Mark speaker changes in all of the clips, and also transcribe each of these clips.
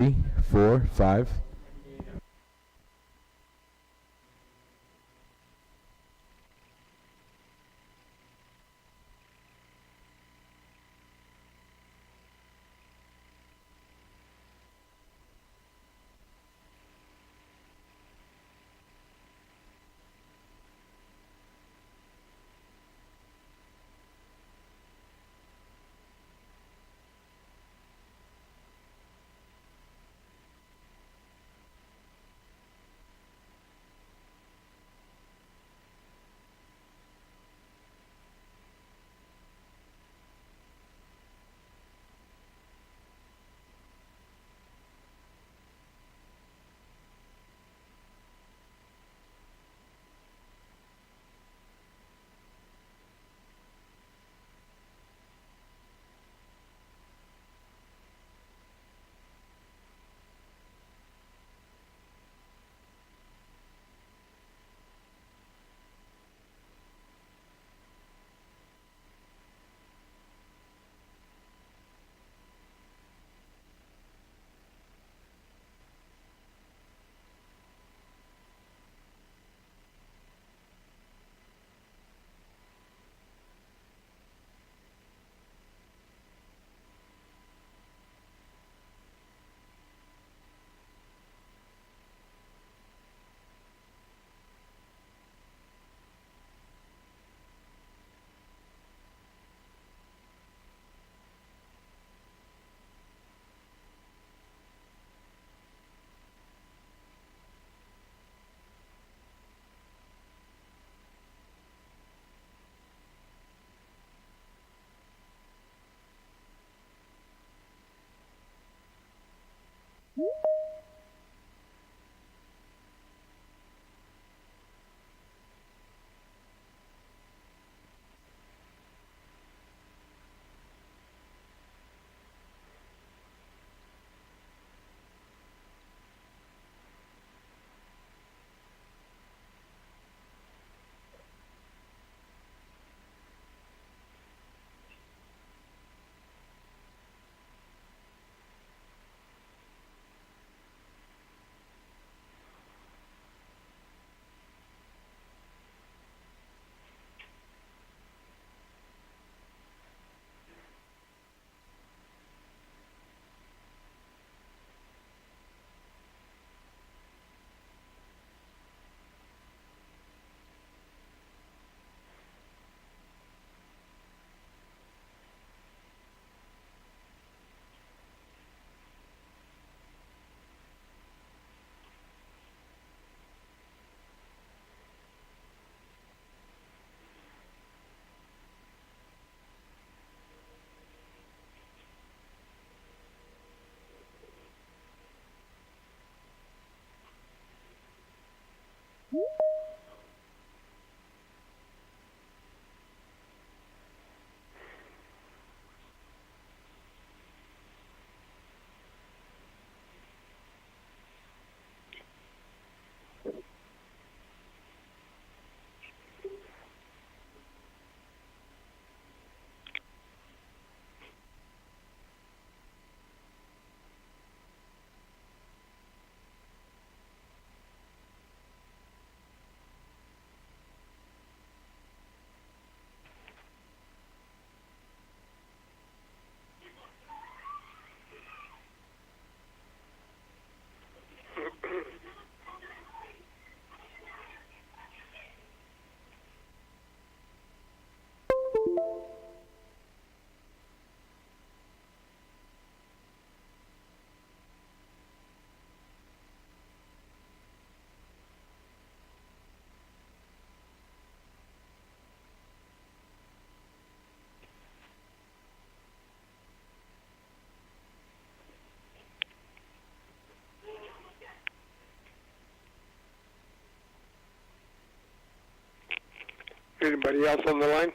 Speaker 1: 4, 5.
Speaker 2: Anybody else on the line?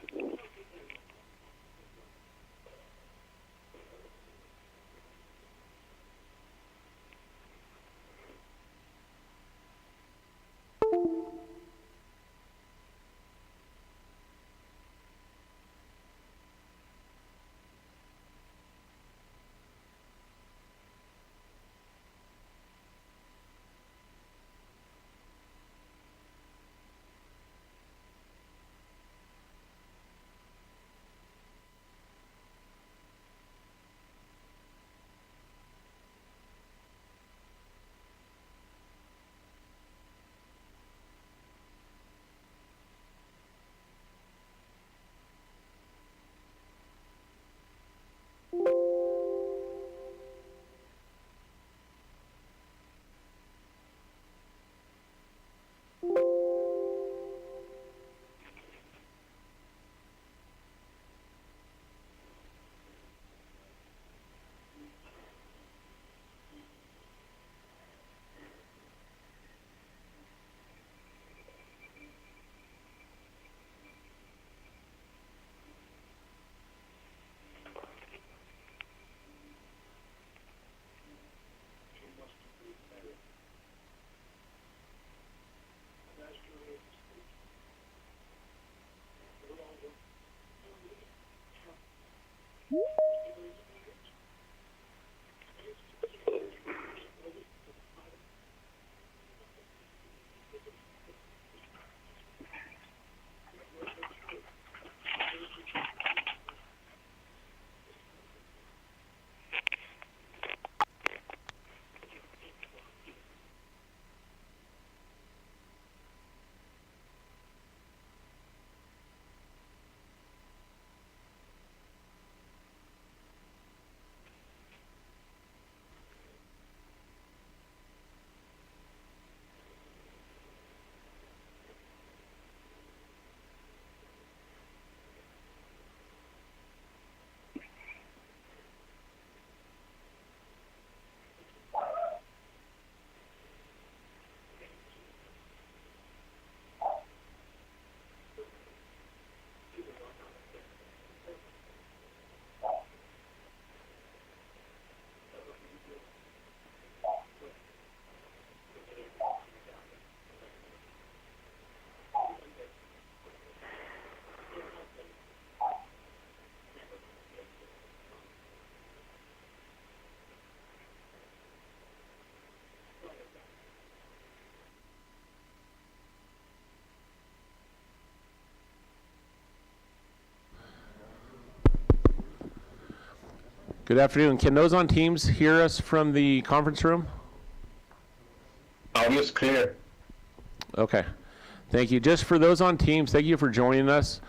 Speaker 1: Good afternoon. Can those on Teams hear us from the conference room?
Speaker 3: Audio is clear.
Speaker 1: Okay. Thank you. Just for those on Teams, thank you for joining us.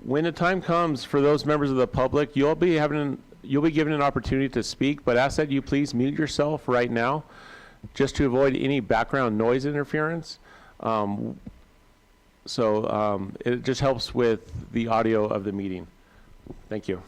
Speaker 1: When the time comes for those members of the public, you'll be given an opportunity to speak, but ask that you please mute yourself right now, just to avoid any background noise interference. It just helps with the audio of the meeting. Thank you.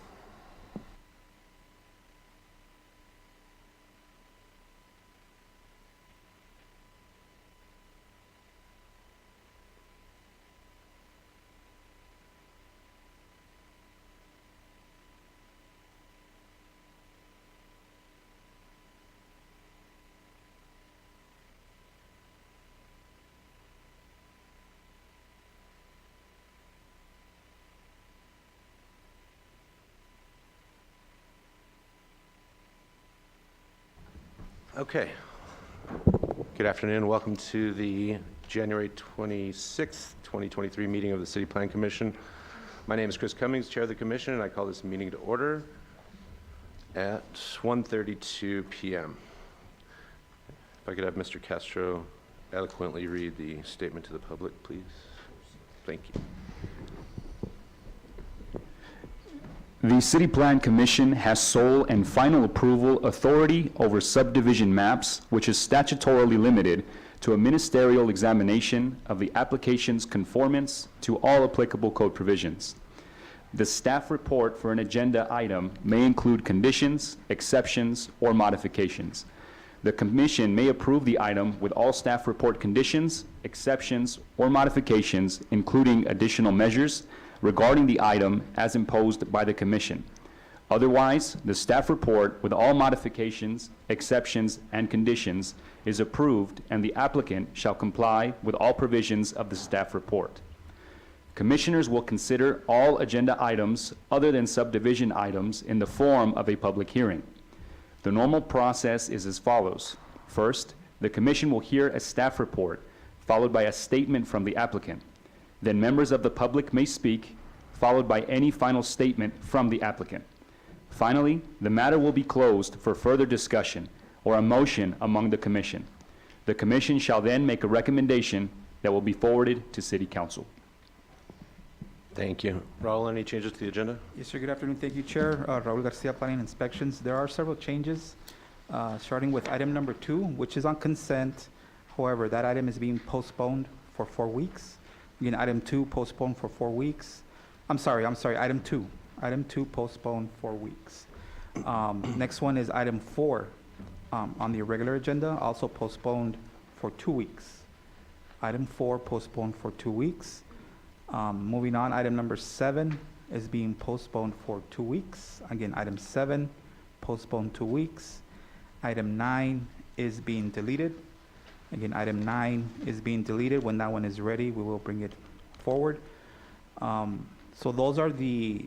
Speaker 4: Okay. Good afternoon. Welcome to the January 26th, 2023 meeting of the City Plan Commission. My name is Chris Cummings, Chair of the Commission, and I call this meeting to order at 1:32 p.m. If I could have Mr. Castro eloquently read the statement to the public, please. Thank you.
Speaker 5: The City Plan Commission has sole and final approval authority over subdivision maps, which is statutorily limited to a ministerial examination of the application's conformance to all applicable code provisions. The staff report for an agenda item may include conditions, exceptions, or modifications. The Commission may approve the item with all staff report conditions, exceptions, or modifications, including additional measures regarding the item as imposed by the Commission. Otherwise, the staff report with all modifications, exceptions, and conditions is approved, and the applicant shall comply with all provisions of the staff report. Commissioners will consider all agenda items other than subdivision items in the form of a public hearing. The normal process is as follows. First, the Commission will hear a staff report, followed by a statement from the applicant. Then members of the public may speak, followed by any final statement from the applicant. Finally, the matter will be closed for further discussion or a motion among the Commission. The Commission shall then make a recommendation that will be forwarded to City Council.
Speaker 4: Thank you. Raul, any changes to the agenda?
Speaker 6: Yes, sir. Good afternoon. Thank you, Chair. Raul Garcia, Planning and Inspections. There are several changes, starting with item number 2, which is on consent. However, that item is being postponed for 4 weeks. Again, item 2 postponed for 4 weeks. I'm sorry, item 2. Item 2 postponed 4 weeks. Next one is item 4 on the irregular agenda, also postponed for 2 weeks. Item 4 postponed for 2 weeks. Moving on, item number 7 is being postponed for 2 weeks. Again, item 7 postponed 2 weeks. Item 9 is being deleted. Again, item 9 is being deleted. When that one is ready, we will bring it forward. So those are the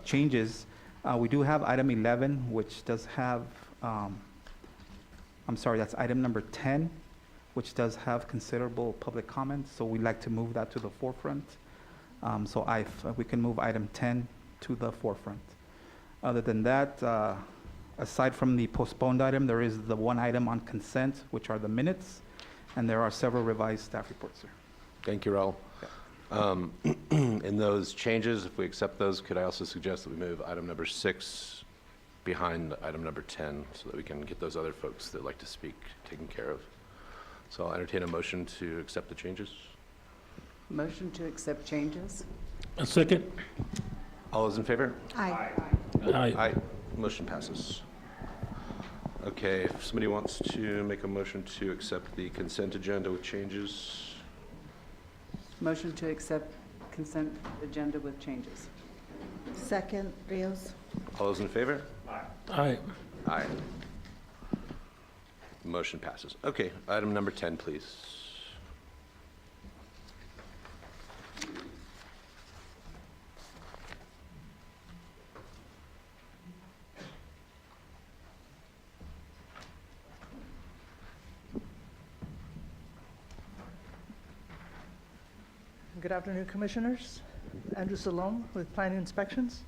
Speaker 6: changes. We do have item 11, which does have, I'm sorry, that's item number 10, which does have considerable public comments. So we'd like to move that to the forefront. So we can move item 10 to the forefront. Other than that, aside from the postponed item, there is the one item on consent, which are the minutes, and there are several revised staff reports, sir.
Speaker 4: Thank you, Raul. In those changes, if we accept those, could I also suggest that we move item number 6 behind item number 10 so that we can get those other folks that like to speak taken care of? So I'll entertain a motion to accept the changes.
Speaker 7: Motion to accept changes.
Speaker 8: A second.
Speaker 4: All those in favor?
Speaker 7: Aye.
Speaker 8: Aye.
Speaker 4: Motion passes. Okay, if somebody wants to make a motion to accept the consent agenda with changes.
Speaker 7: Motion to accept consent agenda with changes.
Speaker 9: Second, Rios.
Speaker 4: All those in favor?
Speaker 8: Aye.
Speaker 4: Aye. Motion passes. Okay, item number 10, please.
Speaker 10: Good afternoon, Commissioners. Andrew Salome with Planning Inspections.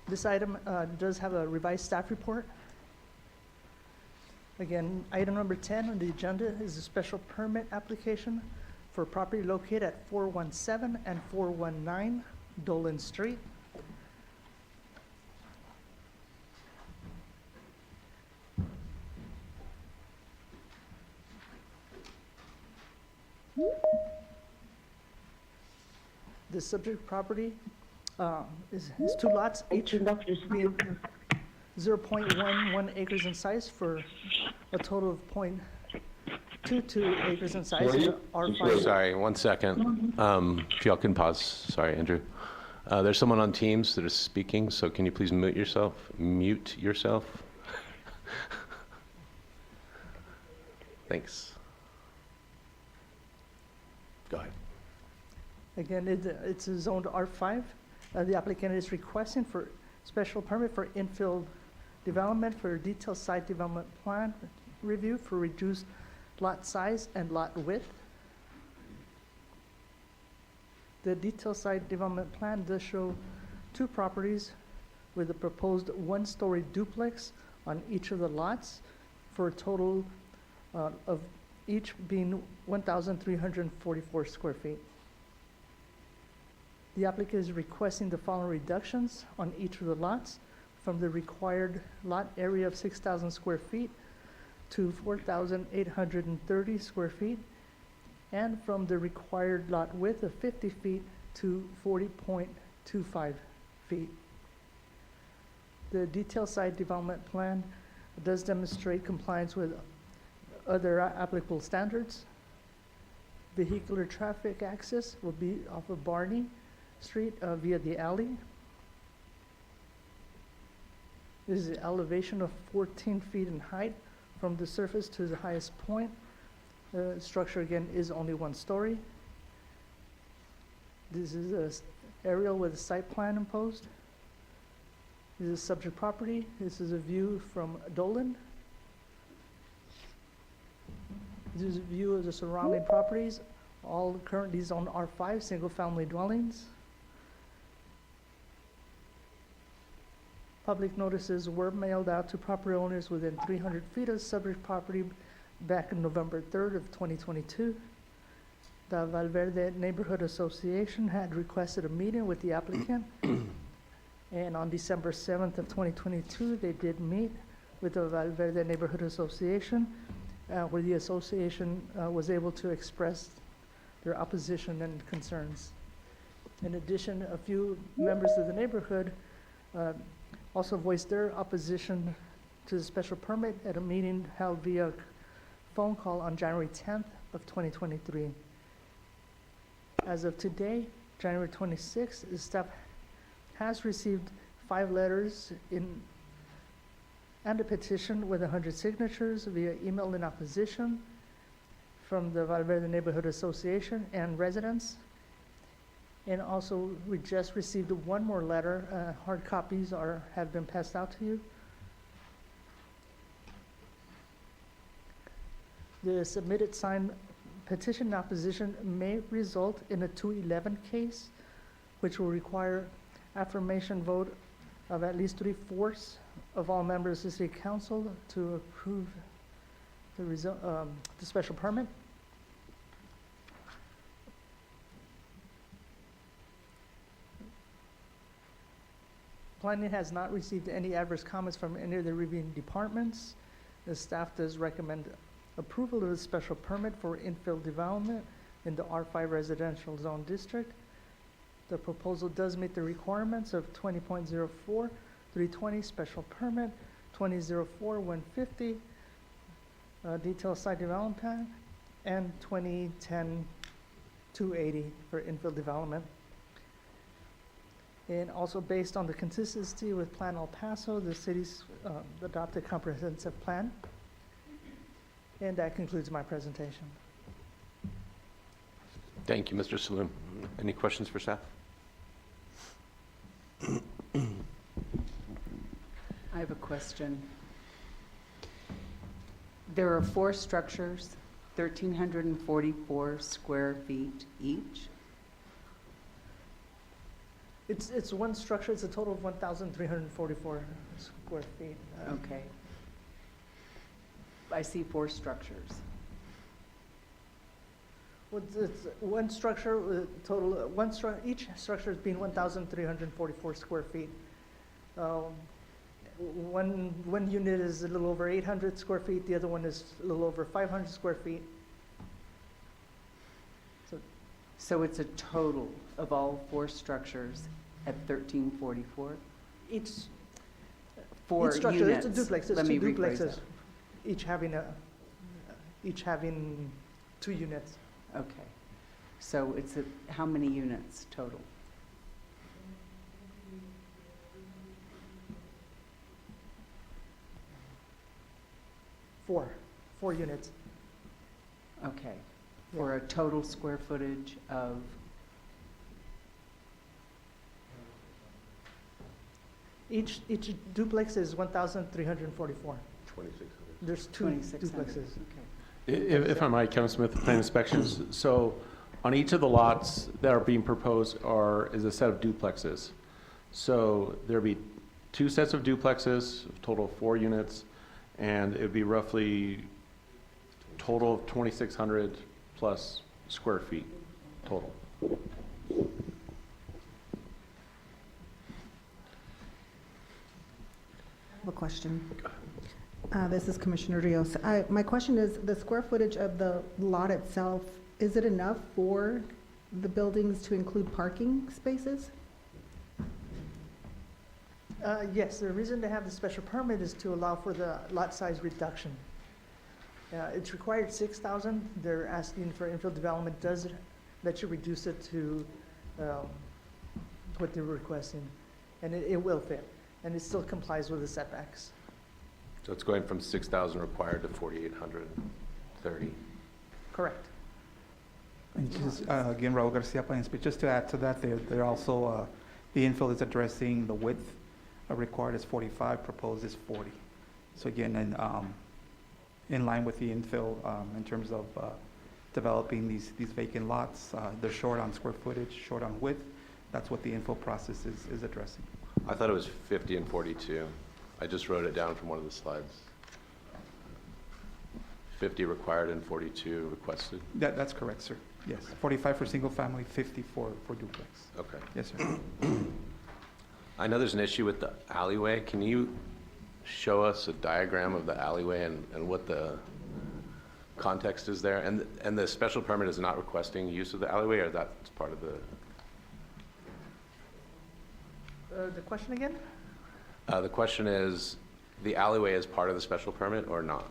Speaker 3: This item does have a revised staff report. Again, item number 10 on the agenda is a special permit application for property located at 417 and 419 Dolan Street. The subject property is two lots, each being 0.11 acres in size for a total of 0.22 acres in size. R5.
Speaker 4: Sorry, 1 second. If y'all can pause. Sorry, Andrew. There's someone on Teams that is speaking, so can you please mute yourself? Mute yourself. Thanks. Go ahead.
Speaker 3: Again, it's a zoned R5. The applicant is requesting for special permit for infill development for detailed site development plan review for reduced lot size and lot width. The detailed site development plan does show two properties with a proposed one-story duplex on each of the lots for a total of each being 1,344 square feet. The applicant is requesting the following reductions on each of the lots from the required lot area of 6,000 square feet to 4,830 square feet, and from the required lot width of 50 feet to 40.25 feet. The detailed site development plan does demonstrate compliance with other applicable standards. Vehicular traffic access will be off of Barney Street via the alley. This is an elevation of 14 feet in height from the surface to the highest point. The structure again is only 1 story. This is an aerial with a site plan imposed. This is subject property. This is a view from Dolan. This is a view of the surrounding properties, all currently zoned R5, single-family dwellings. Public notices were mailed out to property owners within 300 feet of subject property back on November 3rd of 2022. The Valverde Neighborhood Association had requested a meeting with the applicant. And on December 7th of 2022, they did meet with the Valverde Neighborhood Association, where the association was able to express their opposition and concerns. In addition, a few members of the neighborhood also voiced their opposition to the special permit at a meeting held via phone call on January 10th of 2023. As of today, January 26th, the staff has received 5 letters and a petition with 100 signatures via email in opposition from the Valverde Neighborhood Association and residents. And also, we just received 1 more letter. Hard copies have been passed out to you. The submitted signed petition in opposition may result in a 211 case, which will require affirmation vote of at least 3/4 of all members of the City Council to approve the special permit. Planning has not received any adverse comments from any of the reviewing departments. The staff does recommend approval of the special permit for infill development in the R5 residential zone district. The proposal does meet the requirements of 20.04, 320 special permit, 2004, 150 detailed site development plan, and 2010, 280 for infill development. And also based on the consistency with Plan El Paso, the city's adopted comprehensive plan. And that concludes my presentation.
Speaker 4: Thank you, Mr. Saloom. Any questions for staff?
Speaker 7: I have a question. There are 4 structures, 1,344 square feet each.
Speaker 3: It's one structure, it's a total of 1,344 square feet.
Speaker 7: Okay. I see 4 structures.
Speaker 3: Well, it's one structure, total, each structure is being 1,344 square feet. One unit is a little over 800 square feet, the other one is a little over 500 square feet.
Speaker 7: So it's a total of all 4 structures at 1344?
Speaker 3: Each,
Speaker 7: 4
Speaker 3: each structure, it's a
Speaker 7: units.
Speaker 3: duplex, it's
Speaker 7: Let
Speaker 3: two
Speaker 7: me rephrase
Speaker 3: duplexes,
Speaker 7: that.
Speaker 3: each having 2 units.
Speaker 7: Okay. So it's how many units total?
Speaker 3: Four units.
Speaker 7: Okay. For a total square footage of,
Speaker 3: Each duplex is 1,344.
Speaker 4: 2,600.
Speaker 3: There's 2
Speaker 7: 2,600.
Speaker 3: duplexes.
Speaker 7: Okay.
Speaker 1: If I might, Kevin Smith, Plan Inspections. So on each of the lots that are being proposed is a set of duplexes. So there'd be 2 sets of duplexes, a total of 4 units, and it'd be roughly total of 2,600 plus square feet total.
Speaker 9: I have a question. This is Commissioner Rios. My question is, the square footage of the lot itself, is it enough for the buildings to include parking spaces?
Speaker 3: Yes, the reason to have the special permit is to allow for the lot size reduction. It's required 6,000. They're asking for infill development does let you reduce it to what they're requesting. And it will fit, and it still complies with the setbacks.
Speaker 4: So it's going from 6,000 required to 4,830.
Speaker 3: Correct.
Speaker 6: And just, again, Raul Garcia, Plan Inspection, just to add to that, they're also, the infill is addressing the width required is 45, proposed is 40. So again, in line with the infill, in terms of developing these vacant lots, they're short on square footage, short on width. That's what the infill process is addressing.
Speaker 4: I thought it was 50 and 42. I just wrote it down from one of the slides. 50 required and 42 requested.
Speaker 6: That's correct, sir. Yes, 45 for single family, 50 for duplex.
Speaker 4: Okay.
Speaker 6: Yes, sir.
Speaker 4: I know there's an issue with the alleyway. Can you show us a diagram of the alleyway and what the context is there? And the special permit is not requesting use of the alleyway, or that's part of the?
Speaker 3: The question again?
Speaker 4: The question is, the alleyway is part of the special permit or not?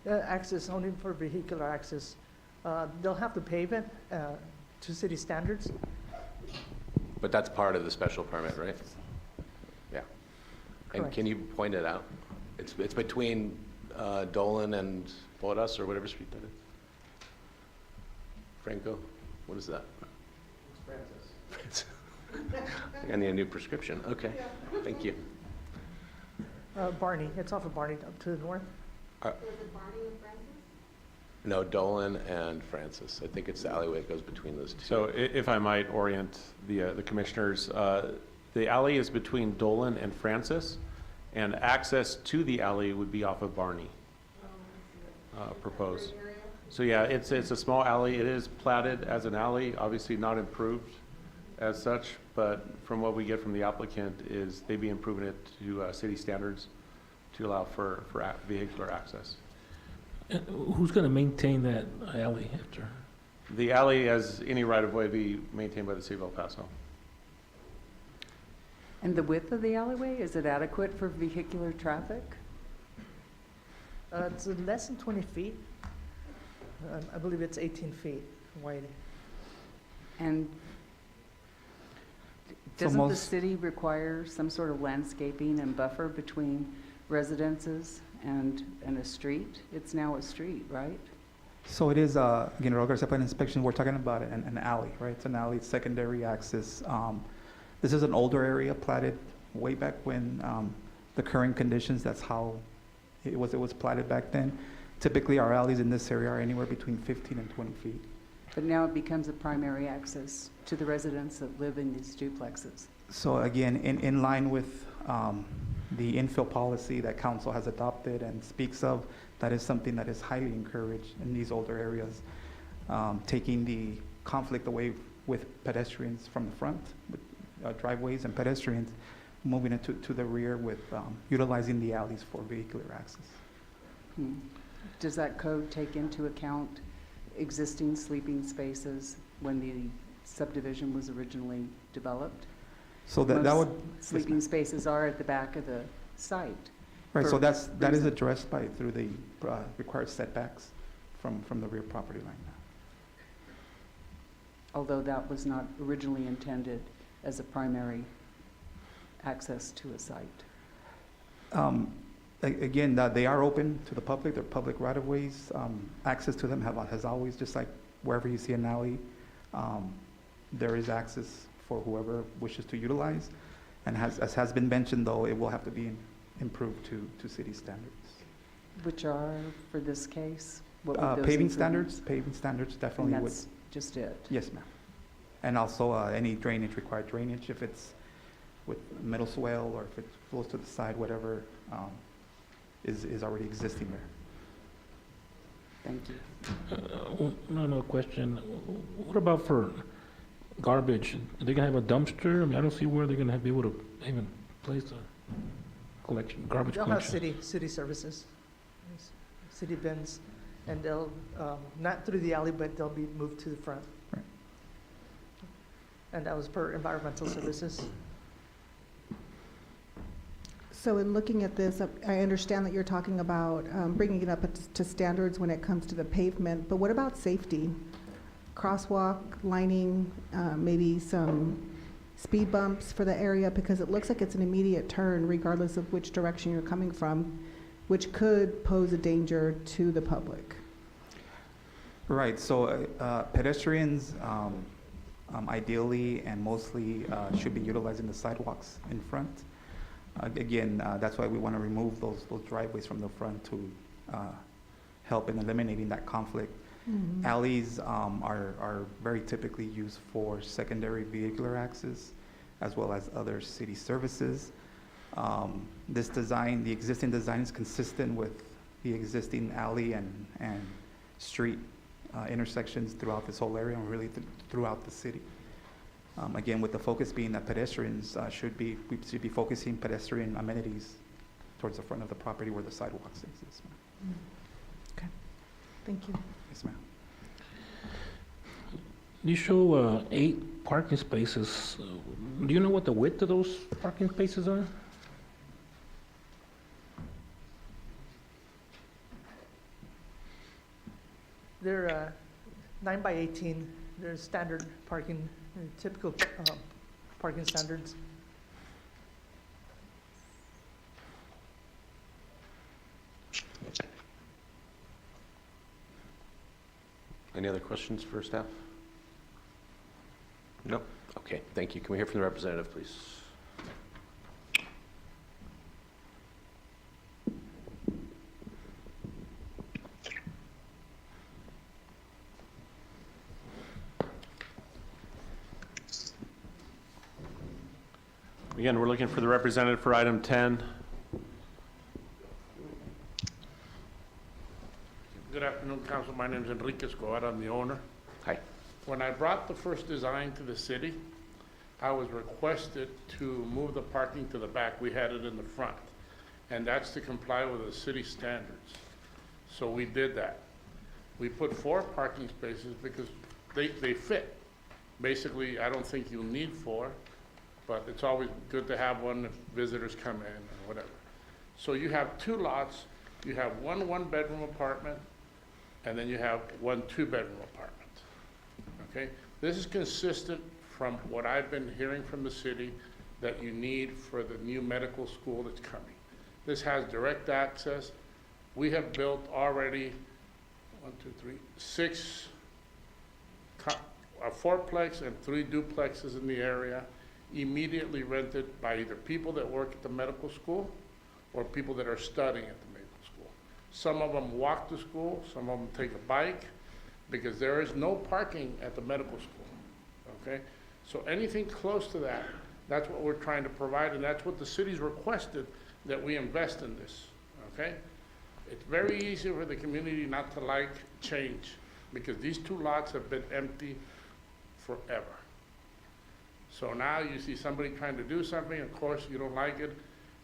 Speaker 3: Access only for vehicular access. They'll have to pave it to city standards.
Speaker 4: But that's part of the special permit, right? Yeah. And
Speaker 3: Correct.
Speaker 4: can you point it out? It's between Dolan and Boras, or whatever street that is? Franco? What is that? Francis. I need a new prescription. Okay, thank you.
Speaker 3: Barney, it's off of Barney up to the north.
Speaker 4: No, Dolan and Francis. I think it's the alleyway that goes between those two.
Speaker 1: So if I might orient the commissioners, the alley is between Dolan and Francis, and access to the alley would be off of Barney, proposed. So yeah, it's a small alley. It is platted as an alley, obviously not improved as such, but from what we get from the applicant is they'd be improving it to city standards to allow for vehicular access.
Speaker 8: And who's going to maintain that alley after?
Speaker 1: The alley, as any right-of-way, be maintained by the city of El Paso.
Speaker 7: And the width of the alleyway, is it adequate for vehicular traffic?
Speaker 3: It's less than 20 feet. I believe it's 18 feet wide.
Speaker 7: And
Speaker 6: So
Speaker 7: doesn't the
Speaker 6: most-
Speaker 7: city require some sort of landscaping and buffer between residences and a street? It's now a street, right?
Speaker 6: So it is, again, Raul Garcia Plan Inspection, we're talking about an alley, right? It's an alley, it's secondary access. This is an older area platted way back when the current conditions, that's how it was platted back then. Typically, our alleys in this area are anywhere between 15 and 20 feet.
Speaker 7: But now it becomes a primary access to the residents that live in these duplexes.
Speaker 6: So again, in line with the infill policy that council has adopted and speaks of, that is something that is highly encouraged in these older areas, taking the conflict away with pedestrians from the front, with driveways and pedestrians, moving it to the rear with utilizing the alleys for vehicular access.
Speaker 7: Does that code take into account existing sleeping spaces when the subdivision was originally developed?
Speaker 6: So that
Speaker 7: Most
Speaker 6: would,
Speaker 7: sleeping spaces are at the back of the site.
Speaker 6: right, so
Speaker 7: for
Speaker 6: that is
Speaker 7: reason.
Speaker 6: addressed through the required setbacks from the rear property line.
Speaker 7: Although that was not originally intended as a primary access to a site.
Speaker 6: Again, they are open to the public, they're public right-of-ways. Access to them has always, just like wherever you see an alley, there is access for whoever wishes to utilize. And as has been mentioned, though, it will have to be improved to city standards.
Speaker 7: Which are, for this case? What would those
Speaker 6: Paving
Speaker 7: improvements-
Speaker 6: standards
Speaker 7: And
Speaker 6: definitely would,
Speaker 7: that's just it?
Speaker 6: yes, ma'am. And also any drainage, required drainage, if it's with middle swale or if it flows to the side, whatever is already existing there.
Speaker 7: Thank you.
Speaker 8: No question. What about for garbage? Are they gonna have a dumpster? I mean, I don't see where they're gonna be able to even place a collection, garbage
Speaker 3: They'll have
Speaker 8: collection.
Speaker 3: city services, city bins, and they'll, not through the alley, but they'll be moved to the front.
Speaker 6: Right.
Speaker 3: And that was per environmental services.
Speaker 9: So in looking at this, I understand that you're talking about bringing it up to standards when it comes to the pavement, but what about safety? Crosswalk, lining, maybe some speed bumps for the area, because it looks like it's an immediate turn regardless of which direction you're coming from, which could pose a danger to the public.
Speaker 6: Right, so pedestrians ideally and mostly should be utilizing the sidewalks in front. Again, that's why we want to remove those driveways from the front to help in eliminating that conflict. Alleys are very typically used for secondary vehicular access as well as other city services. This design, the existing design is consistent with the existing alley and street intersections throughout this whole area and really throughout the city. Again, with the focus being that pedestrians we should be focusing pedestrian amenities towards the front of the property where the sidewalks exist.
Speaker 9: Okay, thank you.
Speaker 6: Yes, ma'am.
Speaker 8: You show 8 parking spaces. Do you know what the width of those parking spaces are?
Speaker 3: They're 9 by 18. They're standard parking, typical parking standards.
Speaker 4: Any other questions for staff? No? Okay, thank you. Can we hear from the representative, please?
Speaker 1: Again, we're looking for the representative for item 10.
Speaker 10: Good afternoon, Council. My name is Enrique Escobar. I'm the owner.
Speaker 4: Hi.
Speaker 10: When I brought the first design to the city, I was requested to move the parking to the back. We had it in the front, and that's to comply with the city standards. So we did that. We put 4 parking spaces because they fit. Basically, I don't think you'll need 4, but it's always good to have one if visitors come in or whatever. So you have 2 lots. You have one one-bedroom apartment, and then you have one two-bedroom apartment. Okay? This is consistent from what I've been hearing from the city that you need for the new medical school that's coming. This has direct access. We have built already 6 a fourplex and 3 duplexes in the area, immediately rented by either people that work at the medical school or people that are studying at the medical school. Some of them walk to school, some of them take a bike. because there is no parking at the medical school, okay? So anything close to that, that's what we're trying to provide, and that's what the city's requested, that we invest in this, okay? It's very easy for the community not to like change, because these two lots have been empty forever. So now you see somebody trying to do something, of course, you don't like it,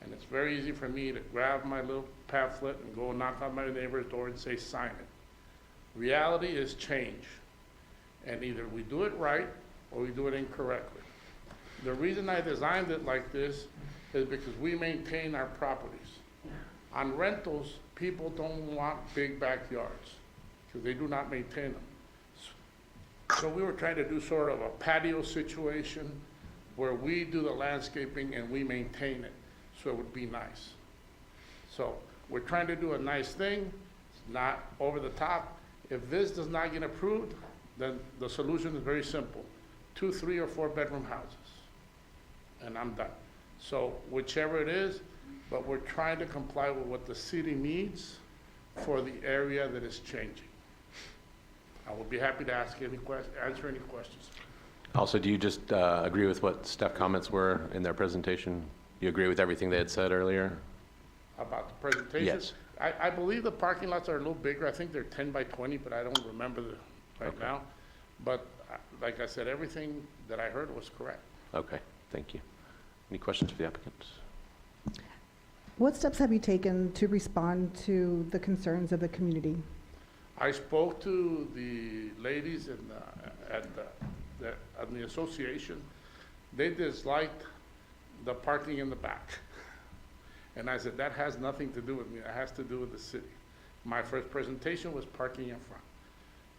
Speaker 10: and it's very easy for me to grab my little pamphlet and go knock on my neighbor's door and say, sign it. Reality is change, and either we do it right or we do it incorrectly. The reason I designed it like this is because we maintain our properties. On rentals, people don't want big backyards because they do not maintain them. So we were trying to do sort of a patio situation where we do the landscaping and we maintain it, so it would be nice. So we're trying to do a nice thing, it's not over the top. If this does not get approved, then the solution is very simple. 2, 3, or 4 bedroom houses, and I'm done. So whichever it is, but we're trying to comply with what the city needs for the area that is changing. I will be happy to answer any questions.
Speaker 4: Also, do you just agree with what staff comments were in their presentation? You agree with everything they had said earlier?
Speaker 10: About the presentation?
Speaker 4: Yes.
Speaker 10: I believe the parking lots are a little bigger. I think they're 10 by 20, but I don't remember right now. But like I said, everything that I heard was correct.
Speaker 4: Okay, thank you. Any questions for the applicants?
Speaker 9: What steps have you taken to respond to the concerns of the community?
Speaker 10: I spoke to the ladies at the association. They disliked the parking in the back. And I said, that has nothing to do with me. It has to do with the city. My first presentation was parking in front.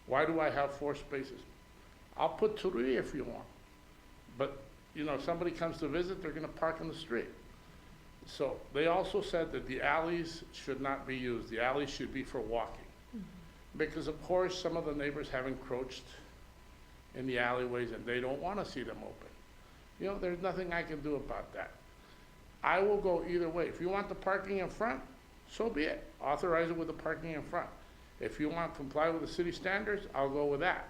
Speaker 10: Why do I have 4 spaces? I'll put 3 if you want. But, you know, if somebody comes to visit, they're gonna park in the street. So they also said that the alleys should not be used. The alleys should be for walking. Because of course, some of the neighbors have encroached in the alleyways and they don't wanna see them open. You know, there's nothing I can do about that. I will go either way. If you want the parking in front, so be it. Authorize it with the parking in front. If you want to comply with the city standards, I'll go with that.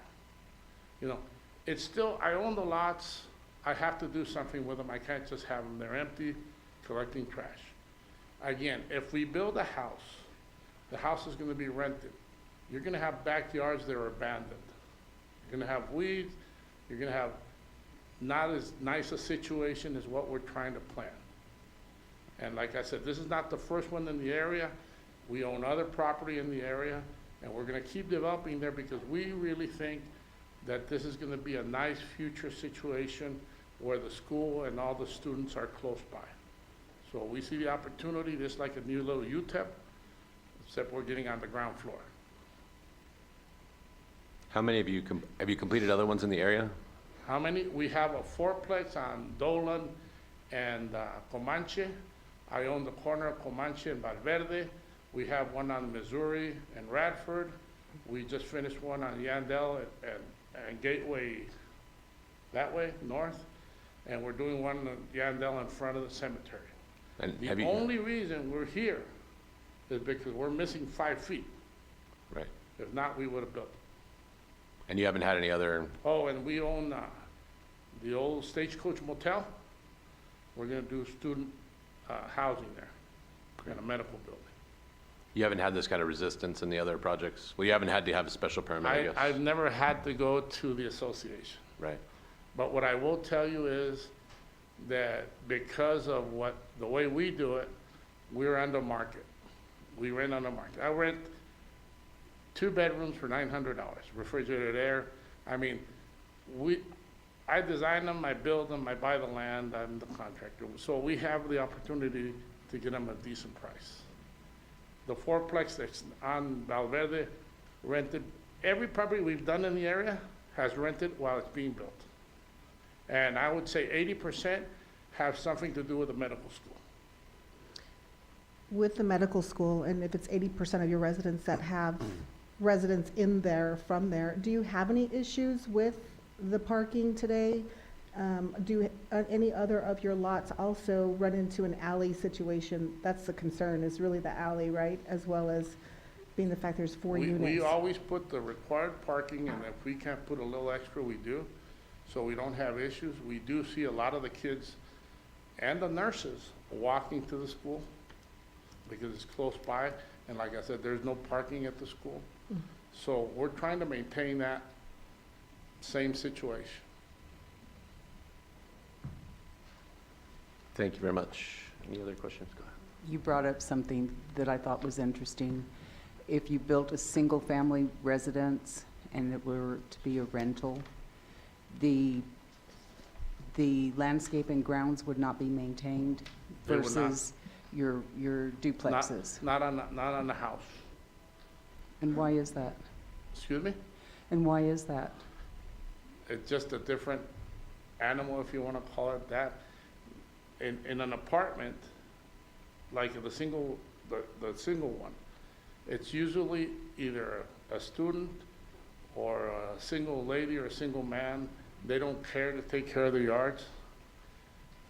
Speaker 10: You know, it's still, I own the lots. I have to do something with them. I can't just have them. They're empty, collecting trash. Again, if we build a house, the house is going to be rented. You're going to have backyards that are abandoned. You're going to have weeds. You're going to have not as nice a situation as what we're trying to plan. And like I said, this is not the first one in the area. We own other property in the area, and we're gonna keep developing there because we really think that this is gonna be a nice future situation where the school and all the students are close by. So we see the opportunity, just like a new little UTEP, except we're getting on the ground floor.
Speaker 4: How many of you, have you completed other ones in the area?
Speaker 10: How many? We have a 4-plex on Dolan and Comanche. I own the corner of Comanche and Valverde. We have one on Missouri and Radford. We just finished one on Yandell and Gateway that way, north. And we're doing one on Yandell in front of the cemetery.
Speaker 4: And
Speaker 10: The
Speaker 4: have you,
Speaker 10: only reason we're here is because we're missing 5 feet.
Speaker 4: right.
Speaker 10: If not, we would have built it.
Speaker 4: And you haven't had any other,
Speaker 10: Oh, and we own the old Stagecoach Motel. We're gonna do student housing there in a medical building.
Speaker 4: you haven't had this kind of resistance in the other projects? Well, you haven't had to have a special permit, I guess.
Speaker 10: I've never had to go to the association.
Speaker 4: Right.
Speaker 10: But what I will tell you is that because of the way we do it, we're under market. We rent on the market. I rent 2 bedrooms for $900, refrigerated air. I mean, I design them, I build them, I buy the land, I'm the contractor. So we have the opportunity to get them a decent price. The 4-plex that's on Valverde rented, every property we've done in the area has rented while it's being built. And I would say 80% have something to do with the medical school.
Speaker 9: With the medical school, and if it's 80% of your residents that have residents in there from there, do you have any issues with the parking today? Do any other of your lots also run into an alley situation? That's the concern, is really the alley, right? As well as being the fact there's 4
Speaker 10: We
Speaker 9: units?
Speaker 10: always put the required parking, and if we can't put a little extra, we do, so we don't have issues. We do see a lot of the kids and the nurses walking to the school because it's close by, and like I said, there's no parking at the school. So we're trying to maintain that same situation.
Speaker 4: Thank you very much. Any other questions? Go ahead.
Speaker 7: You brought up something that I thought was interesting. If you built a single-family residence and it were to be a rental, the landscape and grounds would not be maintained
Speaker 10: They would not.
Speaker 7: versus your duplexes.
Speaker 10: Not on the house.
Speaker 7: And why is that?
Speaker 10: Excuse me?
Speaker 7: And why is that?
Speaker 10: It's just a different animal, if you want to call it that. In an apartment, like the single one, it's usually either a student or a single lady or a single man. They don't care to take care of their yards.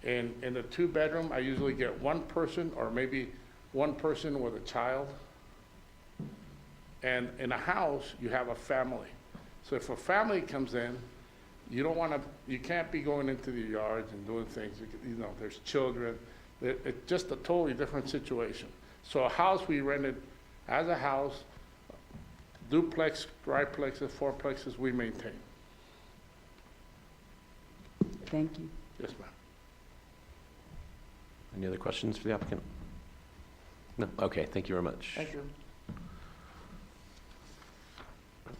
Speaker 10: In the 2-bedroom, I usually get one person or maybe one person with a child. And in a house, you have a family. So if a family comes in, you can't be going into the yards and doing things, there's children. It's just a totally different situation. So a house we rented as a house, duplex, triplexes, fourplexes, we maintain.
Speaker 7: Thank you.
Speaker 10: Yes, ma'am.
Speaker 4: Any other questions for the applicant? No? Okay, thank you very much.
Speaker 10: Thank you.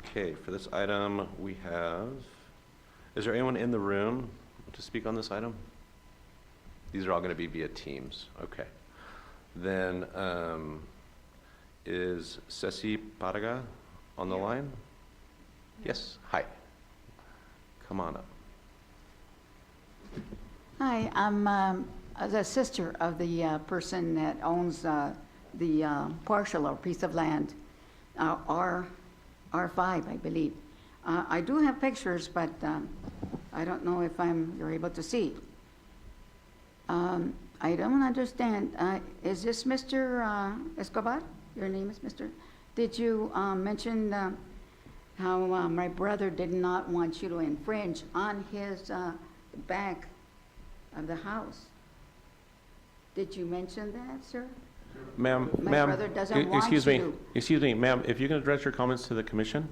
Speaker 4: Okay, for this item, we have, is there anyone in the room to speak on this item? These are all going to be via Teams. Okay. Then, is Ceci Paraga on the line? Yes, hi. Come on up.
Speaker 11: Hi, I'm the sister of the person that owns the parcel or piece of land, R5, I believe. I do have pictures, but I don't know if you're able to see. I don't understand. Is this Mr. Escobar? Your name is Mr.? Did you mention how my brother did not want you to infringe on his back of the house? Did you mention that, sir?
Speaker 1: Ma'am,
Speaker 11: My brother doesn't want
Speaker 1: excuse me,
Speaker 11: you.
Speaker 1: excuse me, ma'am, if you can address your comments to the commission,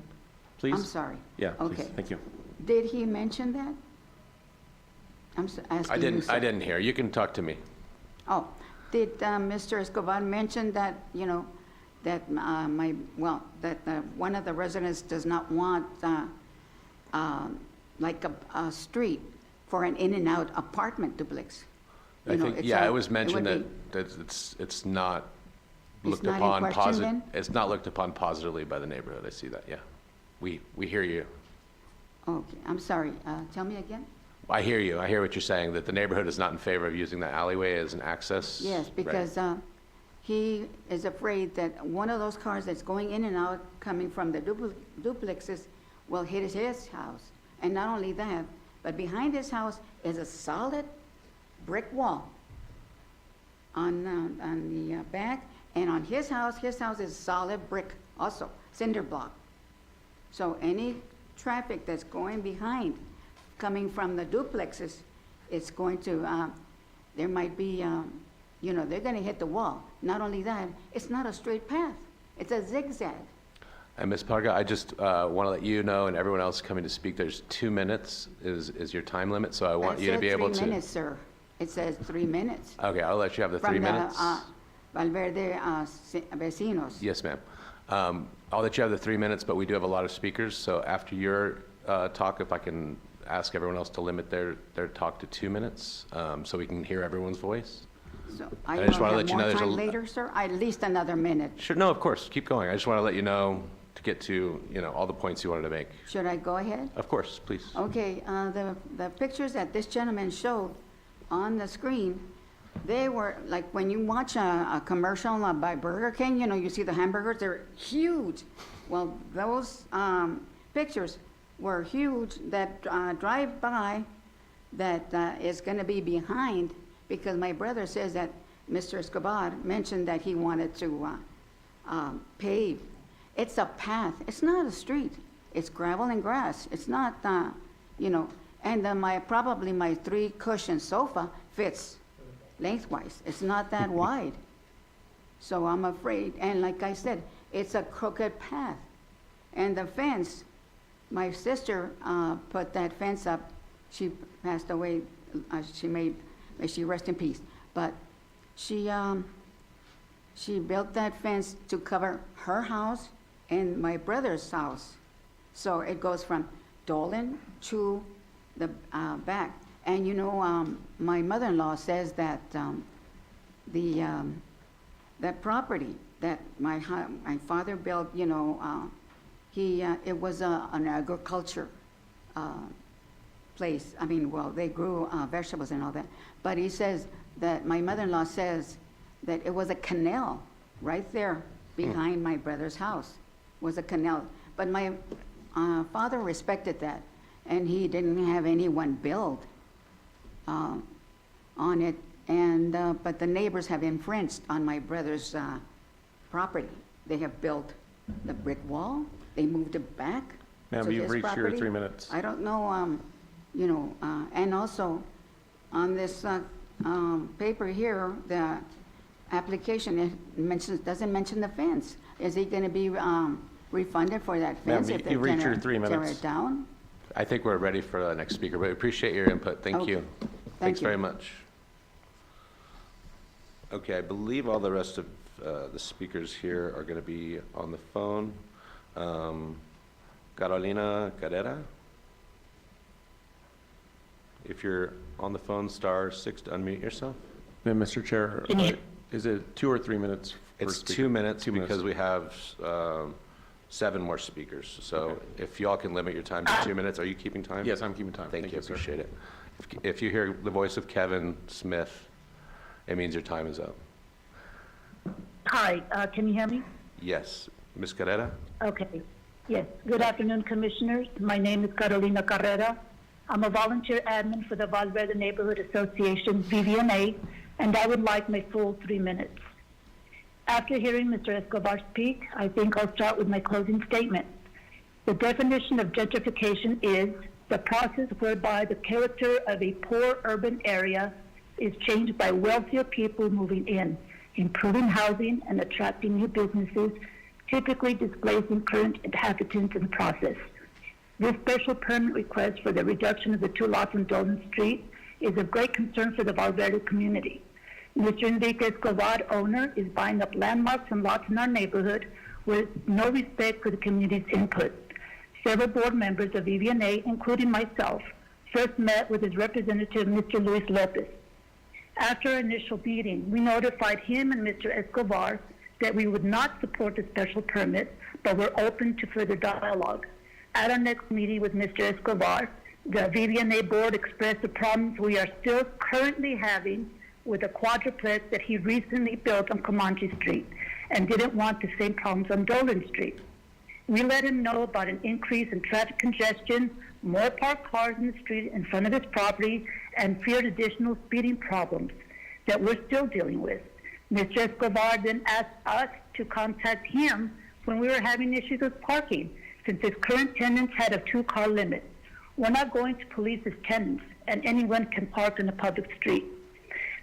Speaker 1: please?
Speaker 11: I'm sorry.
Speaker 1: Yeah, please,
Speaker 11: Okay.
Speaker 1: thank you.
Speaker 11: Did he mention that? I'm asking you, sir.
Speaker 4: I didn't hear. You can talk to me.
Speaker 11: Oh, did Mr. Escobar mention that, that one of the residents does not want like a street for an in-and-out apartment duplex?
Speaker 4: I think, yeah, it was mentioned
Speaker 11: would
Speaker 4: that it's not
Speaker 11: It's
Speaker 4: looked
Speaker 11: not in
Speaker 4: upon
Speaker 11: question
Speaker 4: positive.
Speaker 11: then?
Speaker 4: It's not looked upon positively by the neighborhood. I see that, yeah. We hear you.
Speaker 11: Okay, I'm sorry. Tell me again?
Speaker 4: I hear you. I hear what you're saying, that the neighborhood is not in favor of using the alleyway as an access.
Speaker 11: Yes,
Speaker 4: Right.
Speaker 11: because he is afraid that one of those cars that's going in and out, coming from the duplexes, will hit his house. And not only that, but behind his house is a solid brick wall on the back, and on his house is solid brick also, cinder block. So any traffic that's going behind, coming from the duplexes, it's going to, there might be, they're gonna hit the wall. Not only that, it's not a straight path, it's a zigzag.
Speaker 4: And Ms. Parga, I just want to let you know, and everyone else coming to speak, there's 2 minutes is your time limit, so I want you to be able to.
Speaker 11: It says 3 minutes, sir. It says 3 minutes.
Speaker 4: Okay, I'll let you have the 3 minutes.
Speaker 11: From the Valverde Vecinos.
Speaker 4: Yes, ma'am. I'll let you have the 3 minutes, but we do have a lot of speakers, so after your talk, if I can ask everyone else to limit their talk to 2 minutes, so we can hear everyone's voice.
Speaker 11: So
Speaker 4: I
Speaker 11: I
Speaker 4: just
Speaker 11: will
Speaker 4: wanna
Speaker 11: have
Speaker 4: let you know
Speaker 11: more
Speaker 4: there's a
Speaker 11: time
Speaker 4: l-
Speaker 11: later, sir? At least another minute.
Speaker 4: Sure, no, of course, keep going. I just want to let you know to get to, all the points you wanted to make.
Speaker 11: Should I go ahead?
Speaker 4: Of course, please.
Speaker 11: Okay, the pictures that this gentleman showed on the screen, they were, like, when you watch a commercial by Burger King, you see the hamburgers, they're huge. Well, those pictures were huge that drive by that is going to be behind, because my brother says that Mr. Escobar mentioned that he wanted to pave it's a path. It's not a street. It's gravel and grass. It's not, you know, and probably my 3-cushion sofa fits lengthwise. It's not that wide. So I'm afraid, and like I said, it's a crooked path. And the fence, my sister put that fence up. She passed away. May she rest in peace. But she built that fence to cover her house and my brother's house. So it goes from Dolan to the back. And you know, my mother-in-law says that that property that my father built, you know, it was an agriculture place. I mean, well, they grew vegetables and all that. But he says that my mother-in-law says that it was a canal right there behind my brother's house, was a canal. But my father respected that, and he didn't have anyone build on it. And but the neighbors have infringed on my brother's property. They have built the brick wall. They moved it back
Speaker 1: Ma'am,
Speaker 11: to
Speaker 1: you've
Speaker 11: his
Speaker 1: reached your
Speaker 11: property.
Speaker 1: 3 minutes.
Speaker 11: I don't know, you know, and also on this paper here, the application, it doesn't mention the fence. Is he going to be refunded for that
Speaker 1: Ma'am,
Speaker 11: fence if they're
Speaker 1: you've reached
Speaker 11: going
Speaker 1: your 3
Speaker 11: to tear
Speaker 1: minutes.
Speaker 11: it down?
Speaker 4: I think we're ready for the next speaker, but I appreciate your input. Thank
Speaker 11: Okay.
Speaker 4: you. Thanks very much. Okay, I believe all the rest of the speakers here are going to be on the phone. Carolina Carrera? If you're on the phone, *6 to unmute yourself.
Speaker 1: Then, Mr. Chair, is it 2 or 3 minutes? per
Speaker 4: It's
Speaker 1: speaker?
Speaker 4: 2 minutes
Speaker 1: 2 minutes.
Speaker 4: because we have 7 more speakers. So if y'all can limit your time to 2 minutes, are you keeping time?
Speaker 1: Yes, I'm keeping time.
Speaker 4: Thank you,
Speaker 1: sir.
Speaker 4: appreciate it. If you hear the voice of Kevin Smith, it means your time is up.
Speaker 12: Hi, can you hear me?
Speaker 4: Yes. Ms. Carrera?
Speaker 12: Okay. Yes. Good afternoon, Commissioners. My name is Carolina Carrera. I'm a volunteer admin for the Valverde Neighborhood Association, VVNA, and I would like my full 3 minutes. After hearing Mr. Escobar speak, I think I'll start with my closing statement. The definition of gentrification is the process whereby the character of a poor urban area is changed by wealthier people moving in, improving housing and attracting new businesses, typically displacing current inhabitants in the process. This special permit request for the reduction of the 2 lots on Dolan Street is of great concern for the Valverde community. Mr. Enrique Escobar, owner, is buying up landmarks and lots in our neighborhood with no respect for the community's input. Several board members of VVNA, including myself, first met with his representative, Mr. Luis Lopez. After our initial meeting, we notified him and Mr. Escobar that we would not support the special permit, but were open to further dialogue. At our next meeting with Mr. Escobar, the VVNA board expressed the problems we are still currently having with a quadruplex that he recently built on Comanche Street and didn't want the same problems on Dolan Street. We let him know about an increase in traffic congestion, more parked cars in the street in front of his property, and feared additional speeding problems that we're still dealing with. Mr. Escobar then asked us to contact him when we were having issues with parking, since his current tenants had a 2-car limit. We're not going to police his tenants, and anyone can park in a public street.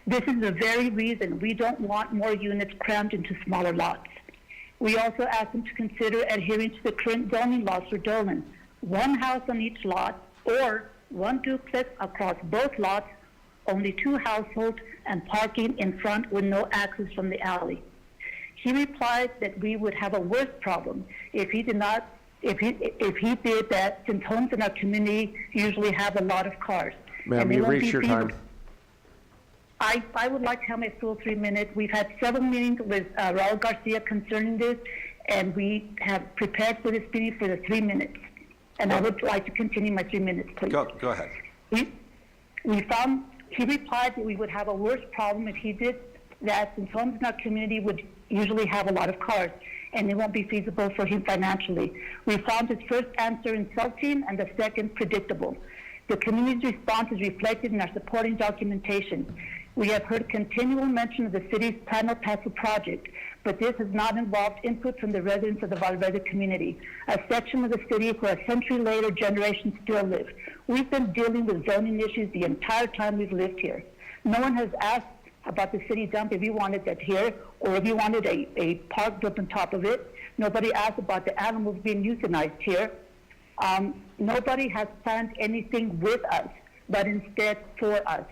Speaker 12: This is the very reason we don't want more units crammed into smaller lots. We also asked him to consider adhering to the current zoning laws for Dolan, 1 house on each lot, or 1 duplex across both lots, only 2 households, and parking in front with no access from the alley. He replied that we would have a worse problem if he did that, since homes in our community usually have a lot of cars.
Speaker 1: Ma'am, you've reached your time.
Speaker 12: I would like to have my full 3 minutes. We've had several meetings with Raul Garcia concerning this, and we have prepared for this meeting for the 3 minutes. And I would like to continue my 3 minutes, please.
Speaker 4: Go ahead.
Speaker 12: He replied that we would have a worse problem if he did that, since homes in our community would usually have a lot of cars, and it won't be feasible for him financially. We found his first answer insulting and the second predictable. The community's response is reflected in our supporting documentation. We have heard continual mention of the city's Plan El Paso project, but this has not involved input from the residents of the Valverde community, a section of the city where a century later generations still live. We've been dealing with zoning issues the entire time we've lived here. No one has asked about the city dump if you wanted that here, or if you wanted a park built on top of it. Nobody asked about the animals being euthanized here. Nobody has planned anything with us, but instead for us.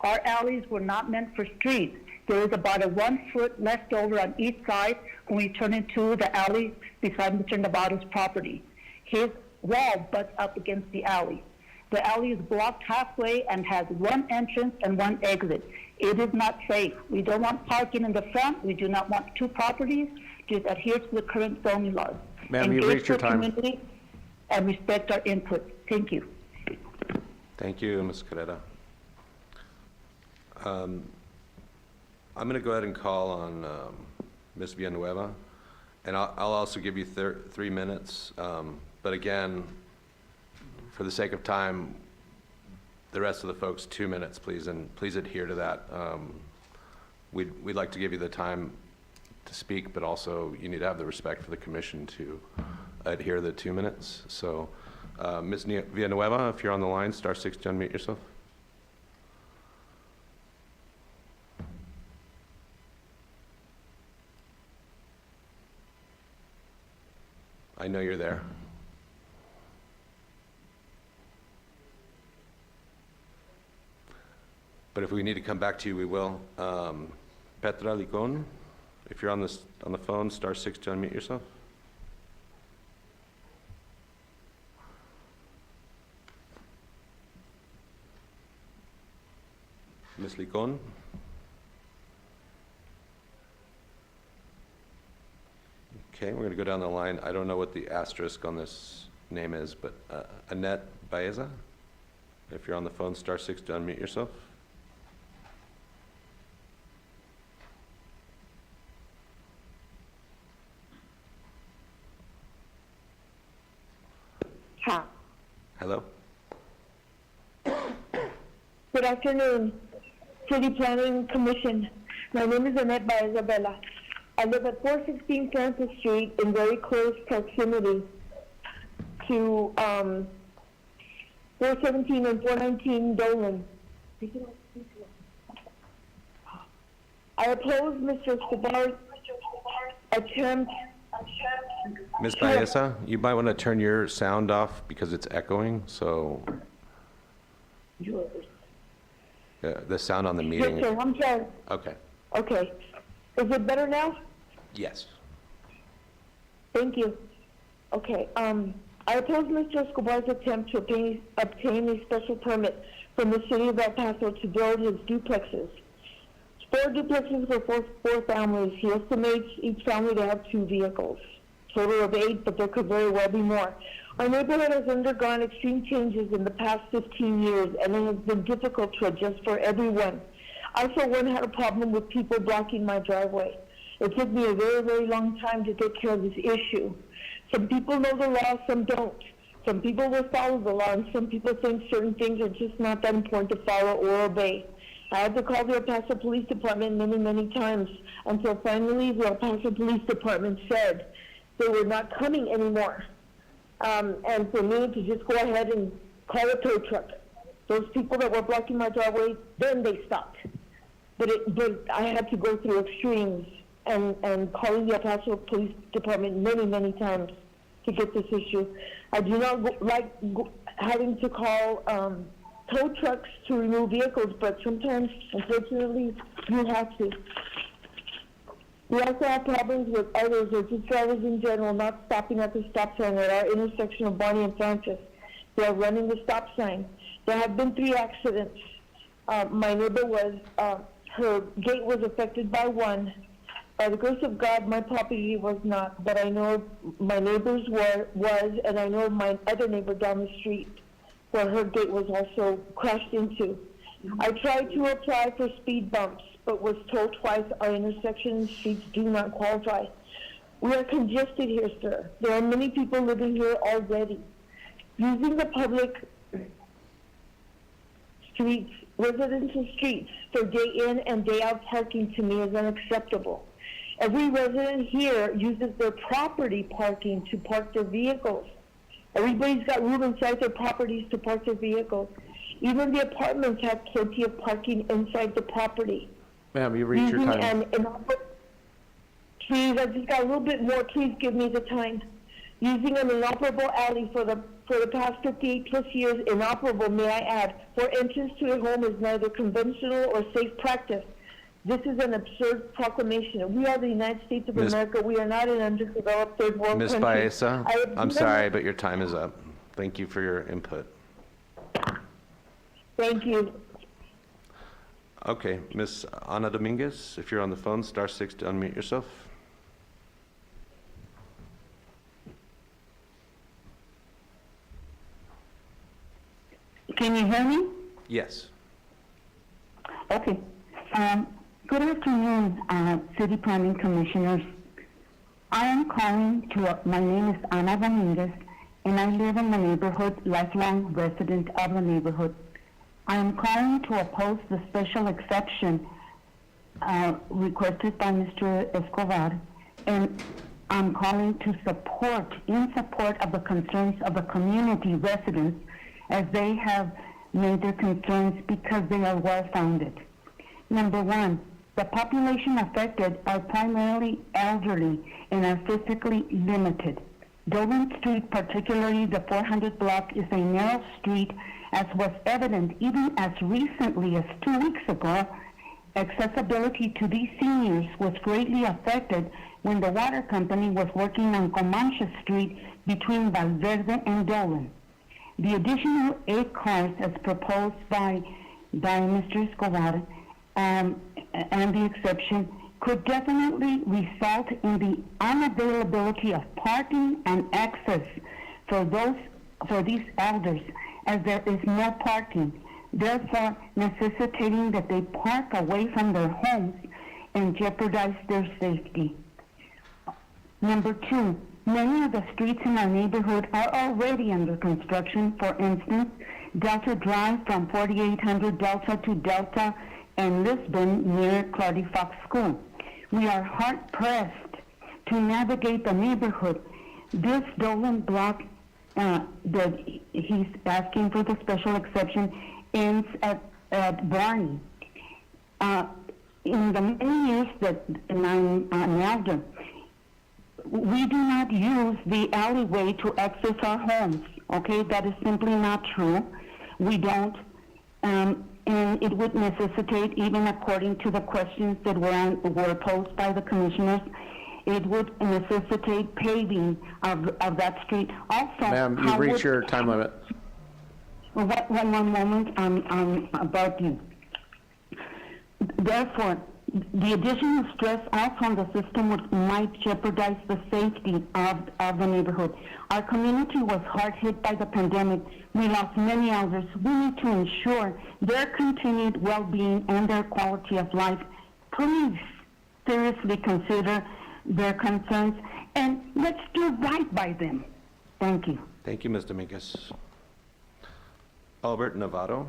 Speaker 12: Our alleys were not meant for streets. There is about a 1 foot left over on each side when we turn into the alley beside Mr. Navarro's property. His wall butts up against the alley. The alley is blocked halfway and has one entrance and one exit. It is not safe. We don't want parking in the front. We do not want two properties. Just adhere to the current zoning laws.
Speaker 1: Ma'am, you've
Speaker 12: Engage
Speaker 1: reached your
Speaker 12: the
Speaker 1: time.
Speaker 12: community and respect our input. Thank you.
Speaker 4: Thank you, Ms. Carrera. I'm going to go ahead and call on Ms. Villanueva, and I'll also give you 3 minutes. But again, for the sake of time, the rest of the folks 2 minutes, please, and please adhere to that. We'd like to give you the time to speak, but also you need to have the respect for the commission to adhere to the 2 minutes. So, Ms. Villanueva, if you're on the line, *6 to unmute yourself. I know you're there. But if we need to come back to you, we will. Petra Licon, if you're on the phone, *6 to unmute yourself. Ms. Licon? Okay, we're going to go down the line. I don't know what the asterisk on this name is, but Annette Baeza, if you're on the phone, *6 to unmute yourself.
Speaker 13: Hi.
Speaker 4: Hello?
Speaker 13: Good afternoon, City Planning Commission. My name is Annette Baeza Vela. I live at 416 Francis Street in very close proximity to 417 and 419 Dolan. I oppose Mr. Escobar's attempt.
Speaker 4: Ms. Baeza, you might want to turn your sound off because it's echoing, so the sound on the meeting.
Speaker 13: Yes, sir, I'm sorry.
Speaker 4: Okay,
Speaker 13: Okay. Is it better now?
Speaker 4: yes.
Speaker 13: Thank you. Okay, I oppose Mr. Escobar's attempt to obtain a special permit from the city of El Paso to build his duplexes. 4 duplexes for 4 families. He estimates each family to have 2 vehicles. Total of 8, but there could very well be more. Our neighborhood has undergone extreme changes in the past 15 years, and it has been difficult to adjust for everyone. I, for one, had a problem with people blocking my driveway. It took me a very, very long time to take care of this issue. Some people know the law, some don't. Some people will follow the law, and some people think certain things are just not that important to follow or obey. I had to call the El Paso Police Department many, many times until finally the El Paso Police Department said they were not coming anymore. And for me to just go ahead and call a tow truck. Those people that were blocking my driveway, then they stopped. But I had to go through extremes and calling the El Paso Police Department many, many times to get this issue. I do not like having to call tow trucks to remove vehicles, but sometimes, unfortunately, you have to. We also have problems with others or just drivers in general not stopping at the stop sign at our intersection of Barney and Francis. They are running the stop sign. There have been 3 accidents. My neighbor her gate was affected by 1. By the grace of God, my property was not, but I know my neighbor's was, and I know my other neighbor down the street where her gate was also crashed into. I tried to apply for speed bumps, but was told twice our intersection and streets do not qualify. We are congested here, sir. There are many people living here already. Using the public residential streets for day in and day out parking to me is unacceptable. Every resident here uses their property parking to park their vehicles. Everybody's got room inside their properties to park their vehicles. Even the apartments have plenty of parking inside the property.
Speaker 1: Ma'am, you've reached your time.
Speaker 13: Please, I just got a little bit more. Please give me the time. Using an inoperable alley for the past 58 plus years, inoperable, may I add, for entrance to a home is neither conventional or safe practice. This is an absurd proclamation. We are the United States of America. We are not an underdeveloped third world
Speaker 4: Ms.
Speaker 13: country.
Speaker 4: Baeza, I'm sorry, but your time is up. Thank you for your input.
Speaker 13: Thank you.
Speaker 4: Okay, Ms. Ana Dominguez, if you're on the phone, *6 to unmute yourself.
Speaker 12: Can you hear me?
Speaker 4: Yes.
Speaker 12: Okay. Good afternoon, City Planning Commissioners. I am calling my name is Ana Dominguez, and I live in the neighborhood, lifelong resident of the neighborhood. I am calling to oppose the special exception requested by Mr. Escobar, and I'm calling in support of the concerns of the community residents, as they have made their concerns because they are well-founded. Number one, the population affected are primarily elderly and are physically limited. Dolan Street, particularly the 400 block, is a narrow street, as was evident even as recently as 2 weeks ago. Accessibility to these seniors was greatly affected when the water company was working on Comanche Street between Valverde and Dolan. The additional 8 cars, as proposed by Mr. Escobar, and the exception, could definitely result in the unavailability of parking and access for these elders, as there is no parking, therefore necessitating that they park away from their homes and jeopardize their safety. Number 2, many of the streets in our neighborhood are already under construction. For instance, Delta Drive from 4800 Delta to Delta and Lisbon near Clardy Fox School. We are hard-pressed to navigate the neighborhood. This Dolan block that he's asking for the special exception ends at Barney. In the many years that I'm an elder, we do not use the alleyway to access our homes, okay? That is simply not true. We don't, and it would necessitate, even according to the questions that were posed by the commissioners, it would necessitate paving of that street. Also,
Speaker 1: Ma'am, you've reached your time limit.
Speaker 12: One moment, I'm about to. Therefore, the additional stress also on the system might jeopardize the safety of the neighborhood. Our community was hard hit by the pandemic. We lost many elders. We need to ensure their continued well-being and their quality of life. Please seriously consider their concerns, and let's do right by them. Thank you.
Speaker 4: Thank you, Ms. Dominguez. Albert Novato,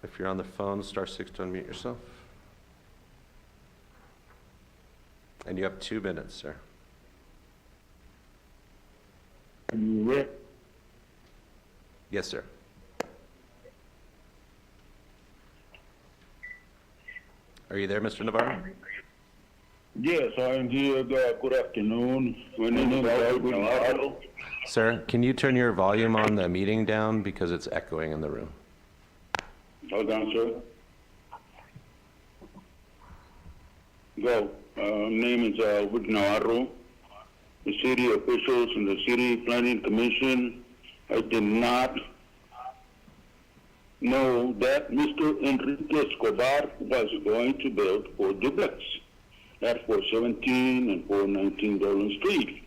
Speaker 4: if you're on the phone, *6 to unmute yourself. And you have 2 minutes, sir. Yes, sir. Are you there, Mr. Navarro?
Speaker 14: Yes, I am here. Good afternoon. My name is Albert Navarro.
Speaker 4: Sir, can you turn your volume on the meeting down because it's echoing in the room?
Speaker 14: Hold on, sir. Go. Name is Albert Navarro. The city officials and the city planning commission, I did not know that Mr. Enrique Escobar was going to build 4 duplex at 417 and 419 Dolan Street.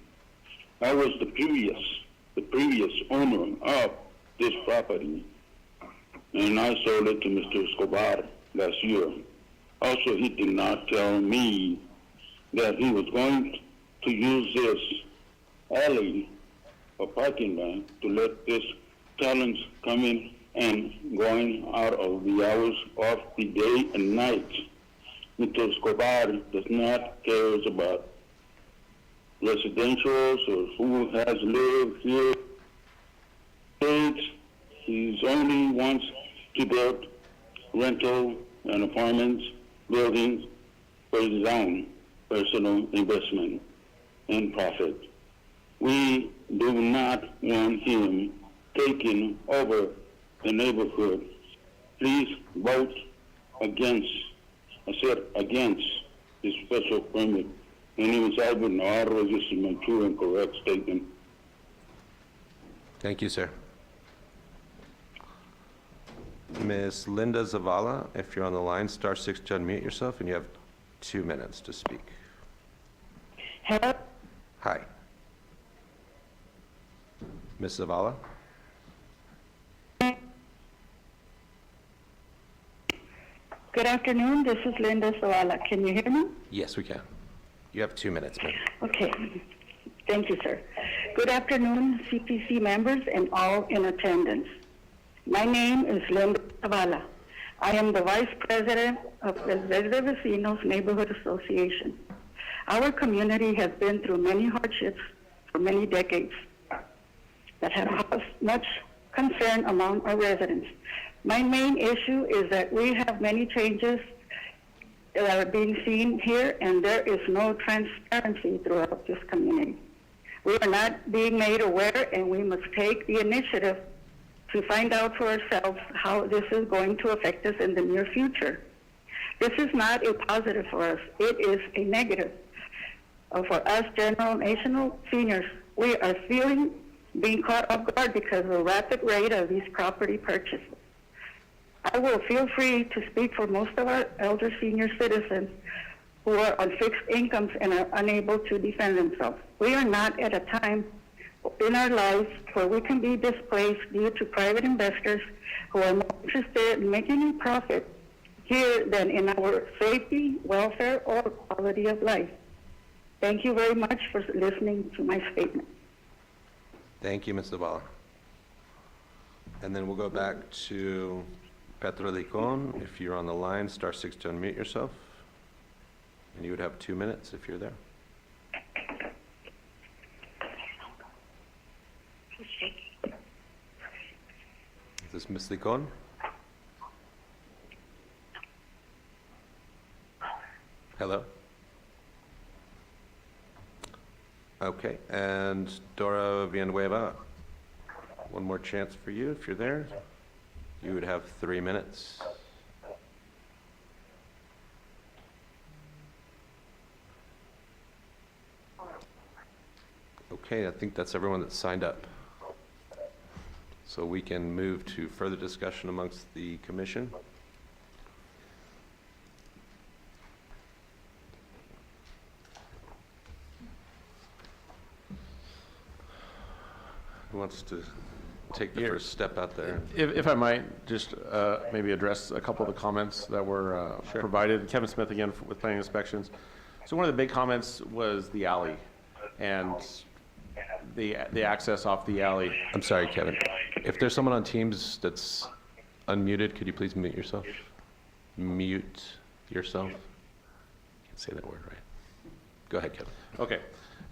Speaker 14: I was the previous owner of this property, and I sold it to Mr. Escobar last year. Also, he did not tell me that he was going to use this alley or parking lot to let this talents come in and going out of the hours of the day and night. Mr. Escobar does not care about residentials or who has lived here. He only wants to build rental and apartments, buildings for his own personal investment and profit. We do not want him taking over the neighborhood. Please vote against, I said against this special permit. My name is Albert Navarro. This is my true and correct statement.
Speaker 4: Thank you, sir. Ms. Linda Zavala, if you're on the line, star 6 to unmute yourself, and you have 2 minutes to speak.
Speaker 13: Hello?
Speaker 4: Hi. Ms. Zavala?
Speaker 12: Good afternoon, this is Linda Zavala. Can you hear me?
Speaker 4: Yes, we can. You have 2 minutes, ma'am.
Speaker 12: Okay, thank you, sir. Good afternoon, CPC members and all in attendance. My name is Linda Zavala. I am the Vice President of the Verde Vecinos Neighborhood Association. Our community has been through many hardships for many decades that have caused much concern among our residents. My main issue is that we have many changes that are being seen here, and there is no transparency throughout this community. We are not being made aware, and we must take the initiative to find out for ourselves how this is going to affect us in the near future. This is not a positive for us. It is a negative. For us national seniors, we are being caught off guard because of the rapid rate of these property purchases. I will feel free to speak for most of our elder senior citizens who are on fixed incomes and are unable to defend themselves. We are not at a time in our lives where we can be displaced due to private investors who are more interested in making a profit here than in our safety, welfare, or quality of life. Thank you very much for listening to my statement.
Speaker 4: Thank you, Ms. Zavala. And then we'll go back to Petro Licon. If you're on the line, star 6 to unmute yourself. And you would have 2 minutes if you're there. Is this Ms. Licon? Hello? Okay, and Dora Villanueva, one more chance for you if you're there. You would have 3 minutes. Okay, I think that's everyone that signed up. So we can move to further discussion amongst the commission. Who wants to take the first step out there?
Speaker 1: If I might, just maybe address a couple of the comments that were provided. Kevin Smith again with planning inspections. So one of the big comments was the alley and the access off the alley.
Speaker 4: I'm sorry, Kevin. If there's someone on Teams that's unmuted, could you please mute yourself? Mute yourself. Can't say that word right. Go ahead, Kevin.
Speaker 1: Okay.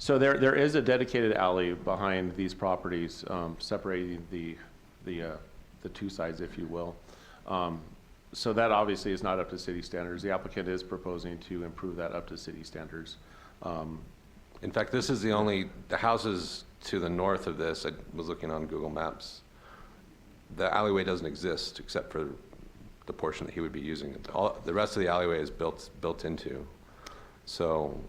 Speaker 1: So there is a dedicated alley behind these properties, separating the two sides, if you will. So that obviously is not up to city standards. The applicant is proposing to improve that up to city standards.
Speaker 4: In fact, this is the houses to the north of this, I was looking on Google Maps, the alleyway doesn't exist except for the portion that he would be using. The rest of the alleyway is built into. So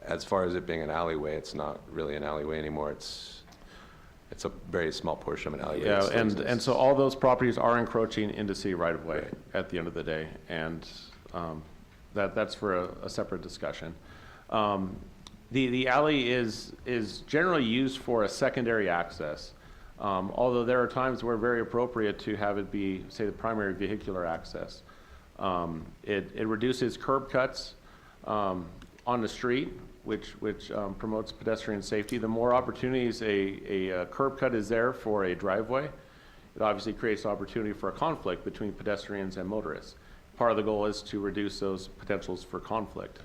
Speaker 4: as far as it being an alleyway, it's not really an alleyway anymore. It's a very small portion of an alleyway.
Speaker 1: Yeah, and so all those properties are encroaching into city right-of-way at the end of the day, and that's for a separate discussion. The alley is generally used for a secondary access, although there are times where very appropriate to have it be, say, the primary vehicular access. It reduces curb cuts on the street, which promotes pedestrian safety. The more opportunities a curb cut is there for a driveway, it obviously creates opportunity for a conflict between pedestrians and motorists. Part of the goal is to reduce those potentials for conflict.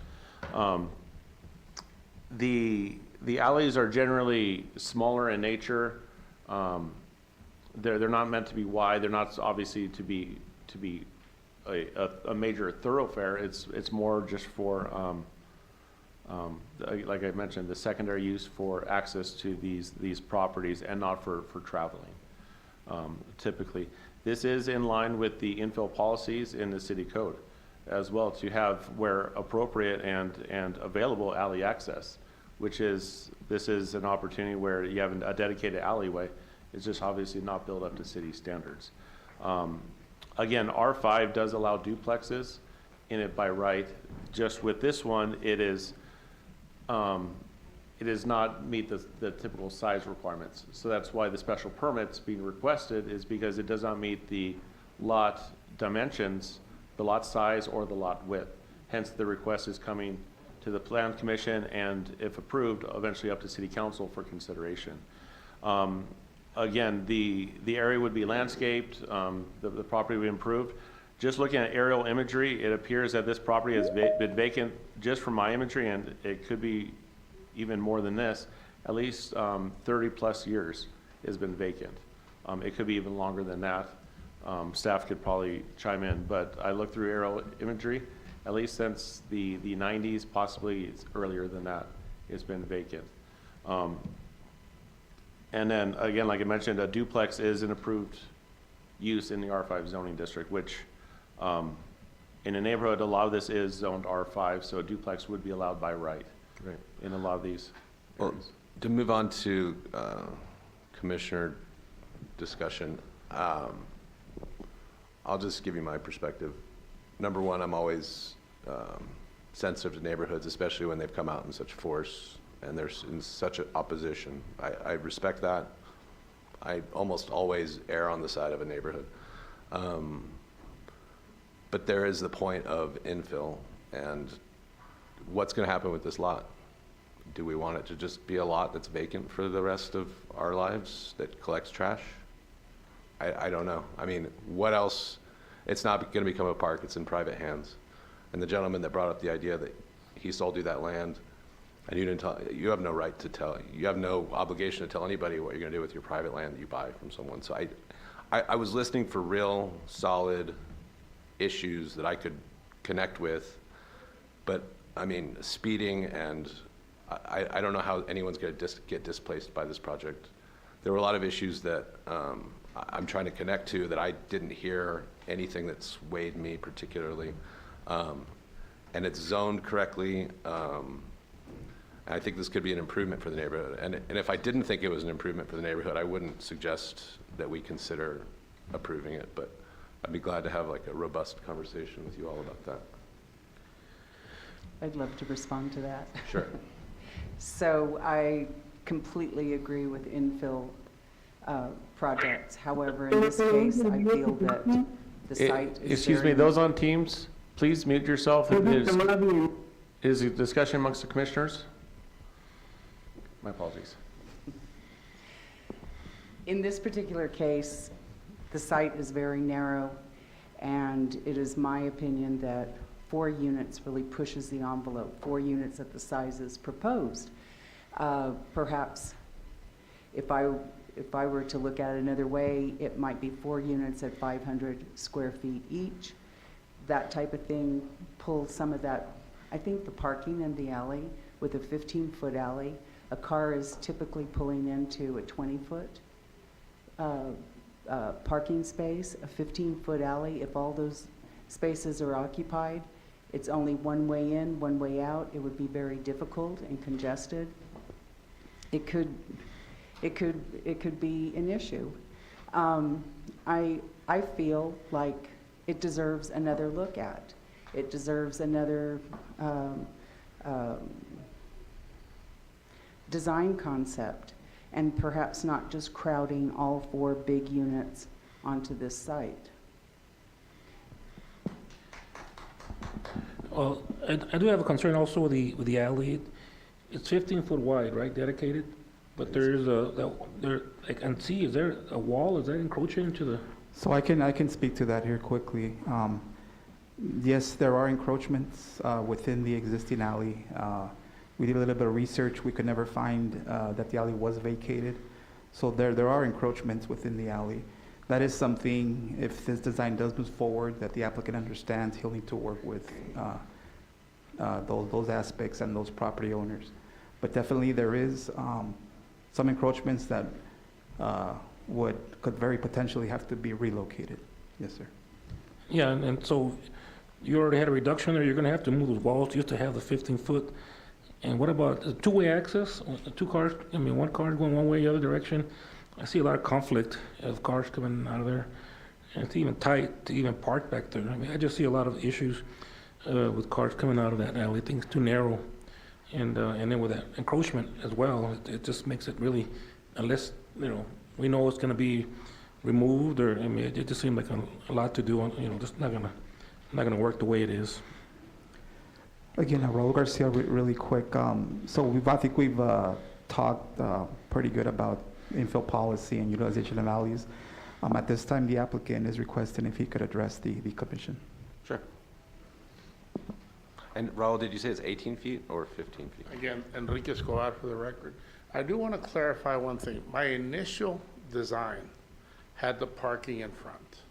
Speaker 1: The alleys are generally smaller in nature. They're not meant to be wide. They're not obviously to be a major thoroughfare. It's more just for like I mentioned, the secondary use for access to these properties and not for traveling. Typically, this is in line with the infill policies in the city code as well, to have where appropriate and available alley access, this is an opportunity where you have a dedicated alleyway. It's just obviously not built up to city standards. Again, R5 does allow duplexes in it by right. Just with this one, it does not meet the typical size requirements. So that's why the special permit's being requested, is because it does not meet the lot dimensions, the lot size, or the lot width. Hence, the request is coming to the Plan Commission and, if approved, eventually up to City Council for consideration. Again, the area would be landscaped, the property would be improved. Just looking at aerial imagery, it appears that this property has been vacant, just from my imagery, and it could be even more than this, at least 30 plus years has been vacant. It could be even longer than that. Staff could probably chime in, but I looked through aerial imagery, at least since the 90s, possibly it's earlier than that, it's been vacant. And then again, like I mentioned, a duplex is an approved use in the R5 zoning district, which in a neighborhood, a lot of this is zoned R5, so a duplex would be allowed by right.
Speaker 4: Right.
Speaker 1: In a lot of these
Speaker 4: Well,
Speaker 1: areas.
Speaker 4: to move on to commissioner discussion, I'll just give you my perspective. Number one, I'm always sensitive to neighborhoods, especially when they've come out in such force and there's in such an opposition. I respect that. I almost always err on the side of a neighborhood. But there is the point of infill, and what's going to happen with this lot? Do we want it to just be a lot that's vacant for the rest of our lives that collects trash? I don't know. I mean, what else? It's not going to become a park. It's in private hands. And the gentleman that brought up the idea that he sold you that land, and you didn't tell, you have no right to tell, you have no obligation to tell anybody what you're going to do with your private land that you buy from someone. So I was listening for real, solid issues that I could connect with, but I mean, speeding, and I don't know how anyone's going to get displaced by this project. There were a lot of issues that I'm trying to connect to that I didn't hear anything that swayed me particularly. And it's zoned correctly. And I think this could be an improvement for the neighborhood. And if I didn't think it was an improvement for the neighborhood, I wouldn't suggest that we consider approving it. But I'd be glad to have like a robust conversation with you all about that.
Speaker 7: I'd love to respond to that.
Speaker 4: Sure.
Speaker 7: So I completely agree with infill projects. However, in this case, I feel that the site is
Speaker 1: Excuse me, those on Teams, please mute yourself. Is a discussion amongst the commissioners? My apologies.
Speaker 7: In this particular case, the site is very narrow, and it is my opinion that 4 units really pushes the envelope, 4 units at the sizes proposed. Perhaps if I were to look at it another way, it might be 4 units at 500 square feet each. That type of thing pulls some of that. I think the parking in the alley, with a 15-foot alley, a car is typically pulling into a 20-foot parking space. A 15-foot alley, if all those spaces are occupied, it's only one way in, one way out. It would be very difficult and congested. It could be an issue. I feel like it deserves another look at. It deserves another design concept, and perhaps not just crowding all 4 big units onto this site.
Speaker 8: Well, I do have a concern also with the alley. It's 15 foot wide, right, dedicated? But there is I can see, is there a wall, is that encroaching into the?
Speaker 6: So I can speak to that here quickly. Yes, there are encroachments within the existing alley. We did a little bit of research. We could never find that the alley was vacated. So there are encroachments within the alley. That is something, if this design does move forward, that the applicant understands, he'll need to work with those aspects and those property owners. But definitely there is some encroachments that could very potentially have to be relocated. Yes, sir.
Speaker 8: Yeah, and so you already had a reduction there, you're gonna have to move those walls just to have the 15-foot. And what about the two-way access? Two cars, I mean, one car going one way, the other direction. I see a lot of conflict of cars coming out of there. And it's even tight to even park back there. I mean, I just see a lot of issues with cars coming out of that alley. I think it's too narrow. And then with that encroachment as well, it just makes it really, unless, we know it's gonna be removed, or, I mean, it just seemed like a lot to do, just not gonna work the way it is.
Speaker 6: Again, Raul Garcia, really quick. So I think we've talked pretty good about infill policy and utilization of alleys. At this time, the applicant is requesting if he could address the commission.
Speaker 4: Sure. And Raul, did you say it's 18 feet or 15 feet?
Speaker 10: Again, Enrique Escobar for the record. I do want to clarify one thing. My initial design had the parking in front,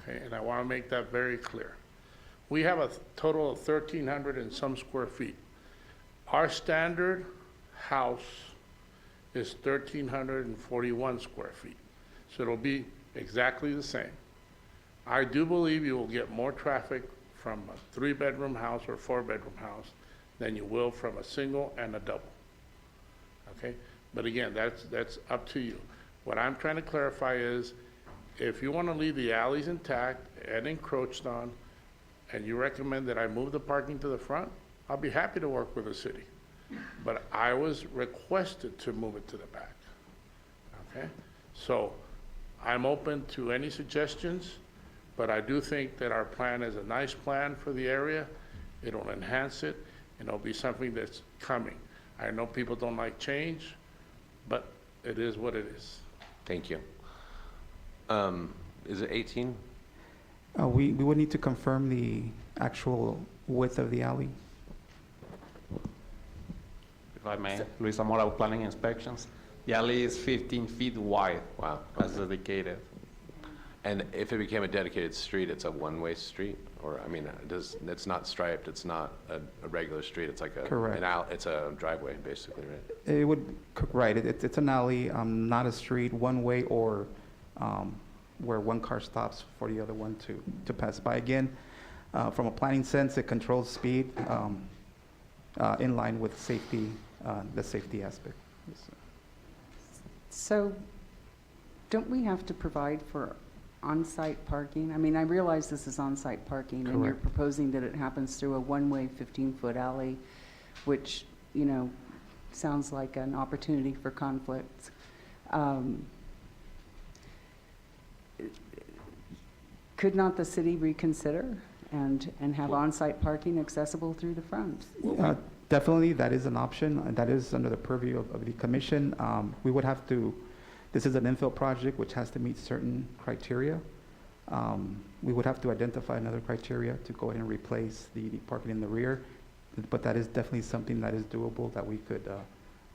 Speaker 10: okay? And I want to make that very clear. We have a total of 1,300 and some square feet. Our standard house is 1,341 square feet. So it'll be exactly the same. I do believe you will get more traffic from a 3-bedroom house or 4-bedroom house than you will from a single and a double. Okay? But again, that's up to you. What I'm trying to clarify is, if you want to leave the alleys intact and encroached on, and you recommend that I move the parking to the front, I'll be happy to work with the city. But I was requested to move it to the back. Okay? So I'm open to any suggestions, but I do think that our plan is a nice plan for the area. It'll enhance it, and it'll be something that's coming. I know people don't like change, but it is what it is.
Speaker 4: Thank you. Is it 18?
Speaker 6: We would need to confirm the actual width of the alley.
Speaker 15: If I may, Luis Zamora, Planning Inspections. The alley is 15 feet wide.
Speaker 4: Wow.
Speaker 15: As dedicated.
Speaker 4: And if it became a dedicated street, it's a one-way street? Or, I mean, it's not striped, it's not a regular street, it's like
Speaker 6: Correct.
Speaker 4: it's a driveway, basically, right?
Speaker 6: It would, right, it's an alley, not a street, one way, or where one car stops for the other one to pass by. Again, from a planning sense, it controls speed in line with safety, the safety aspect.
Speaker 7: So, don't we have to provide for on-site parking? I mean, I realize this is on-site parking, and you're
Speaker 6: Correct.
Speaker 7: proposing that it happens through a one-way 15-foot alley, which, sounds like an opportunity for conflicts. Could not the city reconsider and have on-site parking accessible through the front?
Speaker 6: Definitely, that is an option, and that is under the purview of the commission. We would have to, this is an infill project which has to meet certain criteria. We would have to identify another criteria to go ahead and replace the parking in the rear, but that is definitely something that is doable that we could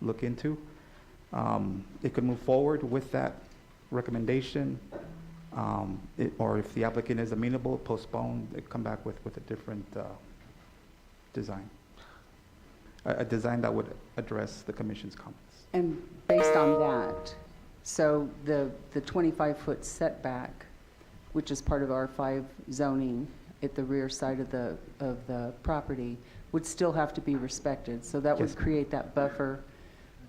Speaker 6: look into. It could move forward with that recommendation, or if the applicant is amenable, postpone, they come back with a different design. A design that would address the commission's comments.
Speaker 7: And based on that, so the 25-foot setback, which is part of R5 zoning at the rear side of the property, would still have to be respected. So that would
Speaker 6: Yes.
Speaker 7: create that buffer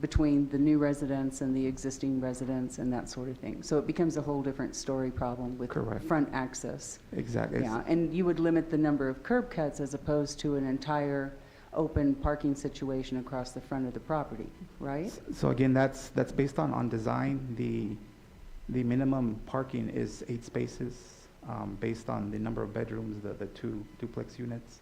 Speaker 7: between the new residents and the existing residents and that sort of thing. So it becomes a whole different story problem with
Speaker 6: Correct.
Speaker 7: front access.
Speaker 6: Exactly.
Speaker 7: Yeah, and you would limit the number of curb cuts as opposed to an entire open parking situation across the front of the property, right?
Speaker 6: So again, that's based on design. The minimum parking is 8 spaces, based on the number of bedrooms, the 2 duplex units.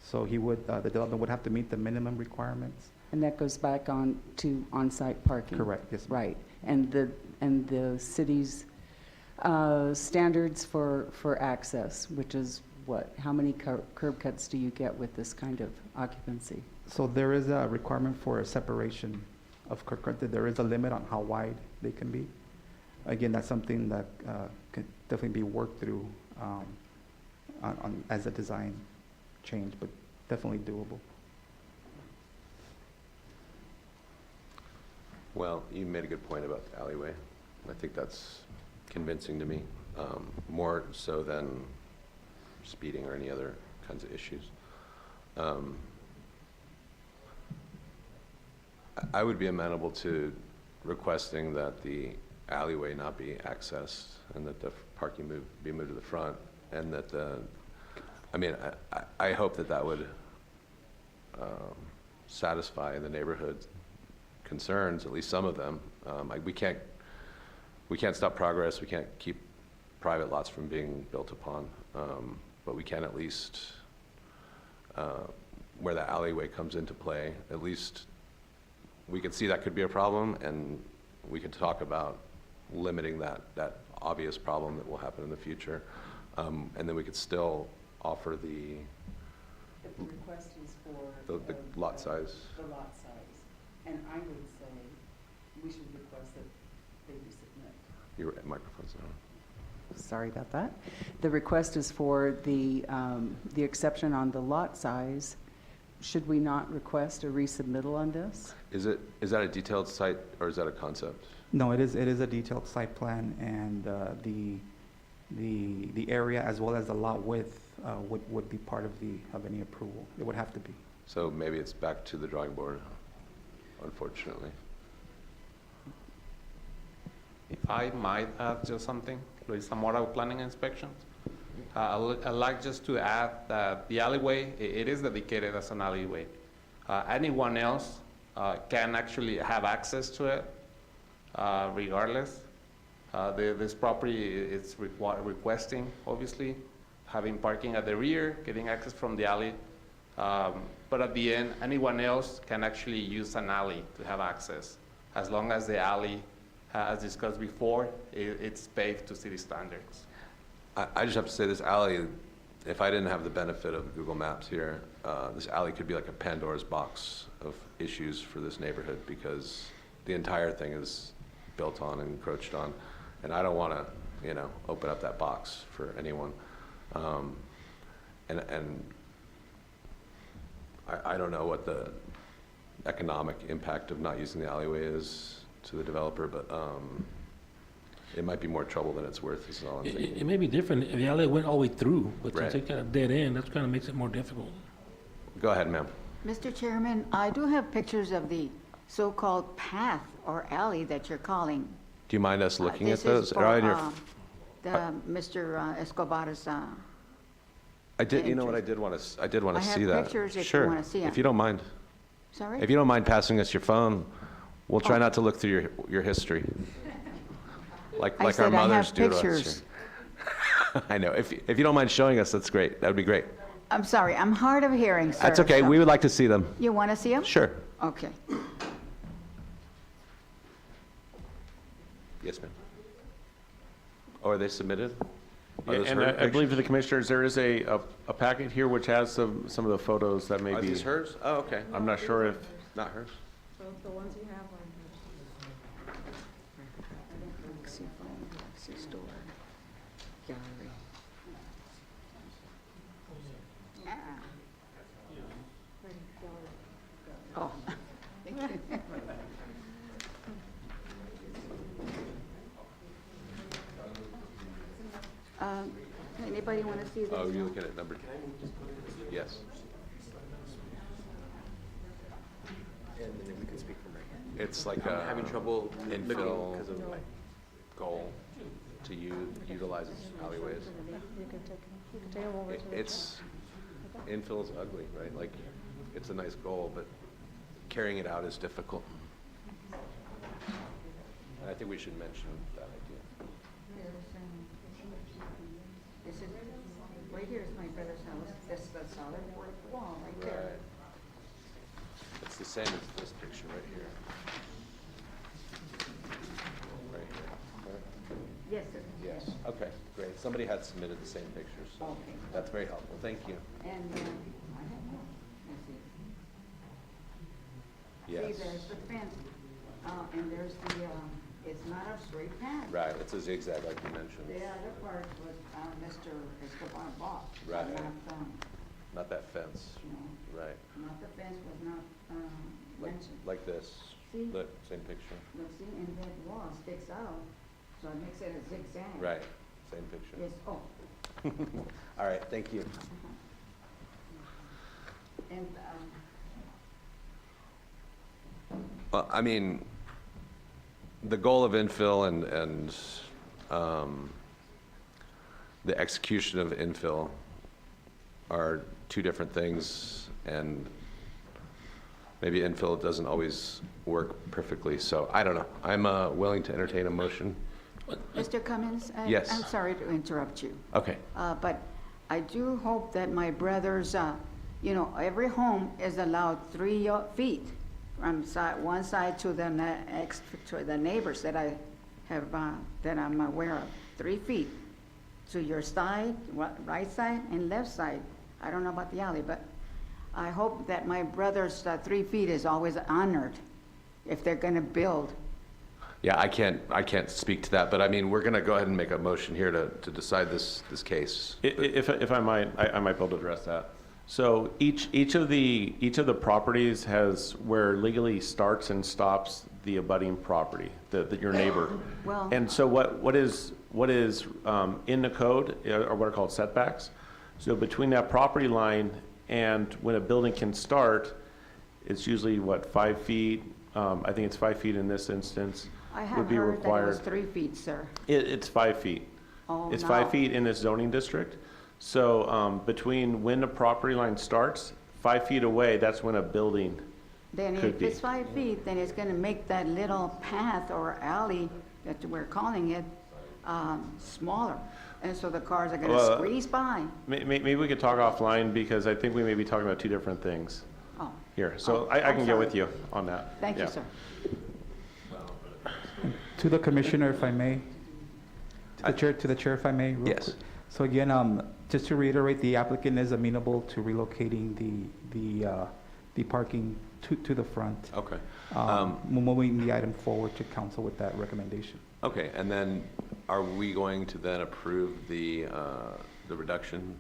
Speaker 6: So the development would have to meet the minimum requirements.
Speaker 7: And that goes back on to on-site parking?
Speaker 6: Correct, yes, ma'am.
Speaker 7: Right. And the city's standards for access, which is what? How many curb cuts do you get with this kind of occupancy?
Speaker 6: So there is a requirement for a separation of curb cut. There is a limit on how wide they can be. Again, that's something that can definitely be worked through as a design change, but definitely doable.
Speaker 4: Well, you made a good point about the alleyway. I think that's convincing to me, more so than speeding or any other kinds of issues. I would be amenable to requesting that the alleyway not be accessed and that the parking be moved to the front, and that I hope that would satisfy the neighborhood's concerns, at least some of them. We can't stop progress. We can't keep private lots from being built upon, but we can at least, where the alleyway comes into play, at least we can see that could be a problem, and we can talk about limiting that obvious problem that will happen in the future, and then we could still offer the
Speaker 7: request is for
Speaker 4: the lot size.
Speaker 7: The lot size. And I would say we should request that they resubmit.
Speaker 4: Your microphone's on.
Speaker 7: Sorry about that. The request is for the exception on the lot size. Should we not request a resubmittal on this?
Speaker 4: Is that a detailed site or is that a concept?
Speaker 6: No, it is a detailed site plan, and the area as well as the lot width would be part of any approval. It would have to be.
Speaker 4: So maybe it's back to the drawing board, unfortunately.
Speaker 15: If I might add just something, Luis Zamora, Planning Inspections. I'd like just to add that the alleyway, it is dedicated as an alleyway. Anyone else can actually have access to it, regardless. This property is requesting, obviously, having parking at the rear, getting access from the alley. But at the end, anyone else can actually use an alley to have access, as long as the alley, as discussed before, it's paved to city standards.
Speaker 4: I just have to say this alley, if I didn't have the benefit of Google Maps here, this alley could be like a Pandora's box of issues for this neighborhood, because the entire thing is built on and encroached on. And I don't want to, open up that box for anyone. And I don't know what the economic impact of not using the alleyway is to the developer, but it might be more trouble than it's worth, is all I'm thinking.
Speaker 8: It may be different if the alley went all the way through, but
Speaker 4: Right.
Speaker 8: since it got a dead end, that kind of makes it more difficult.
Speaker 4: Go ahead, ma'am.
Speaker 11: Mr. Chairman, I do have pictures of the so-called path or alley that you're calling.
Speaker 4: Do you mind us looking at
Speaker 11: This is
Speaker 4: those?
Speaker 11: for,
Speaker 4: Are on your-
Speaker 11: Mr. Escobar's,
Speaker 4: I did, you know what, I did want to see that.
Speaker 11: I have pictures if you
Speaker 4: Sure,
Speaker 11: wanna see 'em.
Speaker 4: if you don't mind.
Speaker 11: sorry?
Speaker 4: If you don't mind passing us your phone, we'll try
Speaker 11: Oh.
Speaker 4: not to look through your history. Like
Speaker 11: I
Speaker 4: our
Speaker 11: said I have
Speaker 4: mothers do to us.
Speaker 11: pictures.
Speaker 4: here. I know. If you don't mind showing us, that's great. That would be great.
Speaker 11: I'm sorry, I'm hard of hearing, sir.
Speaker 4: That's okay.
Speaker 11: so-
Speaker 4: We would like to see them.
Speaker 11: You want to see them?
Speaker 4: Sure.
Speaker 11: Okay.
Speaker 4: Yes, ma'am. Oh, are they submitted? Are
Speaker 1: Yeah,
Speaker 4: those
Speaker 1: and
Speaker 4: her
Speaker 1: I believe
Speaker 4: pictures?
Speaker 1: for the commissioners, there is a packet here which has some of the photos that may
Speaker 4: Are
Speaker 1: be.
Speaker 4: these hers? Oh, okay.
Speaker 1: I'm not sure if,
Speaker 4: Not hers?
Speaker 9: The ones you have are
Speaker 11: Gallery. Oh. Anybody want to see this?
Speaker 4: Oh, you're looking at number, yes. It's like a
Speaker 16: having trouble
Speaker 4: infill
Speaker 16: because of my
Speaker 4: goal to utilize alleyways. It's, infill is ugly, right? Like, it's a nice goal, but carrying it out is difficult. And I think we should mention that idea.
Speaker 11: This is right here is my brother's house. This is the solid brick wall right there.
Speaker 4: It's the same as this picture right here. Right here. Right?
Speaker 11: Yes, sir.
Speaker 4: Yes. Okay, great. Somebody had submitted the same pictures, so
Speaker 11: Okay.
Speaker 4: that's very helpful. Thank you.
Speaker 11: And, I have more. Let's see.
Speaker 4: Yes.
Speaker 11: See, there's the fence, and there's the, it's not a straight path.
Speaker 4: Right, it's a zigzag like you mentioned.
Speaker 11: The other part was, Mr. Escobar bought.
Speaker 4: Right.
Speaker 11: Not,
Speaker 4: Not that fence.
Speaker 11: no,
Speaker 4: Right.
Speaker 11: not the fence was not, mentioned.
Speaker 4: Like this.
Speaker 11: See?
Speaker 4: Look, same picture.
Speaker 11: Look, see, and that wall sticks out, so it makes it a zigzag.
Speaker 4: Right, same picture.
Speaker 11: Yes, oh,
Speaker 4: All right, thank you.
Speaker 11: and,
Speaker 4: Well, I mean, the goal of infill and the execution of infill are two different things, and maybe infill doesn't always work perfectly, so I don't know. I'm willing to entertain a motion.
Speaker 11: Mr. Cummins?
Speaker 4: Yes.
Speaker 11: I'm sorry to interrupt you.
Speaker 4: Okay,
Speaker 11: But I do hope that my brothers, you know, every home is allowed 3 feet from one side to the next, to the neighbors that I have, that I'm aware of. 3 feet to your side, right side and left side. I don't know about the alley, but I hope that my brothers' 3 feet is always honored if they're gonna build.
Speaker 4: yeah, I can't speak to that, but I mean, we're gonna go ahead and make a motion here to decide this case.
Speaker 1: If I might, I might be able to address that. So each of the properties has where legally starts and stops the abutting property, your neighbor.
Speaker 11: Well,
Speaker 1: And so what is in the code are what are called setbacks. So between that property line and when a building can start, it's usually 5 feet? I think it's 5 feet in this instance.
Speaker 11: I
Speaker 1: would
Speaker 11: have
Speaker 1: be
Speaker 11: heard that it was
Speaker 1: required.
Speaker 11: 3 feet, sir.
Speaker 1: It's 5 feet.
Speaker 11: Oh,
Speaker 1: It's
Speaker 11: no.
Speaker 1: 5 feet in this zoning district. So between when the property line starts, 5 feet away, that's when a building
Speaker 11: Then
Speaker 1: could
Speaker 11: if
Speaker 1: be.
Speaker 11: it's 5 feet, then it's gonna make that little path or alley that we're calling it, smaller. And so the cars are gonna
Speaker 1: Well,
Speaker 11: squeeze by.
Speaker 1: Maybe we could talk offline because I think we may be talking about two different things
Speaker 11: Oh,
Speaker 1: here. So
Speaker 11: Oh,
Speaker 1: I
Speaker 11: I'm
Speaker 1: can get with
Speaker 11: sorry.
Speaker 1: you on that.
Speaker 11: thank you,
Speaker 1: Yeah.
Speaker 11: sir.
Speaker 6: To the commissioner, if I may, to the chair, if I may. real
Speaker 4: Yes.
Speaker 6: quick. So again, just to reiterate, the applicant is amenable to relocating the parking to the front.
Speaker 4: Okay.
Speaker 6: Moving the item forward to council with that recommendation.
Speaker 4: Okay, and then are we going to then approve the reduction?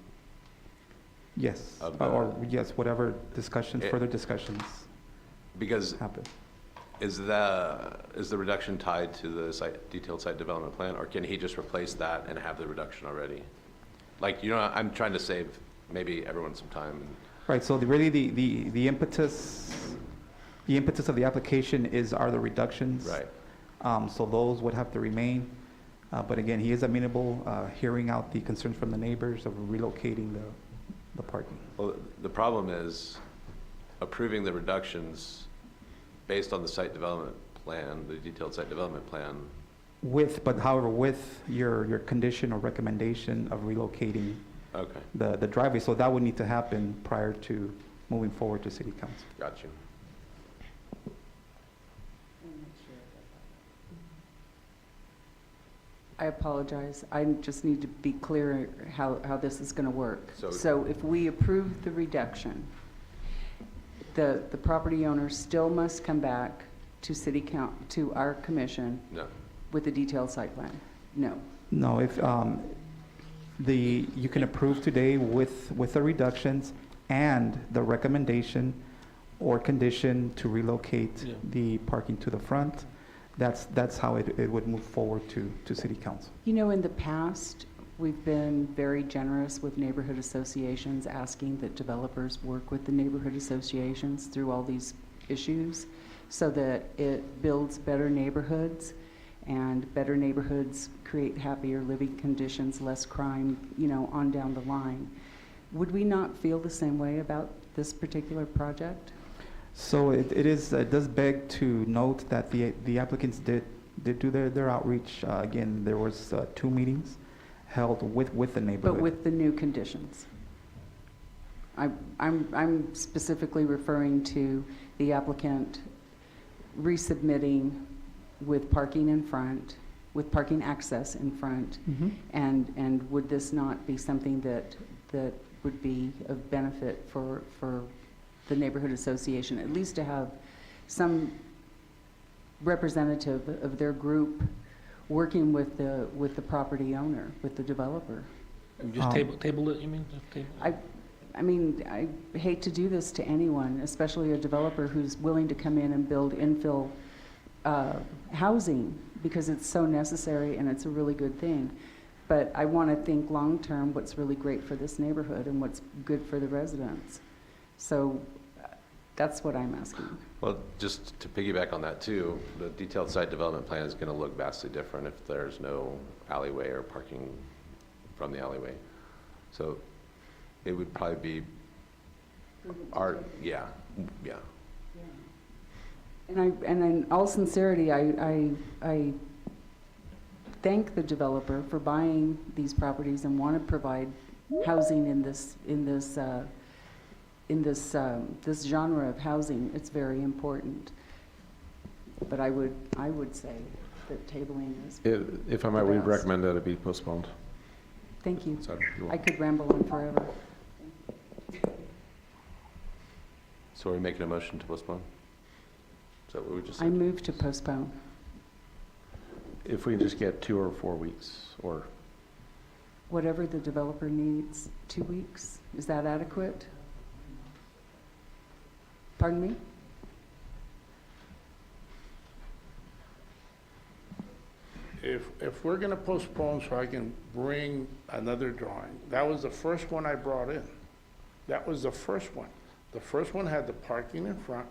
Speaker 6: Yes,
Speaker 4: Of
Speaker 6: or yes, whatever discussions,
Speaker 4: It-
Speaker 6: further discussions
Speaker 4: Because
Speaker 6: happen.
Speaker 4: is the reduction tied to the detailed site development plan, or can he just replace that and have the reduction already? Like, you know, I'm trying to save maybe everyone some time.
Speaker 6: Right, so really the impetus of the application are the reductions.
Speaker 4: Right.
Speaker 6: So those would have to remain. But again, he is amenable, hearing out the concerns from the neighbors of relocating the parking.
Speaker 4: Well, the problem is approving the reductions based on the site development plan, the detailed site development plan.
Speaker 6: However, with your condition or recommendation of relocating
Speaker 4: Okay,
Speaker 6: the driveway, so that would need to happen prior to moving forward to city council.
Speaker 4: got you.
Speaker 7: I apologize. I just need to be clear how this is going to work.
Speaker 4: So-
Speaker 7: So if we approve the reduction, the property owner still must come back to to our commission
Speaker 4: No.
Speaker 7: with a detailed site plan? No.
Speaker 6: No, if, you can approve today with the reductions and the recommendation or condition to relocate
Speaker 8: Yeah.
Speaker 6: the parking to the front. That's how it would move forward to city council.
Speaker 7: You know, in the past, we've been very generous with neighborhood associations, asking that developers work with the neighborhood associations through all these issues so that it builds better neighborhoods, and better neighborhoods create happier living conditions, less crime, you know, on down the line. Would we not feel the same way about this particular project?
Speaker 6: So it does beg to note that the applicants did do their outreach. Again, there was 2 meetings, held with the neighborhood.
Speaker 7: But with the new conditions. I'm specifically referring to the applicant resubmitting with parking in front, with parking access in front,
Speaker 6: Mhm.
Speaker 7: and would this not be something that would be of benefit for the neighborhood association, at least to have some representative of their group working with the property owner, with the developer?
Speaker 8: Just table it, you mean? Just table?
Speaker 7: I mean, I hate to do this to anyone, especially a developer who's willing to come in and build infill housing, because it's so necessary and it's a really good thing. But I want to think long-term what's really great for this neighborhood and what's good for the residents. So that's what I'm asking.
Speaker 4: Well, just to piggyback on that too, the detailed site development plan is going to look vastly different if there's no alleyway or parking from the alleyway. So it would probably be yeah.
Speaker 7: And in all sincerity, I thank the developer for buying these properties and want to provide housing in this genre of housing. It's very important. But I would say that tabling is.
Speaker 1: If I might, we
Speaker 7: best.
Speaker 1: recommend that it be postponed.
Speaker 7: Thank you.
Speaker 1: So, you're
Speaker 7: I
Speaker 1: welcome.
Speaker 7: could ramble on forever.
Speaker 4: So are we making a motion to postpone? Is that what we just
Speaker 7: I
Speaker 4: said?
Speaker 7: move to postpone.
Speaker 1: If we can just get 2 or 4 weeks, or
Speaker 7: Whatever the developer needs, 2 weeks, is that adequate? Pardon me?
Speaker 10: If we're gonna postpone so I can bring another drawing, that was the first one I brought in. That was the first one. The first one had the parking in front,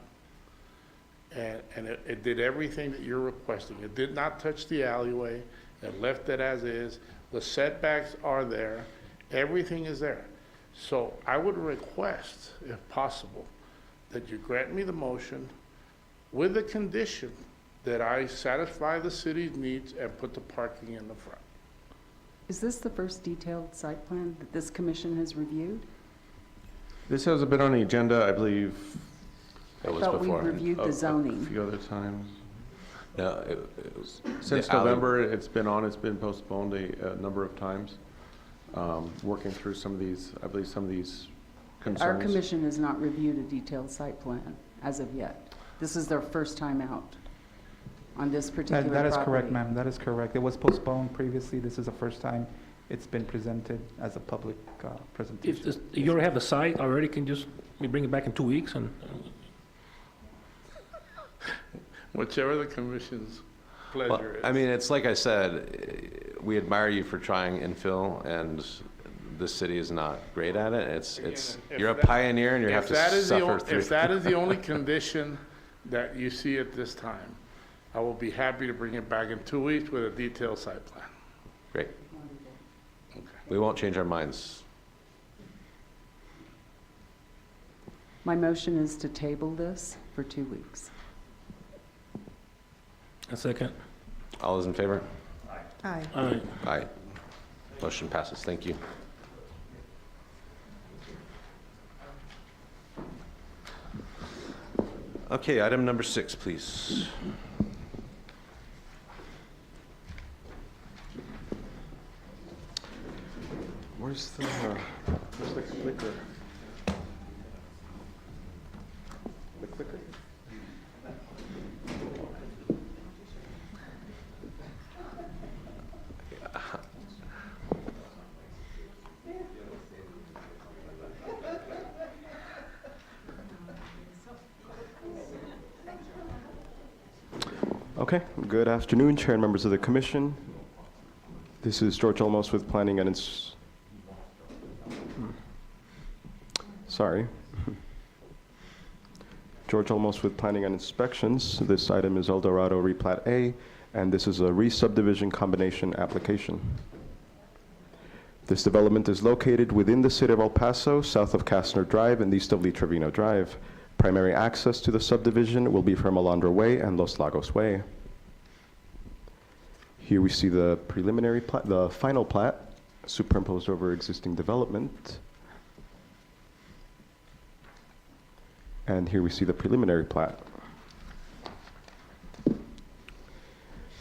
Speaker 10: and it did everything that you're requesting. It did not touch the alleyway, it left it as is. The setbacks are there, everything is there. So I would request, if possible, that you grant me the motion with the condition that I satisfy the city's needs and put the parking in the front.
Speaker 7: Is this the first detailed site plan that this commission has reviewed?
Speaker 1: this has been on the agenda, I believe,
Speaker 4: It was
Speaker 7: thought we
Speaker 4: before.
Speaker 7: reviewed the
Speaker 1: a
Speaker 7: zoning.
Speaker 1: few other times.
Speaker 4: No, it was.
Speaker 1: Since
Speaker 4: the alley-
Speaker 1: November, it's been postponed a number of times. Working through some of these, I believe, some of these concerns.
Speaker 7: Our commission has not reviewed a detailed site plan as of yet. This is their first time out on this particular property.
Speaker 6: That is correct, ma'am. That is correct. It was postponed previously. This is the first time it's been presented as a public
Speaker 8: If
Speaker 6: presentation.
Speaker 8: you already have the site already, can just bring it back in 2 weeks and
Speaker 10: Whichever the commission's
Speaker 4: Well,
Speaker 10: pleasure is.
Speaker 4: I mean, it's like I said, we admire you for trying infill, and the city is not great at it. It's,
Speaker 10: if
Speaker 4: you're a
Speaker 10: that-
Speaker 4: pioneer and you have
Speaker 10: If
Speaker 4: to
Speaker 10: that is the
Speaker 4: suffer
Speaker 10: o-
Speaker 4: through.
Speaker 10: If that is the only condition that you see at this time, I will be happy to bring it back in 2 weeks with a detailed site plan.
Speaker 4: Great.
Speaker 10: Okay.
Speaker 4: We won't change our minds.
Speaker 7: My motion is to table this for 2 weeks.
Speaker 8: a second.
Speaker 4: All those in favor?
Speaker 9: Aye.
Speaker 8: All right.
Speaker 4: Aye. Motion passes. Thank you. Okay, item number 6, please.
Speaker 1: Where's the clicker? The clicker?
Speaker 16: Okay, good afternoon, Chair and members of the Commission. This is George Olmos with Planning and George Olmos with Planning and Inspections. This item is El Dorado Replat A, and this is a re-subdivision combination application. This development is located within the city of El Paso, south of Kastner Drive and east of Lee Trevino Drive. Primary access to the subdivision will be from Alondra Way and Los Lagos Way. Here we see the preliminary plat, the final plat. superimposed over existing development. And here we see the preliminary plat.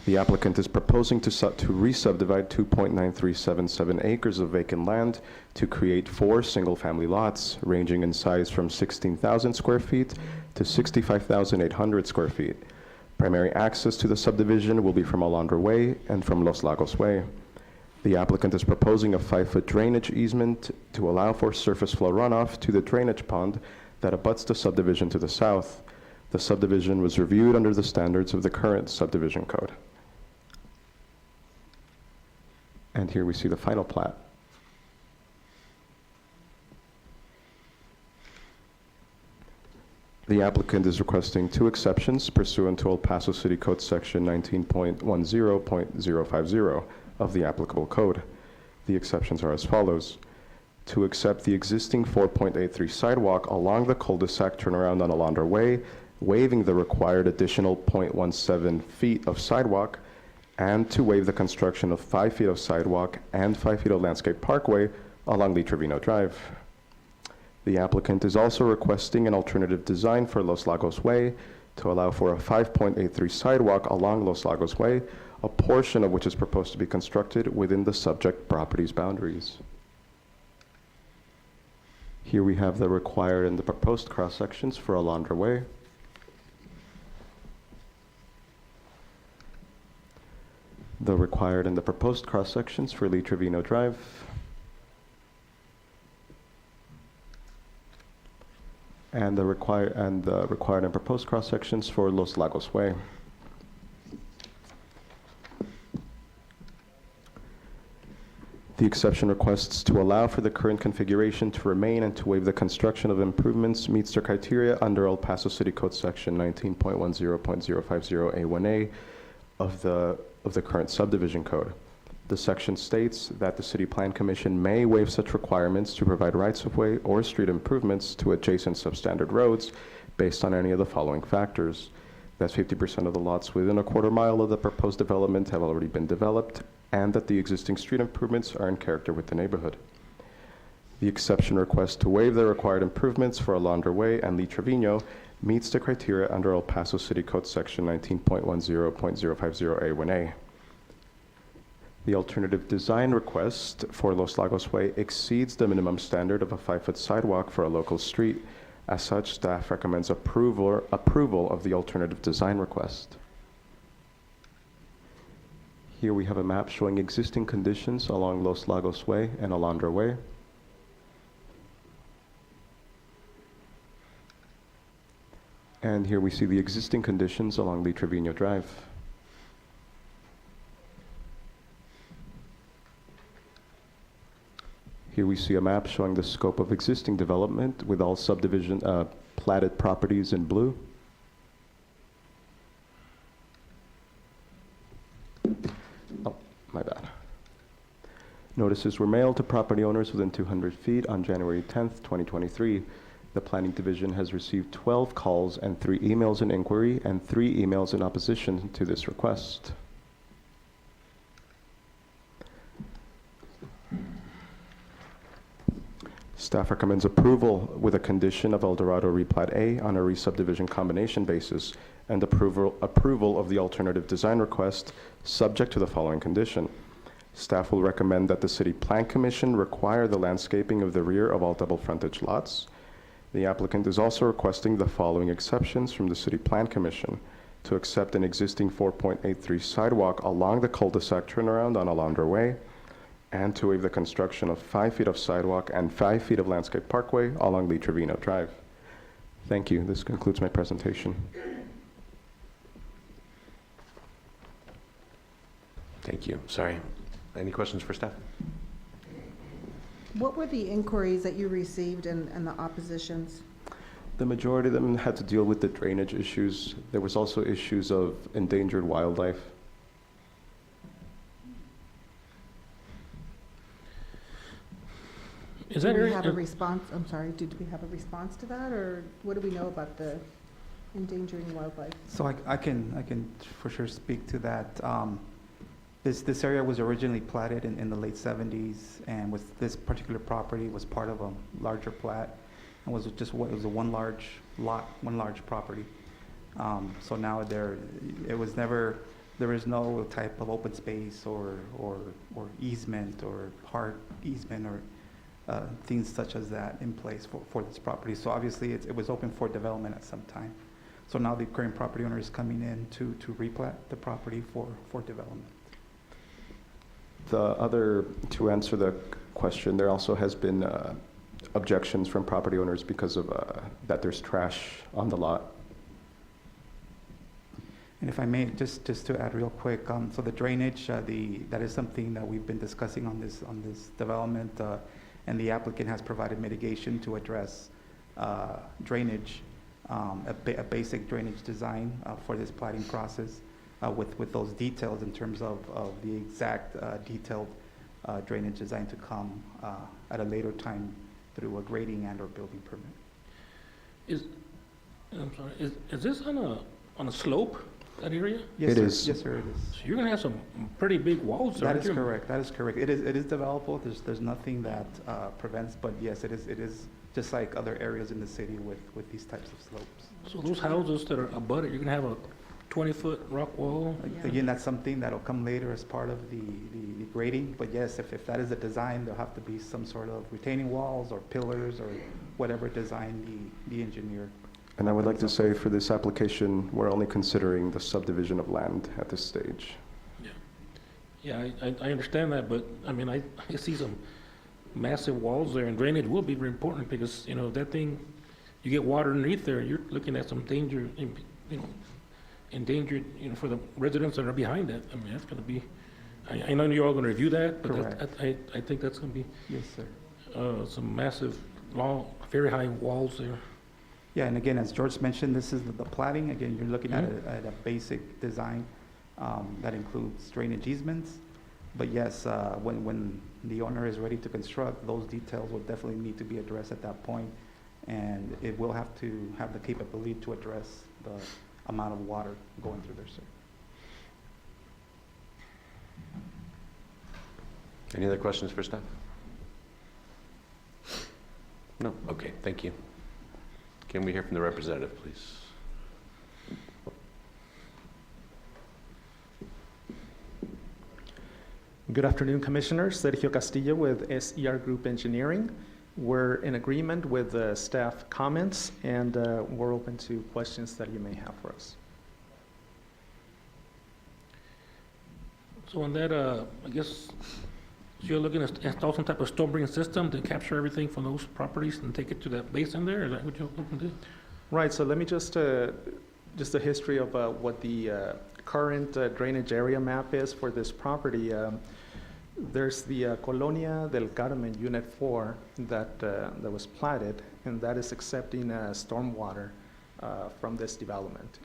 Speaker 16: The applicant is proposing to re-subdivide 2.9377 acres of vacant land to create 4 single-family lots ranging in size from 16,000 square feet to 65,800 square feet. Primary access to the subdivision will be from Alondra Way and from Los Lagos Way. The applicant is proposing a 5-foot drainage easement to allow for surface flow runoff to the drainage pond that abuts the subdivision to the south. The subdivision was reviewed under the standards of the current subdivision code. And here we see the final plat. The applicant is requesting 2 exceptions pursuant to El Paso City Code Section 19.10.050 of the applicable code. The exceptions are as follows. To accept the existing 4.83 sidewalk along the cul-de-sac turnaround on Alondra Way, waiving the required additional 0.17 feet of sidewalk, and to waive the construction of 5 feet of sidewalk and 5 feet of landscape parkway along Lee Trevino Drive. The applicant is also requesting an alternative design for Los Lagos Way to allow for a 5.83 sidewalk along Los Lagos Way, a portion of which is proposed to be constructed within the subject property's boundaries. Here we have the required and the proposed cross-sections for Alondra Way. The required and the proposed cross-sections for Lee Trevino Drive. And the required and proposed cross-sections for Los Lagos Way. The exception requests to allow for the current configuration to remain and to waive the construction of improvements meets the criteria under El Paso City Code Section 19.10.050A1A of the current subdivision code. The section states that the City Plan Commission may waive such requirements to provide rights-of-way or street improvements to adjacent substandard roads based on any of the following factors. That 50% of the lots within a quarter mile of the proposed development have already been developed, and that the existing street improvements are in character with the neighborhood. The exception request to waive the required improvements for Alondra Way and Lee Trevino meets the criteria under El Paso City Code Section 19.10.050A1A. The alternative design request for Los Lagos Way exceeds the minimum standard of a 5-foot sidewalk for a local street. As such, staff recommends approval of the alternative design request. Here we have a map showing existing conditions along Los Lagos Way and Alondra Way. And here we see the existing conditions along Lee Trevino Drive. Here we see a map showing the scope of existing development with all subdivision platted properties in blue. Oh, my bad. Notices were mailed to property owners within 200 feet on January 10th, 2023. The Planning Division has received 12 calls and 3 emails in inquiry and 3 emails in opposition to this request. Staff recommends approval with a condition of El Dorado Replat A on a re-subdivision combination basis and approval of the alternative design request subject to the following condition. Staff will recommend that the City Plan Commission require the landscaping of the rear of all double frontage lots. The applicant is also requesting the following exceptions from the City Plan Commission: to accept an existing 4.83 sidewalk along the cul-de-sac turnaround on Alondra Way, and to waive the construction of 5 feet of sidewalk and 5 feet of landscape parkway along Lee Trevino Drive. Thank you. This concludes my presentation.
Speaker 4: Thank you. Sorry. Any questions for staff?
Speaker 9: What were the inquiries that you received and the oppositions?
Speaker 16: The majority of them had to deal with the drainage issues. There was also issues of endangered wildlife.
Speaker 8: Is that
Speaker 9: Did we
Speaker 8: area-
Speaker 9: have a response, I'm sorry, did we have a response to that, or what do we know about the endangering wildlife?
Speaker 6: So I can for sure speak to that. This area was originally platted in the late 70s, and this particular property was part of a larger plat, and was just it was a one large lot, one large property. So now there is no type of open space or easement or part easement or things such as that in place for this property. So obviously it was open for development at some time. So now the current property owner is coming in to replat the property for development.
Speaker 16: To answer the question, there also has been objections from property owners because of that there's trash on the lot.
Speaker 6: And if I may, just to add real quick, so the drainage, that is something that we've been discussing on this development, and the applicant has provided mitigation to address drainage, a basic drainage design for this plating process, with those details in terms of the exact detailed drainage design to come at a later time through a grading and or building permit.
Speaker 8: Is this on a slope, that area?
Speaker 6: Yes,
Speaker 16: It
Speaker 6: sir.
Speaker 16: is.
Speaker 6: Yes, sir, it is.
Speaker 8: So you're gonna have some pretty big walls there.
Speaker 6: That
Speaker 8: aren't
Speaker 6: is
Speaker 8: you?
Speaker 6: correct. That is correct. It is developable. There's nothing that prevents, but yes, it is just like other areas in the city with these types of slopes.
Speaker 8: So those houses that are abutted, you're gonna have a 20-foot rock wall?
Speaker 6: Again, that's something that'll come later as part of the grading, but yes, if that is the design, there'll have to be some sort of retaining walls or pillars or whatever design the engineer.
Speaker 16: And I would like to say for this application, we're only considering the subdivision of land at this stage.
Speaker 8: Yeah, I understand that, but, I mean, I see some massive walls there, and drainage will be very important, because, you know, that thing, you get water underneath there, you're looking at some danger, endangered, for the residents that are behind that. I mean, that's gonna be, I know you're all gonna review that, but I think that's gonna be
Speaker 6: Yes, sir.
Speaker 8: some massive, long, very high walls there.
Speaker 6: Yeah, and again, as George mentioned, this is the plating. Again, you're looking at a basic design that includes drainage easements. But yes, when the owner is ready to construct, those details will definitely need to be addressed at that point, and it will have to have the capability to address the amount of water going through there, sir.
Speaker 4: Any other questions for staff? No? Okay, thank you. Can we hear from the representative, please?
Speaker 17: Good afternoon, Commissioners. Sergio Castillo with SER Group Engineering. We're in agreement with the staff comments, and we're open to questions that you may have for us.
Speaker 8: So on that, I guess, so you're looking at install some type of storm drain system to capture everything from those properties and take it to that basin there? Is that what you're looking to do?
Speaker 17: Right, so let me just a history of what the current drainage area map is for this property. There's the Colonia del Carmen Unit 4 that was platted, and that is accepting stormwater from this development.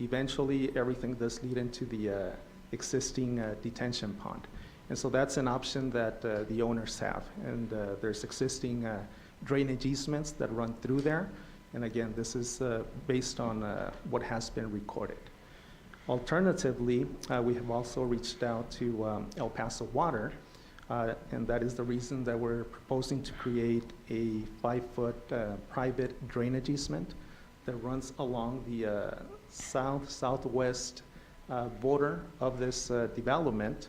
Speaker 17: Eventually, everything does lead into the existing detention pond. And so that's an option that the owners have. And there's existing drainage easements that run through there. And again, this is based on what has been recorded. Alternatively, we have also reached out to El Paso Water, and that is the reason that we're proposing to create a 5-foot private drainage easement that runs along the southwest border of this development,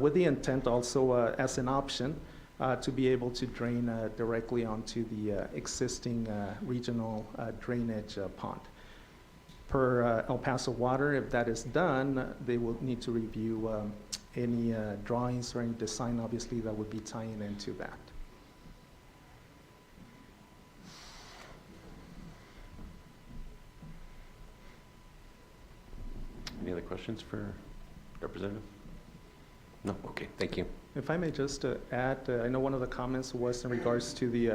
Speaker 17: with the intent also as an option to be able to drain directly onto the existing regional drainage pond. Per El Paso Water, if that is done, they will need to review any drawings or any design, obviously, that would be tying into that.
Speaker 4: Any other questions for Representative? No? Okay, thank you.
Speaker 17: If I may just add, I know one of the comments was in regards to the,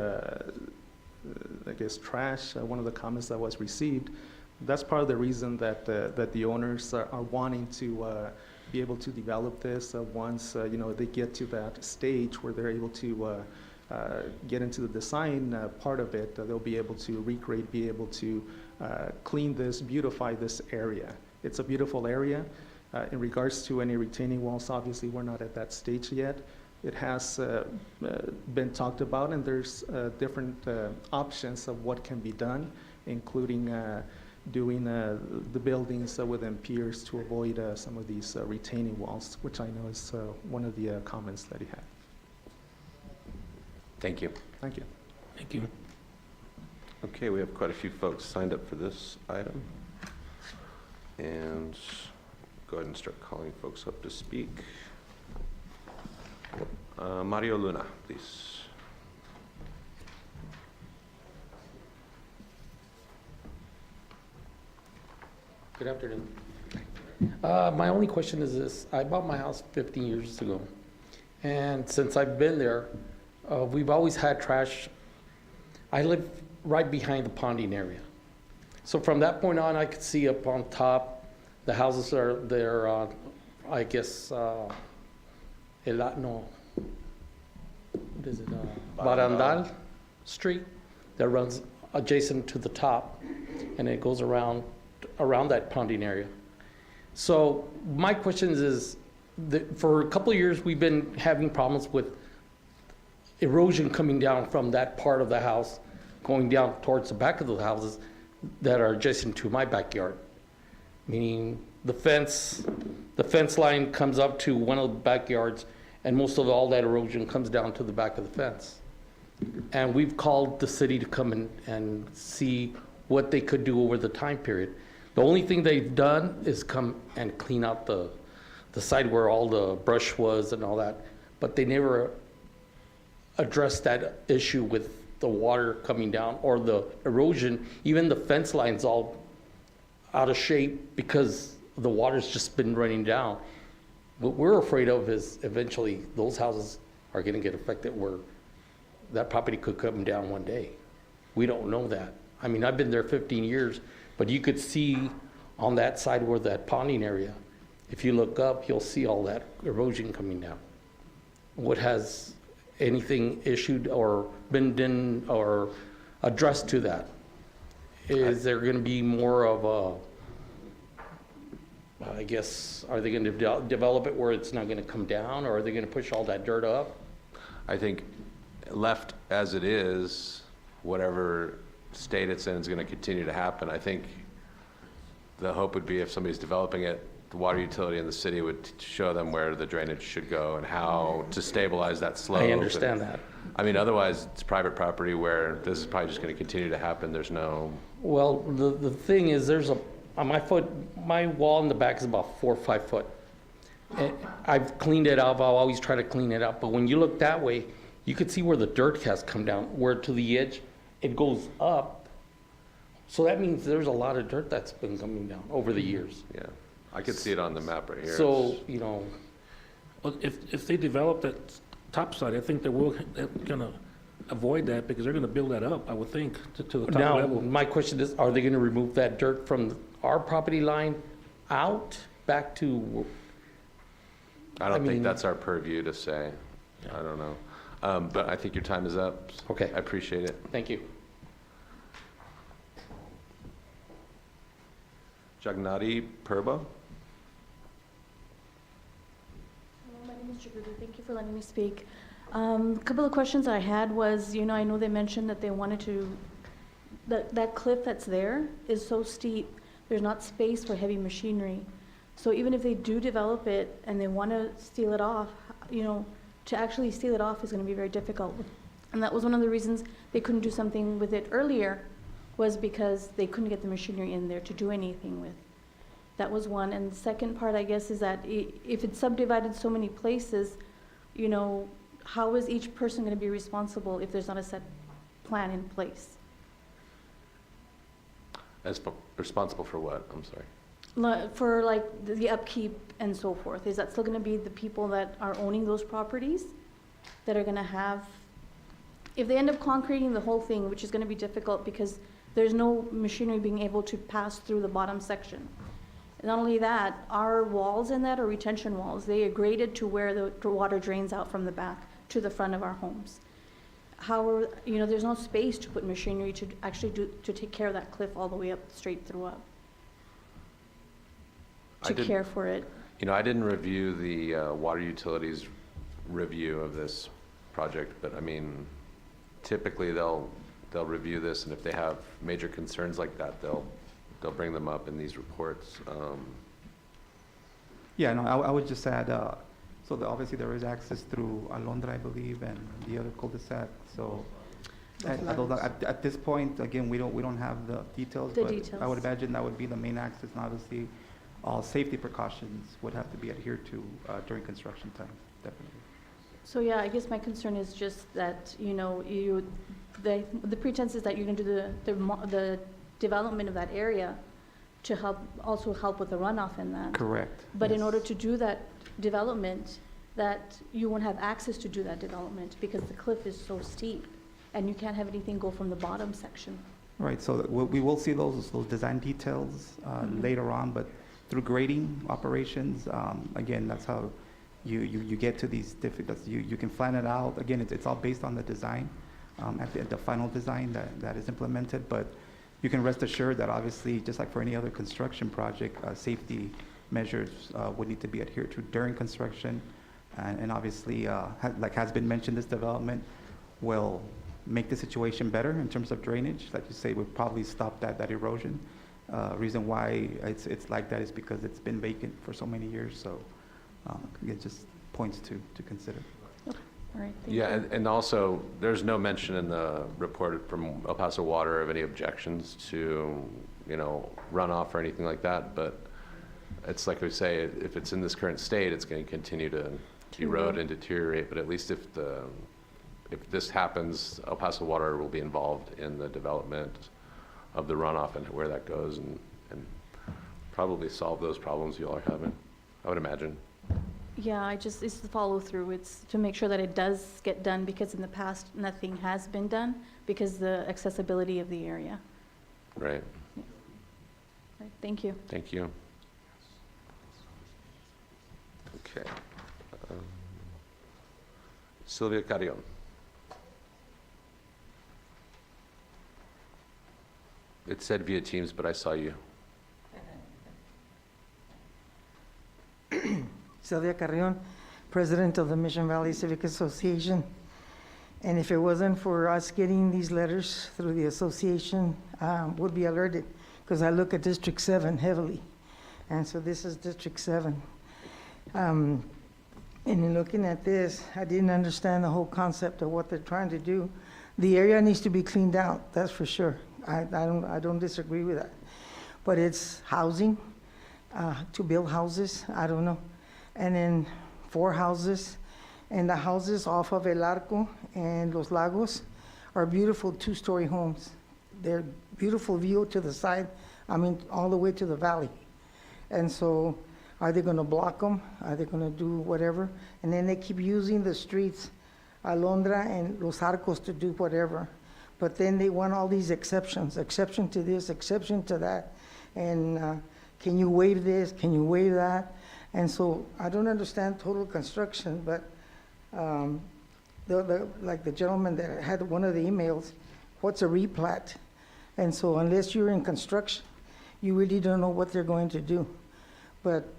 Speaker 17: I guess, trash, one of the comments that was received. That's part of the reason that the owners are wanting to be able to develop this once they get to that stage where they're able to get into the design part of it. They'll be able to recreate, be able to clean this, beautify this area. It's a beautiful area. In regards to any retaining walls, obviously, we're not at that stage yet. It has been talked about, and there's different options of what can be done, including doing the buildings within piers to avoid some of these retaining walls, which I know is one of the comments that he had.
Speaker 4: Thank you.
Speaker 17: Thank you.
Speaker 8: Thank you.
Speaker 4: Okay, we have quite a few folks signed up for this item. And go ahead and start calling folks up to speak. Mario Luna, please.
Speaker 18: Good afternoon. My only question is this. I bought my house 15 years ago. And since I've been there, we've always had trash. I live right behind the ponding area. So from that point on, I could see up on top, the houses are there, I guess, what is it? Barandal Street that runs adjacent to the top, and it goes around that ponding area. So my question is that for a couple of years, we've been having problems with erosion coming down from that part of the house, going down towards the back of the houses that are adjacent to my backyard. Meaning the fence line comes up to one of the backyards, and most of all that erosion comes down to the back of the fence. And we've called the city to come and see what they could do over the time period. The only thing they've done is come and clean out the side where all the brush was and all that, but they never addressed that issue with the water coming down or the erosion. Even the fence line's all out of shape because the water's just been running down. What we're afraid of is eventually those houses are gonna get affected where that property could come down one day. We don't know that. I mean, I've been there 15 years, but you could see on that side where that ponding area, if you look up, you'll see all that erosion coming down. What has anything issued or been done or addressed to that? Is there going to be more of a, I guess, are they going to develop it where it's not going to come down, or are they going to push all that dirt up?
Speaker 4: I think left as it is, whatever state it's in is going to continue to happen. I think the hope would be if somebody's developing it, the water utility in the city would show them where the drainage should go and how to stabilize that slope.
Speaker 18: I understand that.
Speaker 4: I mean, otherwise it's private property where this is probably just going to continue to happen. There's no.
Speaker 18: Well, the thing is, there's on my wall in the back is about 4 or 5 foot. And I've cleaned it up. I'll always try to clean it up. But when you look that way, you could see where the dirt has come down, where to the edge it goes up. So that means there's a lot of dirt that's been coming down over the years.
Speaker 4: Yeah, I could see it on the map right here.
Speaker 18: So, you know.
Speaker 8: Well, if they develop that top side, I think they're gonna avoid that because they're gonna build that up, I would think, to the top
Speaker 18: Now,
Speaker 8: level.
Speaker 18: my question is, are they gonna remove that dirt from our property line out back to?
Speaker 4: I don't think
Speaker 18: mean-
Speaker 4: that's our purview to say. I don't know. But I think your time is up.
Speaker 18: Okay.
Speaker 4: I appreciate it.
Speaker 18: Thank you.
Speaker 4: Jagnati Purba?
Speaker 19: My name is Jagrudi. Thank you for letting me speak. A couple of questions I had was, I know they mentioned that they wanted to, that cliff that's there is so steep, there's not space for heavy machinery. So even if they do develop it and they want to seal it off, to actually seal it off is going to be very difficult. And that was one of the reasons they couldn't do something with it earlier, was because they couldn't get the machinery in there to do anything with. That was one. And the second part, I guess, is that if it's subdivided so many places, how is each person going to be responsible if there's not a set plan in place?
Speaker 4: Responsible for what? I'm sorry.
Speaker 19: For like the upkeep and so forth, is that still going to be the people that are owning those properties that are going to have, if they end up concreting the whole thing, which is going to be difficult because there's no machinery being able to pass through the bottom section. Not only that, our walls in that are retention walls. They are graded to where the water drains out from the back to the front of our homes. However, there's no space to put machinery to actually to take care of that cliff all the way up, straight through up. To care for it.
Speaker 4: You know, I didn't review the water utilities review of this project, but I mean, typically they'll review this, and if they have major concerns like that, they'll bring them up in these reports.
Speaker 6: Yeah, no, I would just add, obviously there is access through Alondra, I believe, and the other cul-de-sac, so. At this point, again, we don't have the details,
Speaker 19: The
Speaker 6: but
Speaker 19: details.
Speaker 6: I would imagine that would be the main access, and obviously, all safety precautions would have to be adhered to during construction time, definitely.
Speaker 19: So yeah, I guess my concern is just that, you know, the pretense is that you're gonna do the development of that area to also help with the runoff in that.
Speaker 6: Correct.
Speaker 19: But in
Speaker 6: yes.
Speaker 19: order to do that development, that you won't have access to do that development because the cliff is so steep and you can't have anything go from the bottom section.
Speaker 6: Right, so we will see those design details later on, but through grading operations, again, that's how you get to these difficulties. You can plan it out. Again, it's all based on the design, at the final design that is implemented, but you can rest assured that obviously, just like for any other construction project, safety measures would need to be adhered to during construction. And obviously, like has been mentioned, this development will make the situation better in terms of drainage. Like you say, we'll probably stop that erosion. Reason why it's like that is because it's been vacant for so many years. So it just points to consider.
Speaker 19: All right, thank
Speaker 4: Yeah,
Speaker 19: you.
Speaker 4: and also, there's no mention in the report from El Paso Water of any objections to, you know, runoff or anything like that, but it's like we say, if it's in this current state, it's going to continue to erode and deteriorate, but at least if this happens, El Paso Water will be involved in the development of the runoff and where that goes, and probably solve those problems you all are having, I would imagine.
Speaker 19: Yeah, it's the follow through. It's to make sure that it does get done because in the past, nothing has been done because the accessibility of the area.
Speaker 4: Right.
Speaker 19: All right, thank you.
Speaker 4: Thank you. Okay. Sylvia Carrion. It said via Teams, but I saw you.
Speaker 20: Sylvia Carrion, President of the Mission Valley Civic Association. And if it wasn't for us getting these letters through the association, would be alerted, because I look at District 7 heavily. And so this is District 7. And in looking at this, I didn't understand the whole concept of what they're trying to do. The area needs to be cleaned out, that's for sure. I don't disagree with that. But it's housing, to build houses, I don't know. And then 4 houses, and the houses off of El Arco and Los Lagos are beautiful 2-story homes. They're beautiful view to the side, I mean, all the way to the valley. And so, are they gonna block them? Are they gonna do whatever? And then they keep using the streets, Alondra and Los Arcos, to do whatever. But then they want all these exceptions, exception to this, exception to that. And can you waive this, can you waive that? And so I don't understand total construction, but like the gentleman that had one of the emails, what's a replat? And so unless you're in construction, you really don't know what they're going to do. But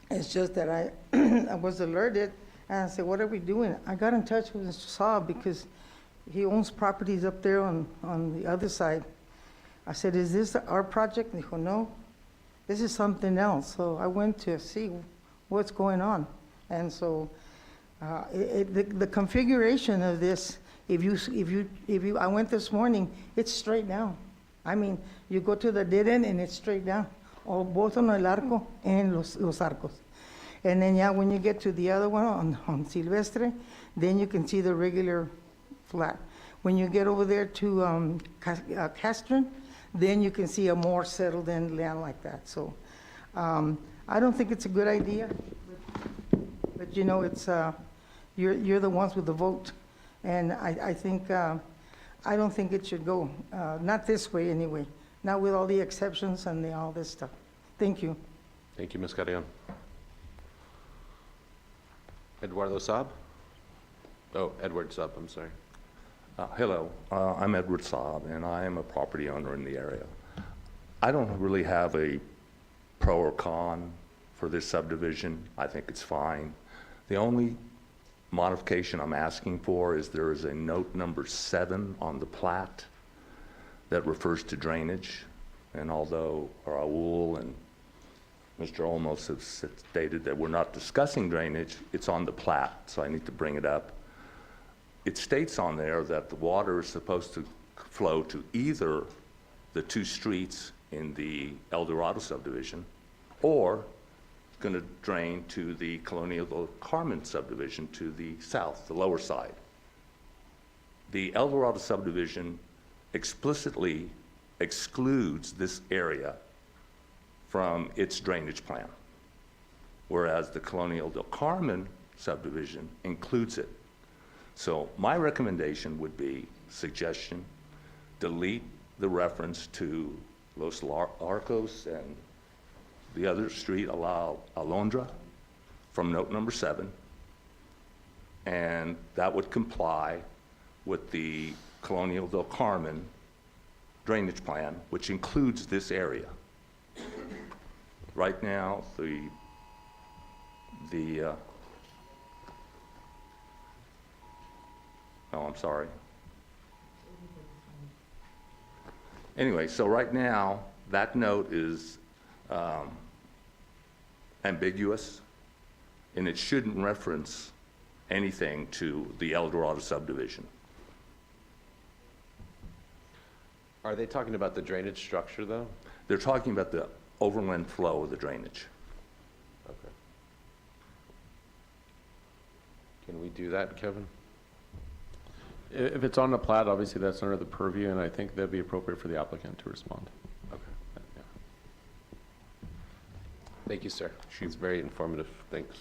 Speaker 20: it's just that I was alerted and I said, what are we doing? I got in touch with Mr. Saab because he owns properties up there on the other side. I said, is this our project? And he goes, no. This is something else. So I went to see what's going on. And so the configuration of this, I went this morning, it's straight down. I mean, you go to the dead end and it's straight down, or both on El Arco and Los Arcos. And then yeah, when you get to the other one on Silvestre, then you can see the regular flat. When you get over there to Castron, then you can see a more settled in land like that. So I don't think it's a good idea, but you know, it's you're the ones with the vote, and I think I don't think it should go not this way anyway, not with all the exceptions and all this stuff. Thank you.
Speaker 4: Thank you, Ms. Carrion. Eduardo Saab? Oh, Edward Saab, I'm sorry.
Speaker 21: Hello, I'm Edward Saab, and I am a property owner in the area. I don't really have a pro or con for this subdivision. I think it's fine. The only modification I'm asking for is there is a note number 7 on the plat that refers to drainage. And although Raul and Mr. Olmos have stated that we're not discussing drainage, it's on the plat, so I need to bring it up. It states on there that the water is supposed to flow to either the 2 streets in the El Dorado subdivision, or it's going to drain to the Colonial del Carmen subdivision to the south, the lower side. The El Dorado subdivision explicitly excludes this area from its drainage plan, whereas the Colonial del Carmen subdivision includes it. So my recommendation would be, suggestion, delete the reference to Los Arcos and the other street, Alondra, from note number 7, and that would comply with the Colonial del Carmen drainage plan, which includes this area. Right now, oh, I'm sorry. Anyway, so right now, that note is ambiguous, and it shouldn't reference anything to the El Dorado subdivision.
Speaker 4: Are they talking about the drainage structure, though?
Speaker 21: They're talking about the overland flow of the drainage.
Speaker 4: Okay. Can we do that, Kevin?
Speaker 1: If it's on the plat, obviously that's under the purview, and I think that'd be appropriate for the applicant to respond.
Speaker 4: Okay.
Speaker 1: Yeah.
Speaker 4: Thank you, sir. She's very informative. Thanks.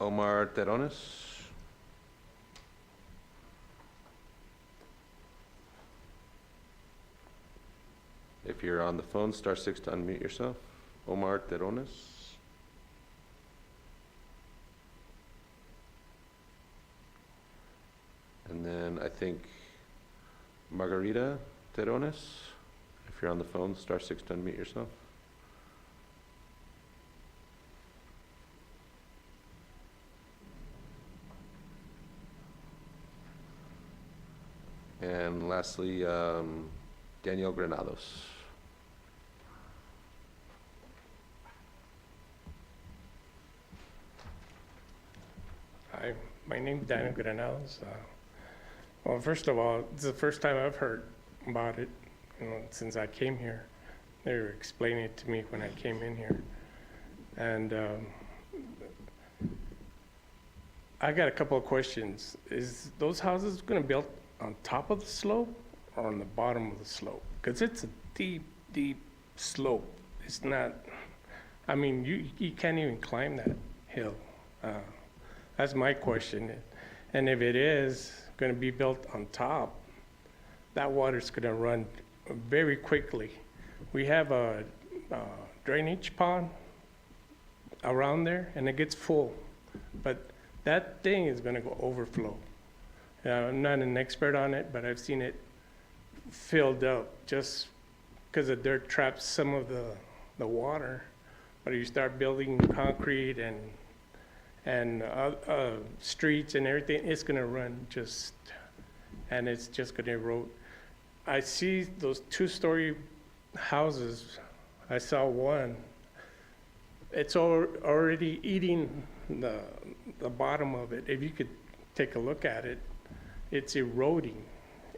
Speaker 4: Omar Terrones? If you're on the phone, star 6 to unmute yourself. Omar Terrones? And then I think Margarita Terrones. If you're on the phone, star 6 to unmute yourself. And lastly, Daniel Granados.
Speaker 2: Hi, my name is Daniel Granados. Well, first of all, it's the first time I've heard about it, since I came here. They were explaining it to me when I came in here. And I got a couple of questions. Is those houses going to be built on top of the slope or on the bottom of the slope? Because it's a deep, deep slope. It's not, I mean, you can't even climb that hill. That's my question. And if it is going to be built on top, that water's going to run very quickly. We have a drainage pond around there, and it gets full. But that thing is going to go overflow. I'm not an expert on it, but I've seen it filled up just because the dirt traps some of the water. But you start building concrete and streets and everything, it's going to run and it's just going to erode. I see those 2-story houses. I saw one. It's already eating the bottom of it. If you could take a look at it, it's eroding.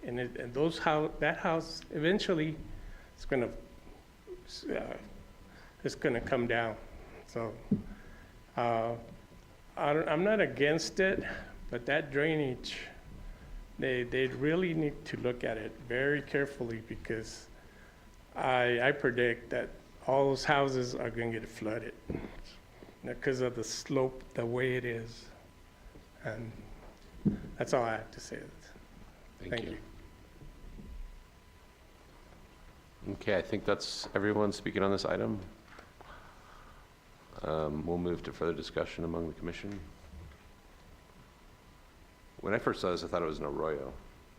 Speaker 2: And that house eventually it's going to come down. So I'm not against it, but that drainage, they really need to look at it very carefully, because I predict that all those houses are going to get flooded because of the slope, the way it is. And that's all I have to say. Thank you.
Speaker 4: Okay, I think that's everyone speaking on this item. We'll move to further discussion among the commission. When I first saw this, I thought it was an arroyo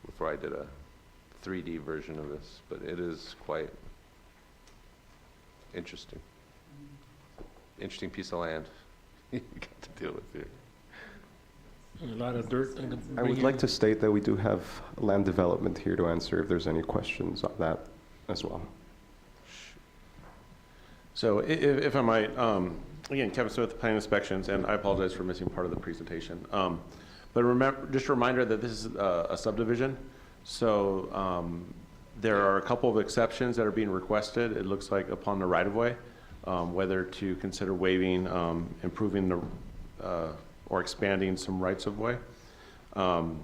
Speaker 4: before I did a 3D version of this, but it is quite interesting. Interesting piece of land you got to deal with here.
Speaker 8: A lot of dirt.
Speaker 16: I would like to state that we do have land development here to answer if there's any questions on that as well.
Speaker 1: So if I might, again, Kevin Smith, Planning Inspections, and I apologize for missing part of the presentation. But remember, just a reminder that this is a subdivision. So there are a couple of exceptions that are being requested, it looks like, upon the right-of-way, whether to consider waiving, improving the, or expanding some rights-of-way. And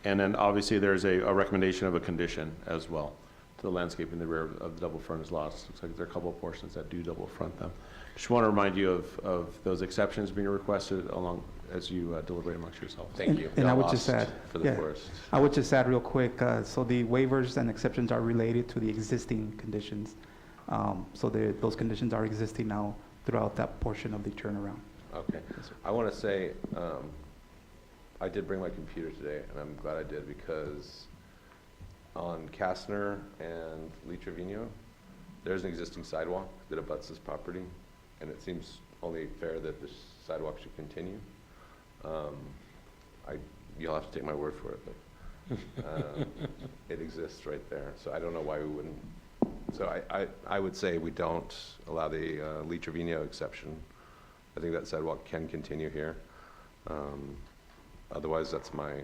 Speaker 1: then obviously there's a recommendation of a condition as well to the landscape in the rear of the double frontage lots. Looks like there are a couple of portions that do double front them. Just want to remind you of those exceptions being requested along as you deliberate amongst yourselves.
Speaker 4: Thank you.
Speaker 6: And I
Speaker 4: Got
Speaker 6: would just
Speaker 4: lost
Speaker 6: add,
Speaker 4: for the forest.
Speaker 6: I would just add real quick, so the waivers and exceptions are related to the existing conditions. So those conditions are existing now throughout that portion of the turnaround.
Speaker 4: Okay. I want to say, I did bring my computer today, and I'm glad I did, because on Kastner and Lee Trevino, there's an existing sidewalk that abuts this property, and it seems only fair that this sidewalk should continue. You'll have to take my word for it, but it exists right there, so I don't know why we wouldn't. So I would say we don't allow the Lee Trevino exception. I think that sidewalk can continue here. Otherwise, that's my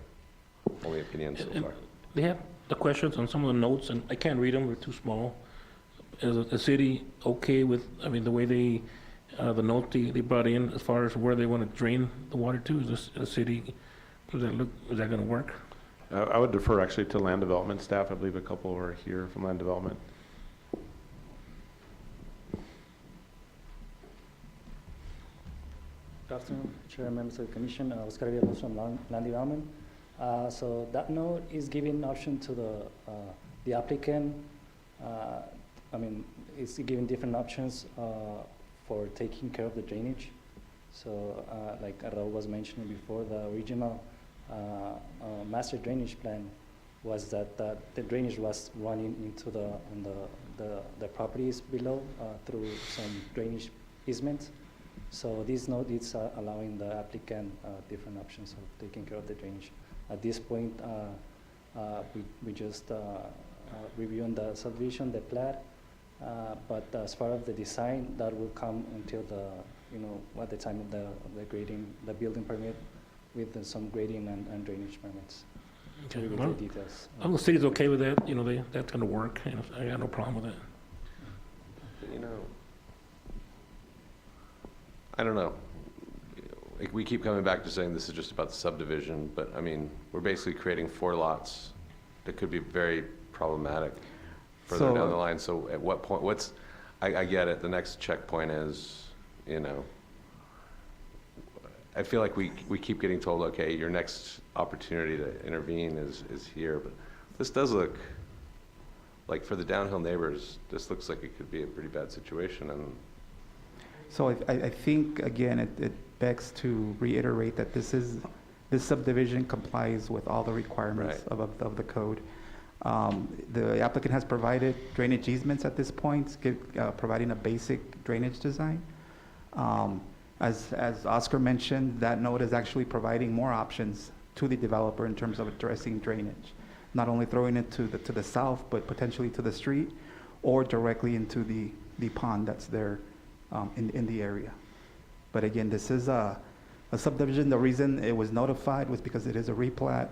Speaker 4: only opinion so far.
Speaker 8: They have the questions on some of the notes, and I can't read them, they're too small. Is the city okay with, I mean, the way they, the note they brought in as far as where they want to drain the water to? Is this a city, is that gonna work?
Speaker 1: I would defer actually to land development staff. I believe a couple are here from land development.
Speaker 5: Good afternoon, Chair and members of the Commission. Oscar Villalobos from Land Development. So that note is giving option to the applicant. I mean, it's giving different options for taking care of the drainage. So like Raul was mentioning before, the original master drainage plan was that the drainage was running into the properties below through some drainage easements. So this note is allowing the applicant different options of taking care of the drainage. At this point, we just reviewing the subdivision, the plat, but as far as the design, that will come until at the time of the grading, the building permit with some grading and drainage permits.
Speaker 8: Okay.
Speaker 5: With
Speaker 8: Well,
Speaker 5: the details.
Speaker 8: the city's okay with that, that's gonna work, I got no problem with that.
Speaker 4: I don't know. Like, we keep coming back to saying this is just about the subdivision, but I mean, we're basically creating 4 lots that could be very problematic further down the line. So at what point, I get it, the next checkpoint is, I feel like we keep getting told, okay, your next opportunity to intervene is here, but this does look like, for the downhill neighbors, this looks like it could be a pretty bad situation. And
Speaker 6: So I think, again, it begs to reiterate that this subdivision complies with all the requirements of the code. The applicant has provided drainage easements at this point, providing a basic drainage design. As Oscar mentioned, that note is actually providing more options to the developer in terms of addressing drainage, not only throwing it to the south, but potentially to the street or directly into the pond that's there in the area. But again, this is a subdivision. The reason it was notified was because it is a replat,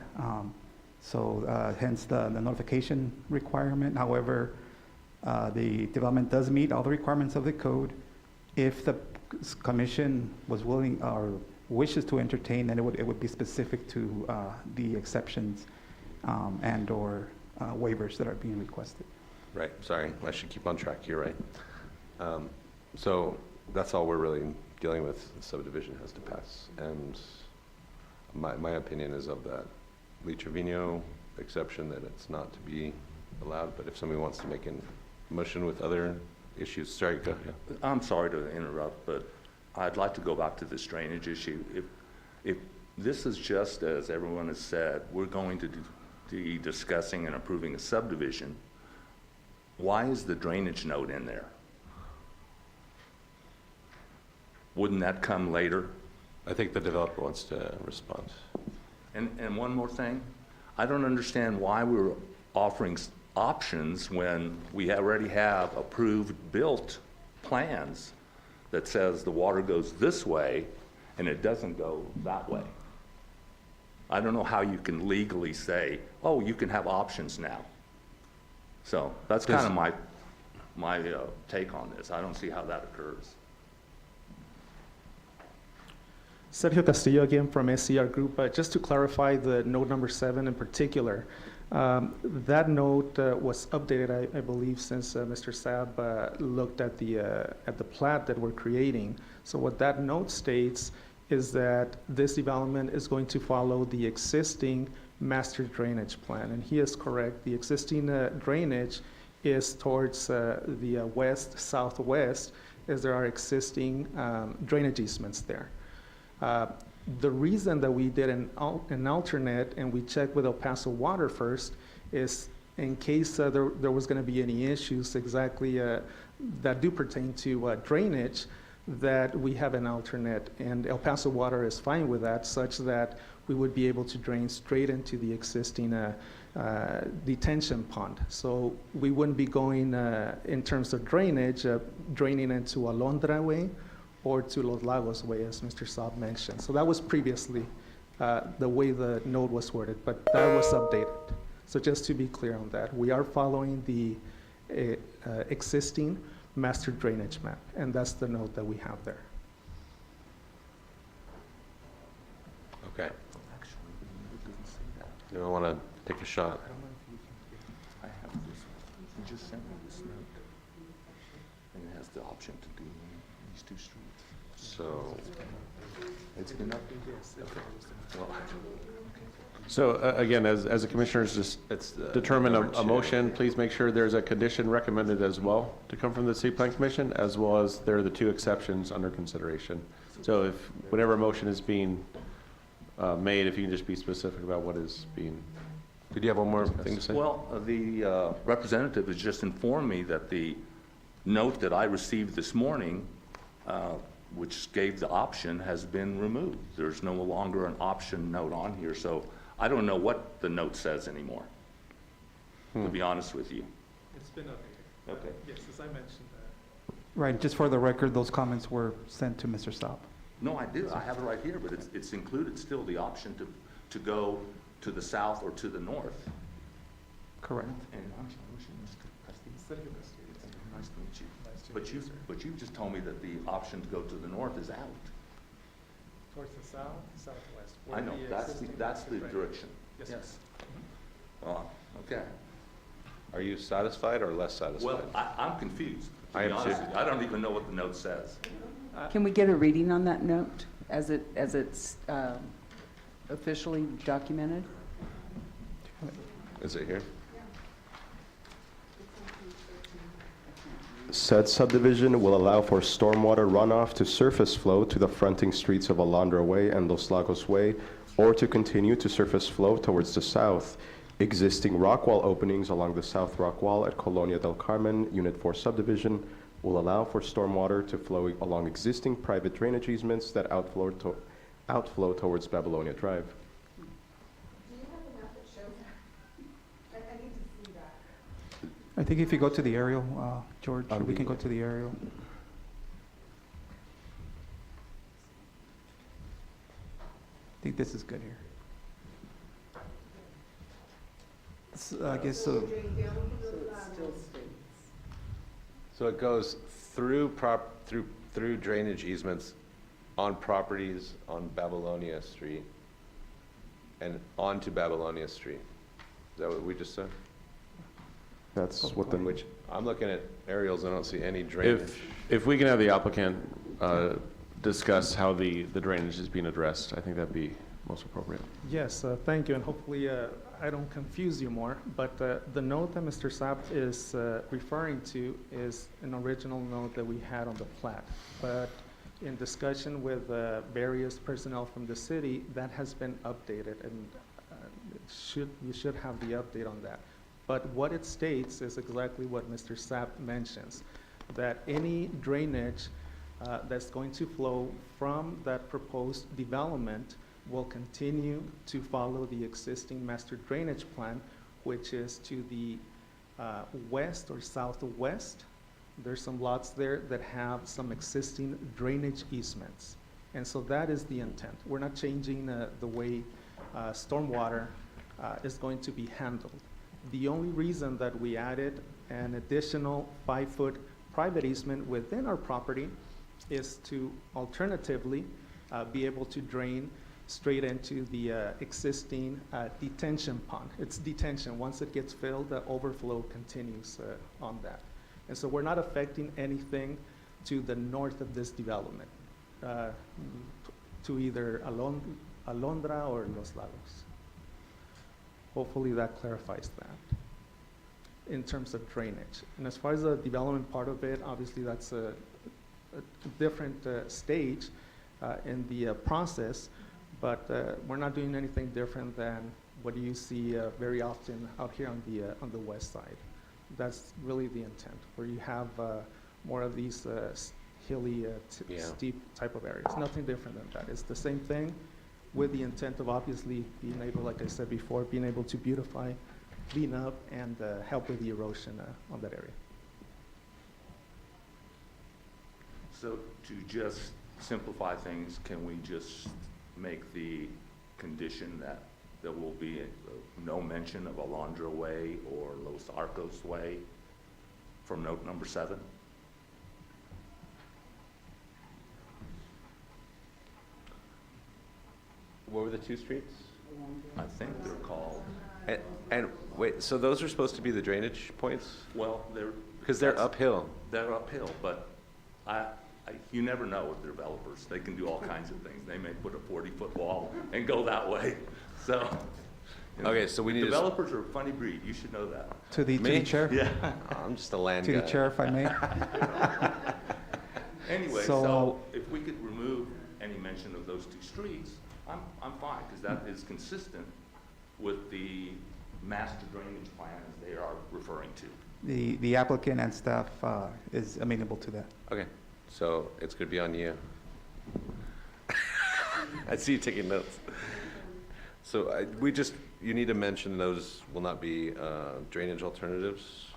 Speaker 6: so hence the notification requirement. However, the development does meet all the requirements of the code. If the commission was willing or wishes to entertain, then it would be specific to the exceptions and/or waivers that are being requested.
Speaker 4: Right, sorry, I should keep on track, you're right. So that's all we're really dealing with, the subdivision has to pass. And my opinion is of that Lee Trevino exception, that it's not to be allowed, but if somebody wants to make a motion with other issues, sorry, go ahead.
Speaker 21: I'm sorry to interrupt, but I'd like to go back to this drainage issue. If this is just, as everyone has said, we're going to be discussing and approving a subdivision, why is the drainage note in there? Wouldn't that come later?
Speaker 4: I think the developer wants to respond.
Speaker 21: And one more thing, I don't understand why we're offering options when we already have approved built plans that says the water goes this way and it doesn't go that way. I don't know how you can legally say, oh, you can have options now. So that's kind of my take on this. I don't see how that occurs.
Speaker 17: Sergio Castillo again from SCR Group. Just to clarify the note number 7 in particular, that note was updated, I believe, since Mr. Saab looked at the plat that we're creating. So what that note states is that this development is going to follow the existing master drainage plan. And he is correct. The existing drainage is towards the west-southwest, as there are existing drainage easements there. The reason that we did an alternate and we checked with El Paso Water first is in case there was going to be any issues exactly that do pertain to drainage, that we have an alternate, and El Paso Water is fine with that, such that we would be able to drain straight into the existing detention pond. So we wouldn't be going, in terms of drainage, draining into Alondra Way or to Los Lagos Way, as Mr. Saab mentioned. So that was previously the way the note was worded, but that was updated. So just to be clear on that, we are following the existing master drainage map, and that's the note that we have there.
Speaker 4: Okay. You don't want to take a shot?
Speaker 21: I have this one. You just sent me this note. And it has the option to do these 2 streets.
Speaker 4: So,
Speaker 21: It's been updated? Okay. Well,
Speaker 1: So again, as the commissioners just determine a motion, please make sure there's a condition recommended as well to come from the City Plan Commission, as well as there are the 2 exceptions under consideration. So if whatever motion is being made, if you can just be specific about what is being.
Speaker 4: did you have one more thing to say?
Speaker 21: Well, the representative has just informed me that the note that I received this morning, which gave the option, has been removed. There's no longer an option note on here, so I don't know what the note says anymore, to be honest with you.
Speaker 17: It's been updated.
Speaker 21: Okay.
Speaker 17: Yes, as I mentioned.
Speaker 6: Right, just for the record, those comments were sent to Mr. Saab.
Speaker 21: No, I do. I have it right here, but it's included still the option to go to the south or to the north.
Speaker 6: Correct.
Speaker 21: And I'm sorry, what's your name? Nice to meet you. But you just told me that the option to go to the north is out.
Speaker 17: Towards the south, southwest.
Speaker 21: I know, that's the direction.
Speaker 17: Yes.
Speaker 21: Oh, okay.
Speaker 4: Are you satisfied or less satisfied?
Speaker 21: Well, I'm confused, to
Speaker 4: I
Speaker 21: be
Speaker 4: am
Speaker 21: honest
Speaker 4: too.
Speaker 21: with you. I don't even know what the note says.
Speaker 7: Can we get a reading on that note as it's officially documented?
Speaker 4: Is it here?
Speaker 16: Said subdivision will allow for stormwater runoff to surface flow to the fronting streets of Alondra Way and Los Lagos Way, or to continue to surface flow towards the south. Existing rock wall openings along the south rock wall at Colonia del Carmen, Unit 4 subdivision, will allow for stormwater to flow along existing private drainage easements that outflow towards Babylonia Drive.
Speaker 9: Do you have a map that shows that? I need to see that.
Speaker 6: I think if you go to the aerial, George, we can go to the aerial. I think this is good here. I guess so.
Speaker 4: So it goes through through drainage easements on properties on Babylonia Street and onto Babylonia Street. Is that what we just said?
Speaker 16: That's what the,
Speaker 4: Which, I'm looking at aerials, I don't see any drainage.
Speaker 1: If we can have the applicant discuss how the drainage is being addressed, I think that'd be most appropriate.
Speaker 17: Yes, thank you, and hopefully I don't confuse you more, but the note that Mr. Sapp is referring to is an original note that we had on the plat. But in discussion with various personnel from the city, that has been updated, and you should have the update on that. But what it states is exactly what Mr. Sapp mentions, that any drainage that's going to flow from that proposed development will continue to follow the existing master drainage plan, which is to the west or southwest. There's some lots there that have some existing drainage easements. And so that is the intent. We're not changing the way stormwater is going to be handled. The only reason that we added an additional 5-foot private easement within our property is to alternatively be able to drain straight into the existing detention pond. It's detention. Once it gets filled, the overflow continues on that. And so we're not affecting anything to the north of this development, to either Alondra or Los Lagos. Hopefully that clarifies that in terms of drainage. And as far as the development part of it, obviously that's a different stage in the process, but we're not doing anything different than what you see very often out here on the west side. That's really the intent, where you have more of these hilly, steep type of areas. Nothing different than that. It's the same thing with the intent of obviously being able, like I said before, being able to beautify, clean up, and help with the erosion on that area.
Speaker 21: So to just simplify things, can we just make the condition that there will be no mention of Alondra Way or Los Arcos Way from note number 7?
Speaker 4: What were the two streets?
Speaker 21: I think they're called,
Speaker 4: And wait, so those are supposed to be the drainage points?
Speaker 21: well, they're.
Speaker 4: Because they're
Speaker 21: that's-
Speaker 4: uphill.
Speaker 21: They're uphill, but you never know with developers. They can do all kinds of things. They may put a 40-foot wall and go that way. So. you know,
Speaker 4: Okay, so we need to.
Speaker 21: Developers are a funny breed. You should know that.
Speaker 6: To the
Speaker 4: Me?
Speaker 6: chair?
Speaker 21: Yeah.
Speaker 4: I'm just a land
Speaker 6: To
Speaker 4: guy.
Speaker 6: the chair, if I may.
Speaker 21: Anyway,
Speaker 6: So-
Speaker 21: so if we could remove any mention of those two streets, I'm fine, because that is consistent with the master drainage plan as they are referring to.
Speaker 6: The applicant and staff is amenable to that.
Speaker 4: Okay, so it's gonna be on you. I see you taking notes. So you need to mention those will not be drainage alternatives,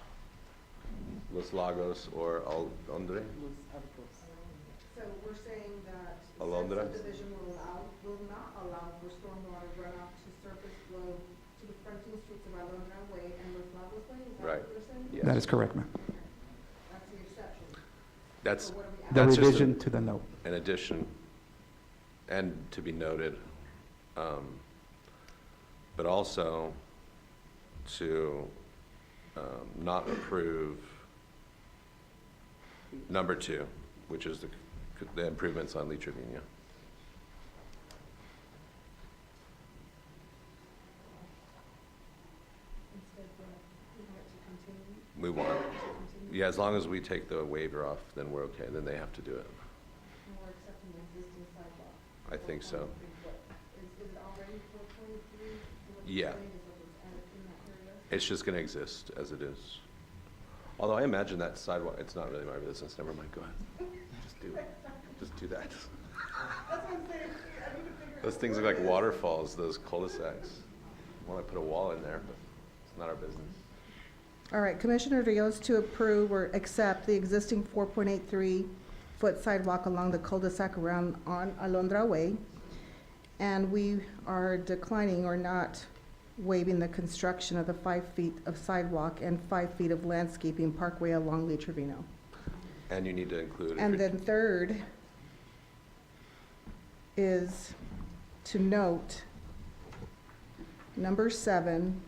Speaker 4: Los Lagos or Alondra?
Speaker 9: So we're saying that
Speaker 4: Alondra?
Speaker 9: subdivision will not allow for stormwater runoff to surface flow to the fronting streets of Alondra Way and Los Lagos Way? Is that
Speaker 4: Right.
Speaker 9: what you're saying?
Speaker 4: Yes.
Speaker 6: That is correct, ma'am.
Speaker 9: That's the exception.
Speaker 4: That's,
Speaker 9: So what are we
Speaker 6: The
Speaker 4: that's just
Speaker 6: revision to the note.
Speaker 4: an addition, and to be noted, but also to not approve number 2, which is the improvements on Lee Trevino.
Speaker 9: Instead, we want it to continue.
Speaker 4: We want, yeah, as long as we take the waiver off, then we're okay, then they have to do it.
Speaker 9: And we're accepting the existing sidewalk.
Speaker 4: I think so.
Speaker 9: Is it already 423?
Speaker 4: Yeah.
Speaker 9: Is what's added in that area?
Speaker 4: It's just gonna exist as it is. Although I imagine that sidewalk, it's not really my business, never mind, go ahead. Just do it, just do that.
Speaker 9: That's what I'm saying. I need to figure out.
Speaker 4: Those things look like waterfalls, those cul-de-sacs. I wanna put a wall in there, but it's not our business.
Speaker 9: All right, Commissioner Rios to approve or accept the existing 4.83-foot sidewalk along the cul-de-sac around on Alondra Way. And we are declining or not waiving the construction of the 5 feet of sidewalk and 5 feet of landscaping parkway along Lee Trevino.
Speaker 4: And you need to include.
Speaker 9: And then third is to note number 7,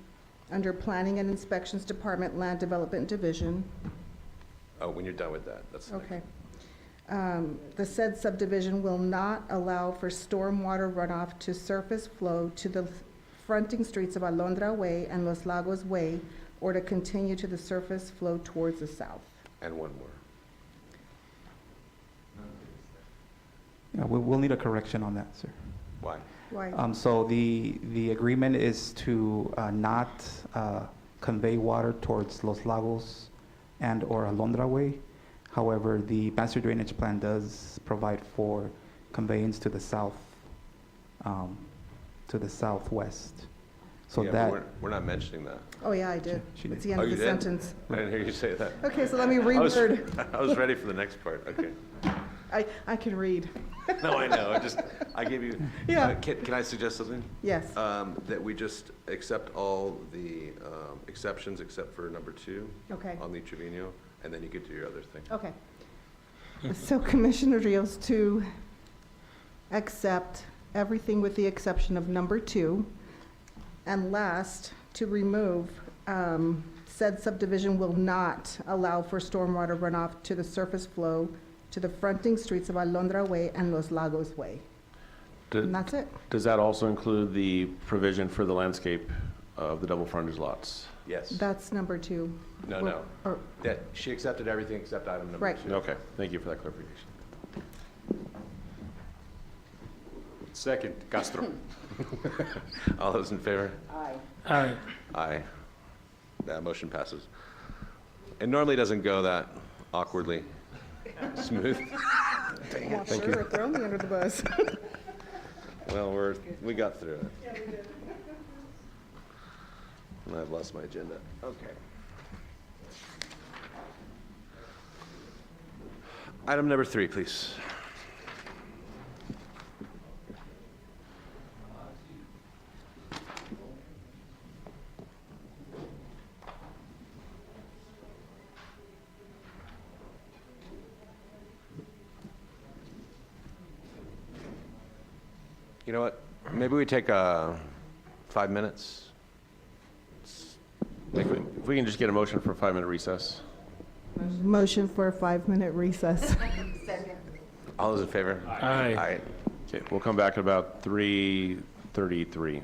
Speaker 9: under Planning and Inspections Department, Land Development Division.
Speaker 4: Oh, when you're done with that, that's.
Speaker 9: Okay. The said subdivision will not allow for stormwater runoff to surface flow to the fronting streets of Alondra Way and Los Lagos Way, or to continue to the surface flow towards the south.
Speaker 4: And one more.
Speaker 6: Yeah, we'll need a correction on that, sir.
Speaker 4: Why?
Speaker 9: Why?
Speaker 6: So the agreement is to not convey water towards Los Lagos and or Alondra Way. However, the master drainage plan does provide for conveyance to the south, to the southwest. So
Speaker 4: Yeah, but
Speaker 6: that,
Speaker 4: we're not mentioning that.
Speaker 9: Oh, yeah, I did.
Speaker 6: She
Speaker 9: It's
Speaker 6: did.
Speaker 9: the end
Speaker 4: Oh,
Speaker 9: of
Speaker 4: you
Speaker 9: the
Speaker 4: did?
Speaker 9: sentence.
Speaker 4: I didn't hear you say that.
Speaker 9: Okay, so let me
Speaker 4: I was-
Speaker 9: reword.
Speaker 4: I was ready for the next part, okay.
Speaker 9: I can read.
Speaker 4: No, I know, I gave you.
Speaker 9: Yeah.
Speaker 4: Can I suggest something?
Speaker 9: Yes.
Speaker 4: That we just accept all the exceptions except for number 2.
Speaker 9: Okay.
Speaker 4: On the Trevino, and then you get to your other thing.
Speaker 9: Okay. So Commissioner Rios to accept everything with the exception of number 2. And last, to remove, said subdivision will not allow for stormwater runoff to the surface flow to the fronting streets of Alondra Way and Los Lagos Way. And that's it.
Speaker 1: Does that also include the provision for the landscape of the double frontage lots?
Speaker 4: Yes.
Speaker 9: That's number 2.
Speaker 4: No.
Speaker 9: Or-
Speaker 4: That, she accepted everything except item number
Speaker 9: Right.
Speaker 4: 2.
Speaker 1: Okay, thank you for that clarification.
Speaker 4: Second, Castro. All those in favor?
Speaker 7: Aye.
Speaker 8: Aye.
Speaker 4: Aye. That motion passes. It normally doesn't go that awkwardly smooth. Dang
Speaker 9: Well,
Speaker 4: it, thank
Speaker 9: sure,
Speaker 4: you.
Speaker 9: throw me under the bus.
Speaker 4: Well, we got through it. Yeah, we did. And I've lost my agenda. Okay. Item number 3, please. You know what? Maybe we take 5 minutes.
Speaker 1: If we can just get a motion for a 5-minute recess.
Speaker 9: Motion for a 5-minute recess.
Speaker 4: All those in favor?
Speaker 8: Aye.
Speaker 4: Aye.
Speaker 1: Okay, we'll come back at about 3:33.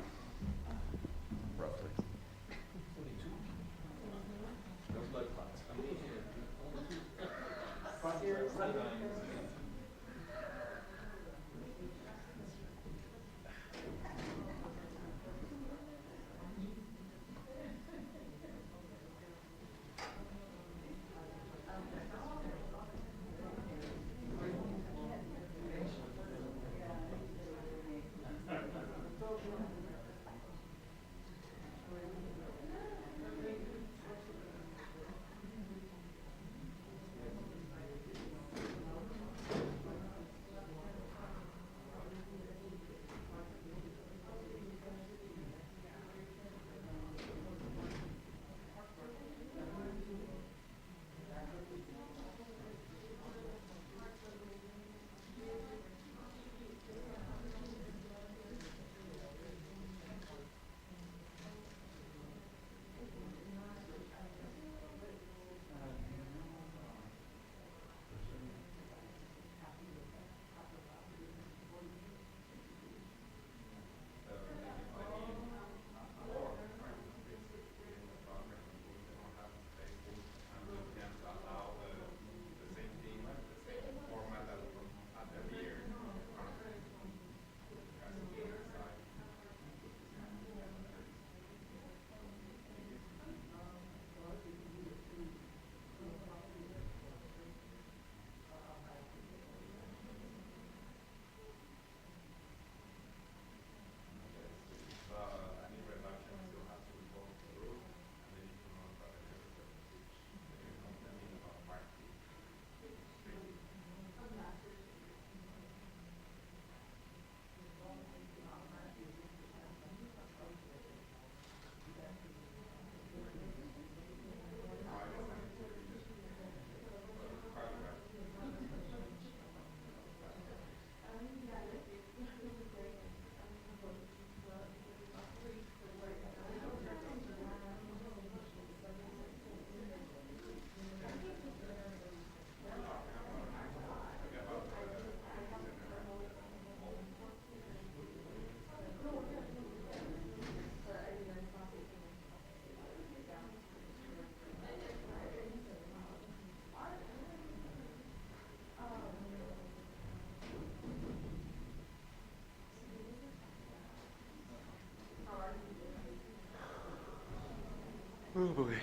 Speaker 4: Oh, boy.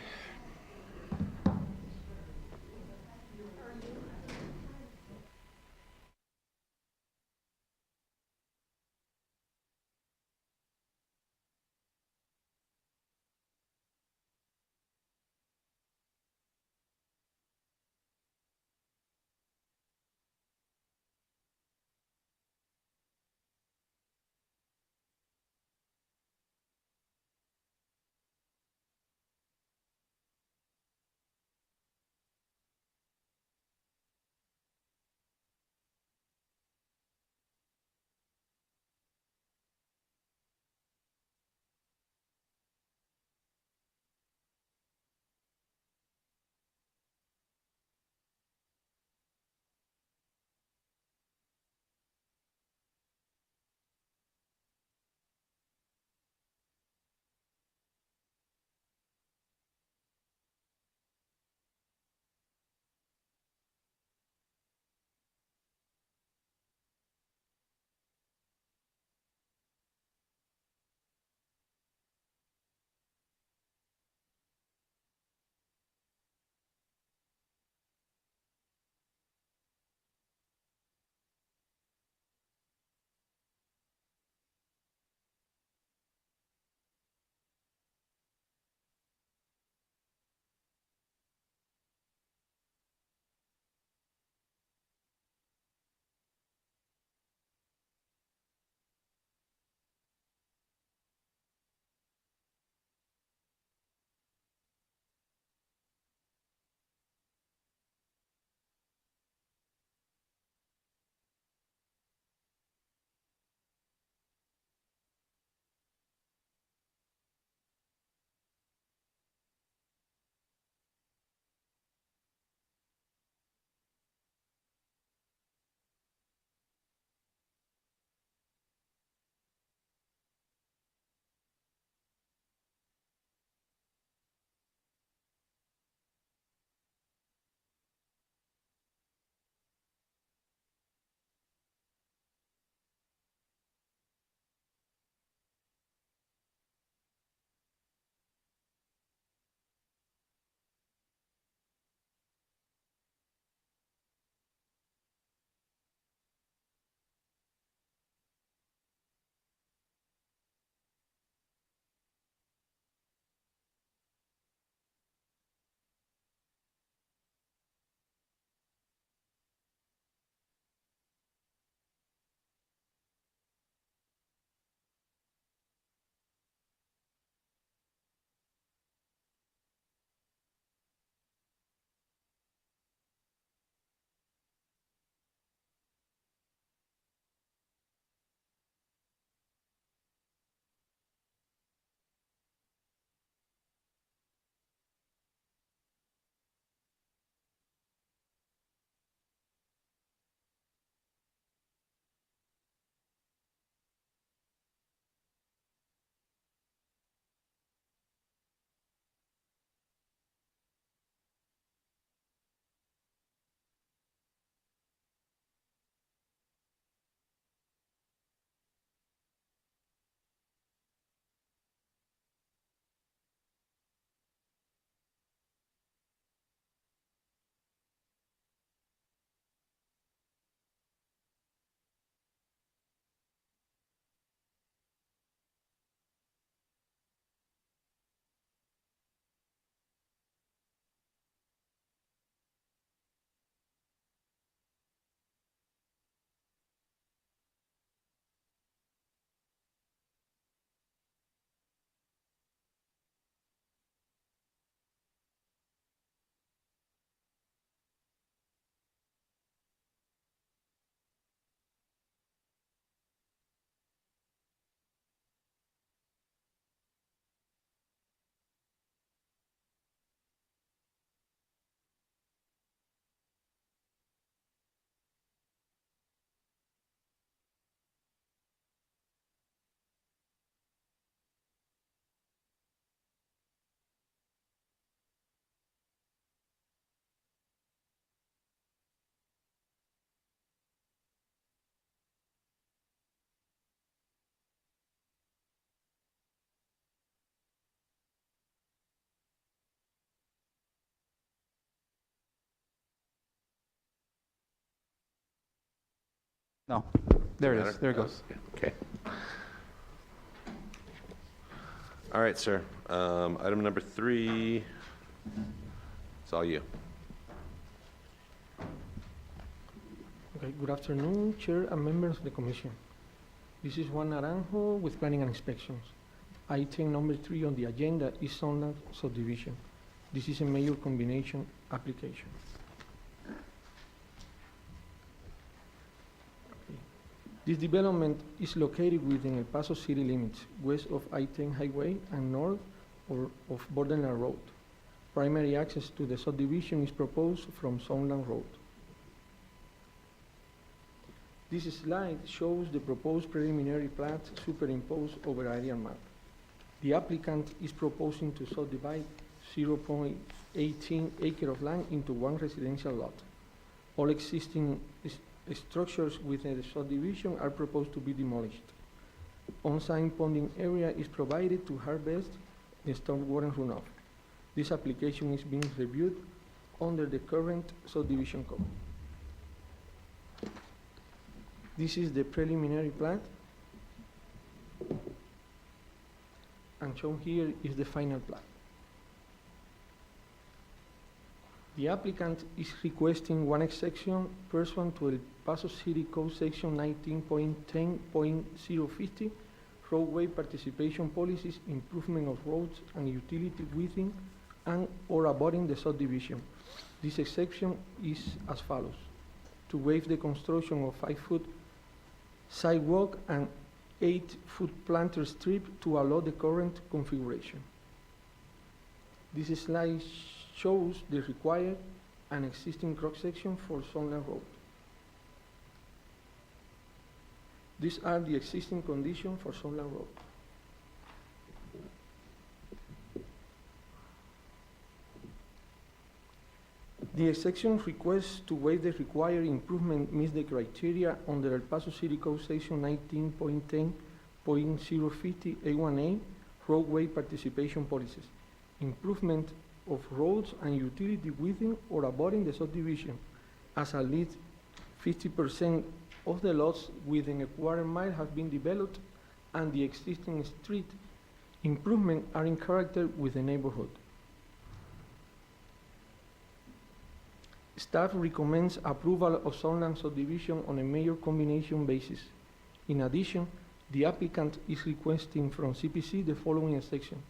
Speaker 6: No, there it
Speaker 4: Matter?
Speaker 6: is, there it goes.
Speaker 4: Okay. All right, sir. Item number 3, it's all you.
Speaker 3: Okay, good afternoon, Chair and members of the Commission. This is Juan Naranjo with Planning and Inspections. Item number 3 on the agenda is Sunland subdivision. This is a major combination application. Okay. This development is located within El Paso city limits, west of I-10 highway and north of Borderland Road. Primary access to the subdivision is proposed from Sunland Road. This slide shows the proposed preliminary plat superimposed over aerial map. The applicant is proposing to subdivide 0.18 acre of land into one residential lot. All existing structures within the subdivision are proposed to be demolished. On-site ponding area is provided to harvest the stormwater runoff. This application is being reviewed under the current subdivision code. This is the preliminary plat, and shown here is the final plat. The applicant is requesting one exception pursuant to El Paso City Code Section 19.10.050, roadway participation policies, improvement of roads and utility within and or abutting the subdivision. This exception is as follows: to waive the construction of 5-foot sidewalk and 8-foot planter strip to allow the current configuration. This slide shows the required and existing cross-section for Sunland Road. These are the existing conditions for Sunland Road. The exception requests to waive the required improvement meets the criteria under El Paso City Code Section 19.10.050 A1A, roadway participation policies. Improvement of roads and utility within or abutting the subdivision, as at least 50% of the lots within a quarter mile have been developed and the existing street improvements are in character with the neighborhood. Staff recommends approval of Sunland subdivision on a major combination basis. In addition, the applicant is requesting from CPC the following section: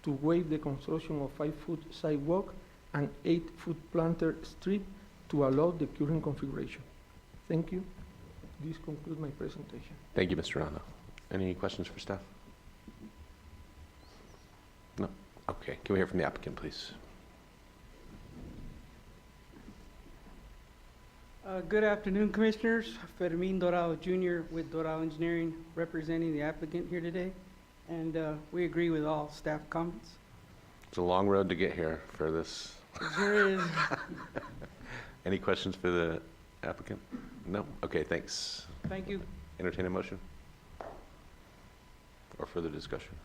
Speaker 3: to waive the construction of 5-foot sidewalk and 8-foot planter strip to allow the current configuration. Thank you. This concludes my presentation.
Speaker 4: Thank you, Mr. Rana. Any questions for staff? No? Okay. Can we hear from the applicant, please?
Speaker 22: Good afternoon, Commissioners. Fermin Dorado Jr. with Dorado Engineering, representing the applicant here today. And we agree with all staff comments.
Speaker 4: It's a long road to get here for this.
Speaker 22: It sure is.
Speaker 4: Any questions for the applicant? No? Okay, thanks.
Speaker 22: Thank you.
Speaker 4: Entertain a motion? Or further discussion?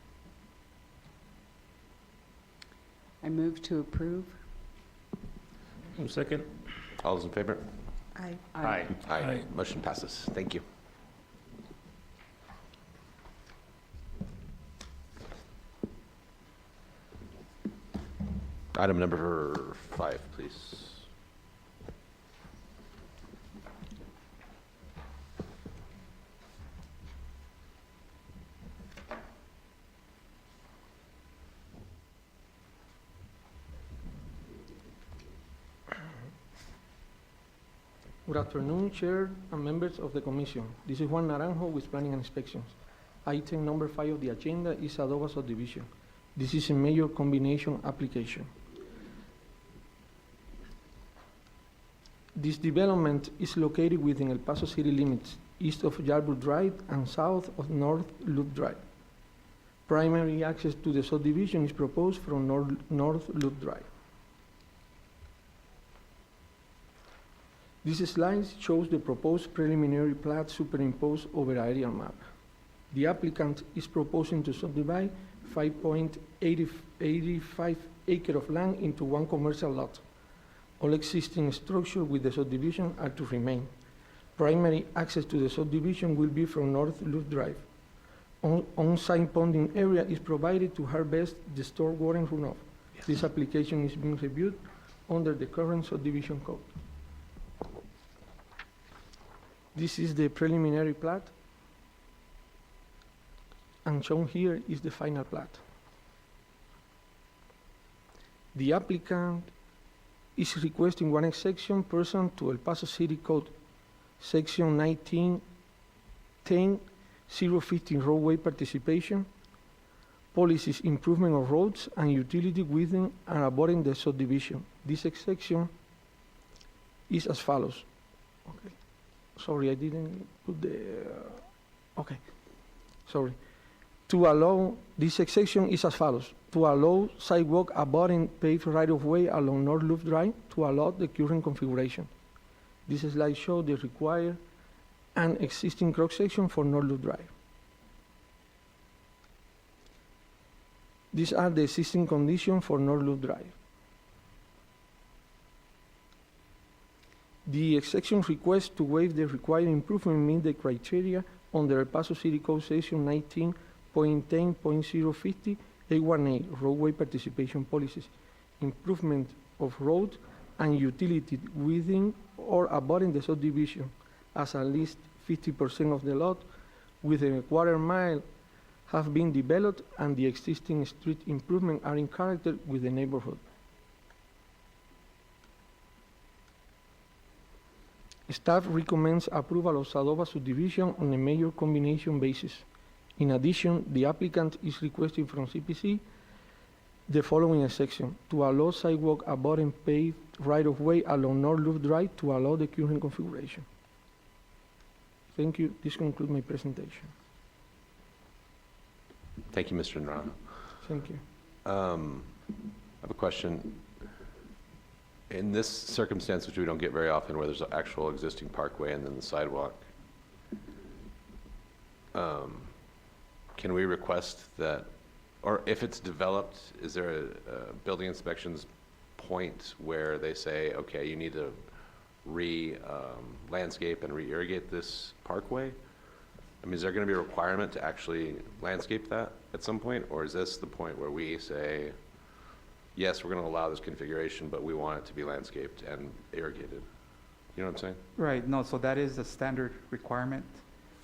Speaker 7: I move to approve.
Speaker 8: Second.
Speaker 4: All those in favor?
Speaker 9: Aye.
Speaker 4: Aye. Aye. Motion passes. Thank you. Item number 5, please.
Speaker 3: Good afternoon, Chair and members of the Commission. This is Juan Naranjo with Planning and Inspections. Item number 5 of the agenda is Adoba subdivision. This is a major combination application. This development is located within El Paso city limits, east of Yarborough Drive and south of North Loop Drive. Primary access to the subdivision is proposed from North Loop Drive. This slide shows the proposed preliminary plat superimposed over aerial map. The applicant is proposing to subdivide 5.85 acre of land into one commercial lot. All existing structures with the subdivision are to remain. Primary access to the subdivision will be from North Loop Drive. On-site ponding area is provided to harvest the stored water and runoff. This application is being reviewed under the current subdivision code. This is the preliminary plat, and shown here is the final plat. The applicant is requesting one exception pursuant to El Paso City Code, Section 1910, 015 roadway participation, policies improvement of roads and utility within and abutting the subdivision. This exception is as follows. Okay. Sorry, I didn't put the, okay, sorry. To allow, this exception is as follows. To allow sidewalk abutting paved right-of-way along North Loop Drive to allow the current configuration. This slide shows the required and existing cross-section for North Loop Drive. These are the existing conditions for North Loop Drive. The exception request to waive the required improvement meet the criteria under El Paso City Code Section 19.10.050 A1A roadway participation policies, improvement of roads and utility within or abutting the subdivision as at least 50% of the lot within a quarter mile have been developed and the existing street improvements are in character with the neighborhood. Staff recommends approval of Sadova subdivision on a major combination basis. In addition, the applicant is requesting from CPC the following section: to allow sidewalk abutting paved right-of-way along North Loop Drive to allow the current configuration. Thank you. This concludes my presentation.
Speaker 4: Thank you, Mr. Naranjo.
Speaker 3: Thank you.
Speaker 4: I have a question. In this circumstance, which we don't get very often, where there's an actual existing parkway and then the sidewalk, can we request that, or if it's developed, is there a building inspections point where they say, okay, you need to landscape and re-irrigate this parkway? I mean, is there going to be a requirement to actually landscape that at some point, or is this the point where we say, yes, we're going to allow this configuration, but we want it to be landscaped and irrigated? You know what I'm saying?
Speaker 6: Right, no, so that is a standard requirement.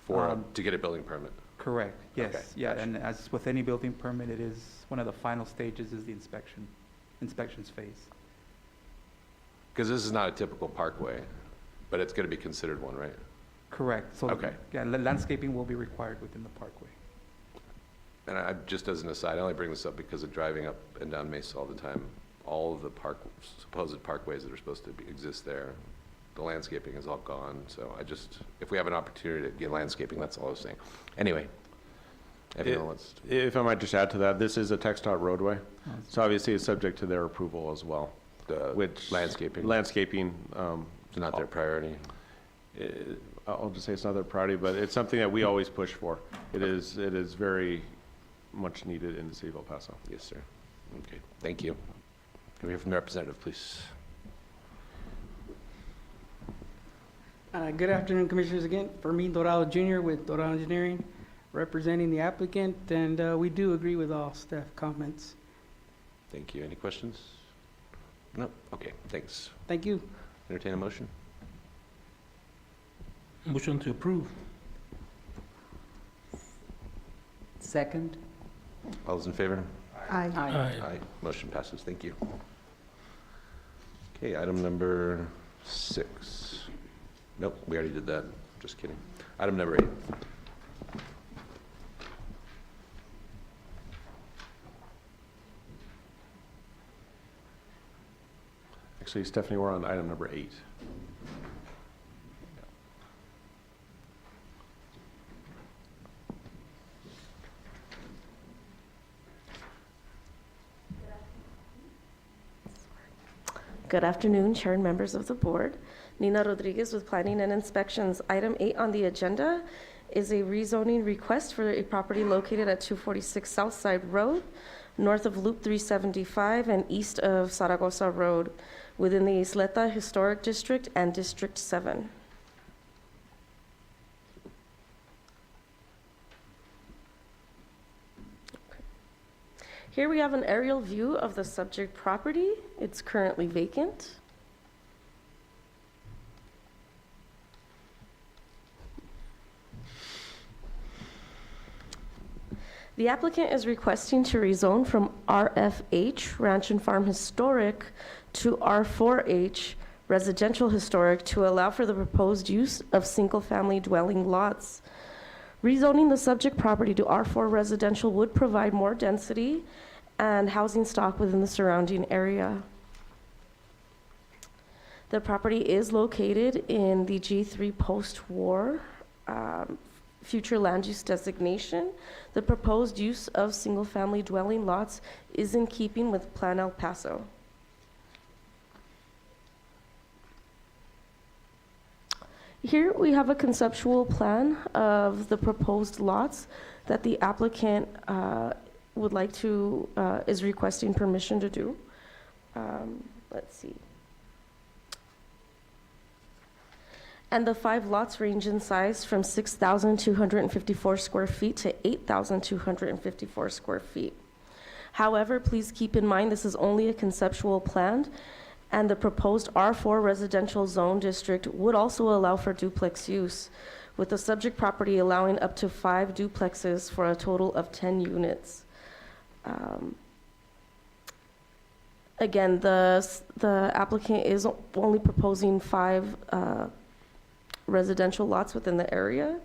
Speaker 4: For, to get a building permit?
Speaker 6: Correct, yes.
Speaker 4: Okay,
Speaker 6: Yeah,
Speaker 4: gotcha.
Speaker 6: and as with any building permit, it is, one of the final stages is the inspections phase.
Speaker 4: Because this is not a typical parkway, but it's going to be considered one, right?
Speaker 6: Correct, so,
Speaker 4: Okay.
Speaker 6: yeah, landscaping will be required within the parkway.
Speaker 4: And I, just as an aside, I only bring this up because of driving up and down Mesa all the time. All of the supposed parkways that are supposed to exist there, the landscaping is all gone. So I just, if we have an opportunity to get landscaping, that's all I was saying. Anyway, everyone wants to.
Speaker 1: If I might just add to that, this is a TxDOT roadway, so obviously it's subject to their approval as well.
Speaker 4: Which landscaping?
Speaker 1: Landscaping,
Speaker 4: It's not their priority.
Speaker 1: I'll just say it's not their priority, but it's something that we always push for. It is very much needed in the city of El Paso.
Speaker 4: Yes, sir. Okay, thank you. Can we hear from the representative, please?
Speaker 22: Good afternoon, Commissioners, again. Fermin Dorado Jr. with Dorado Engineering, representing the applicant, and we do agree with all staff comments.
Speaker 4: Thank you. Any questions? No? Okay, thanks.
Speaker 22: Thank you.
Speaker 4: Entertain a motion?
Speaker 8: Motion to approve.
Speaker 7: Second?
Speaker 4: All those in favor?
Speaker 9: Aye.
Speaker 4: Aye. Motion passes. Thank you. Okay, item number 6. Nope, we already did that. Just kidding. Item number 8.
Speaker 1: Actually, Stephanie, we're on item number 8.
Speaker 13: Good afternoon, Chair and members of the board. Nina Rodriguez with Planning and Inspections. Item 8 on the agenda is a rezoning request for a property located at 246 Southside Road, north of Loop 375 and east of Zaragoza Road, within the Isleta Historic District and District 7. Here we have an aerial view of the subject property. It's currently vacant. The applicant is requesting to rezone from RFH, Ranch and Farm Historic, to R4H, Residential Historic, to allow for the proposed use of single-family dwelling lots. Rezoning the subject property to R4 Residential would provide more density and housing stock within the surrounding area. The property is located in the G3 post-war future land use designation. The proposed use of single-family dwelling lots is in keeping with Plan El Paso. Here we have a conceptual plan of the proposed lots that the applicant would like to, is requesting permission to do. Let's see. And the 5 lots range in size from 6,254 square feet to 8,254 square feet. However, please keep in mind this is only a conceptual plan, and the proposed R4 residential zone district would also allow for duplex use, with the subject property allowing up to 5 duplexes for a total of 10 units. Again, the applicant is only proposing 5 residential lots within the area,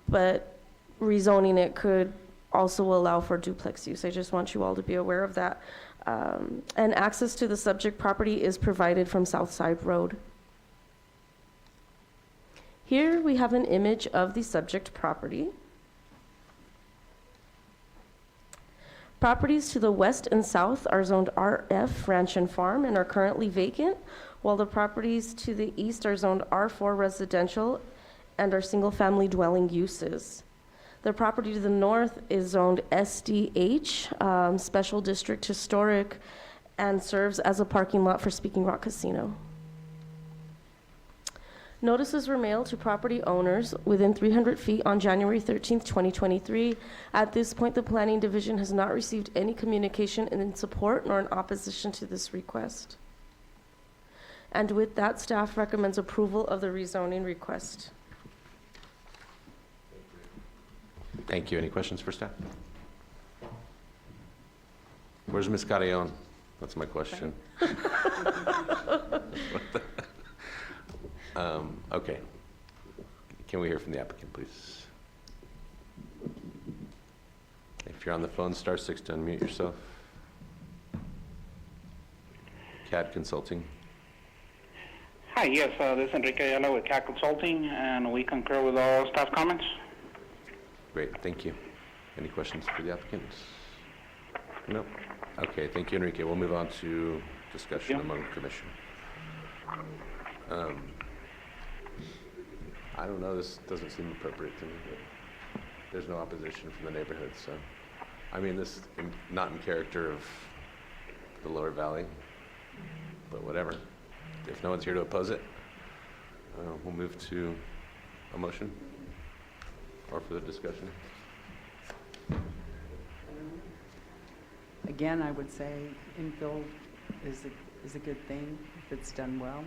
Speaker 13: but rezoning it could also allow for duplex use. I just want you all to be aware of that. And access to the subject property is provided from Southside Road. Here we have an image of the subject property. Properties to the west and south are zoned RF, Ranch and Farm, and are currently vacant, while the properties to the east are zoned R4 residential and are single-family dwelling uses. The property to the north is zoned SDH, Special District Historic, and serves as a parking lot for Speaking Rock Casino. Notices were mailed to property owners within 300 feet on January 13th, 2023. At this point, the Planning Division has not received any communication in support nor in opposition to this request. And with that, staff recommends approval of the rezoning request.
Speaker 4: Thank you. Any questions for staff? Where's Ms. Carrion? That's my question. Okay. Can we hear from the applicant, please? If you're on the phone, star 6 to unmute yourself. CAD Consulting.
Speaker 12: Hi, yes, this is Enrique Ayala with CAD Consulting, and we concur with all staff comments.
Speaker 4: Great, thank you. Any questions for the applicant? No? Okay, thank you, Enrique. We'll move on to discussion among the commission. I don't know, this doesn't seem appropriate to me, but there's no opposition from the neighborhood, so. I mean, this, not in character of the lower valley, but whatever. If no one's here to oppose it, we'll move to a motion or further discussion.
Speaker 7: Again, I would say infill is a good thing if it's done well.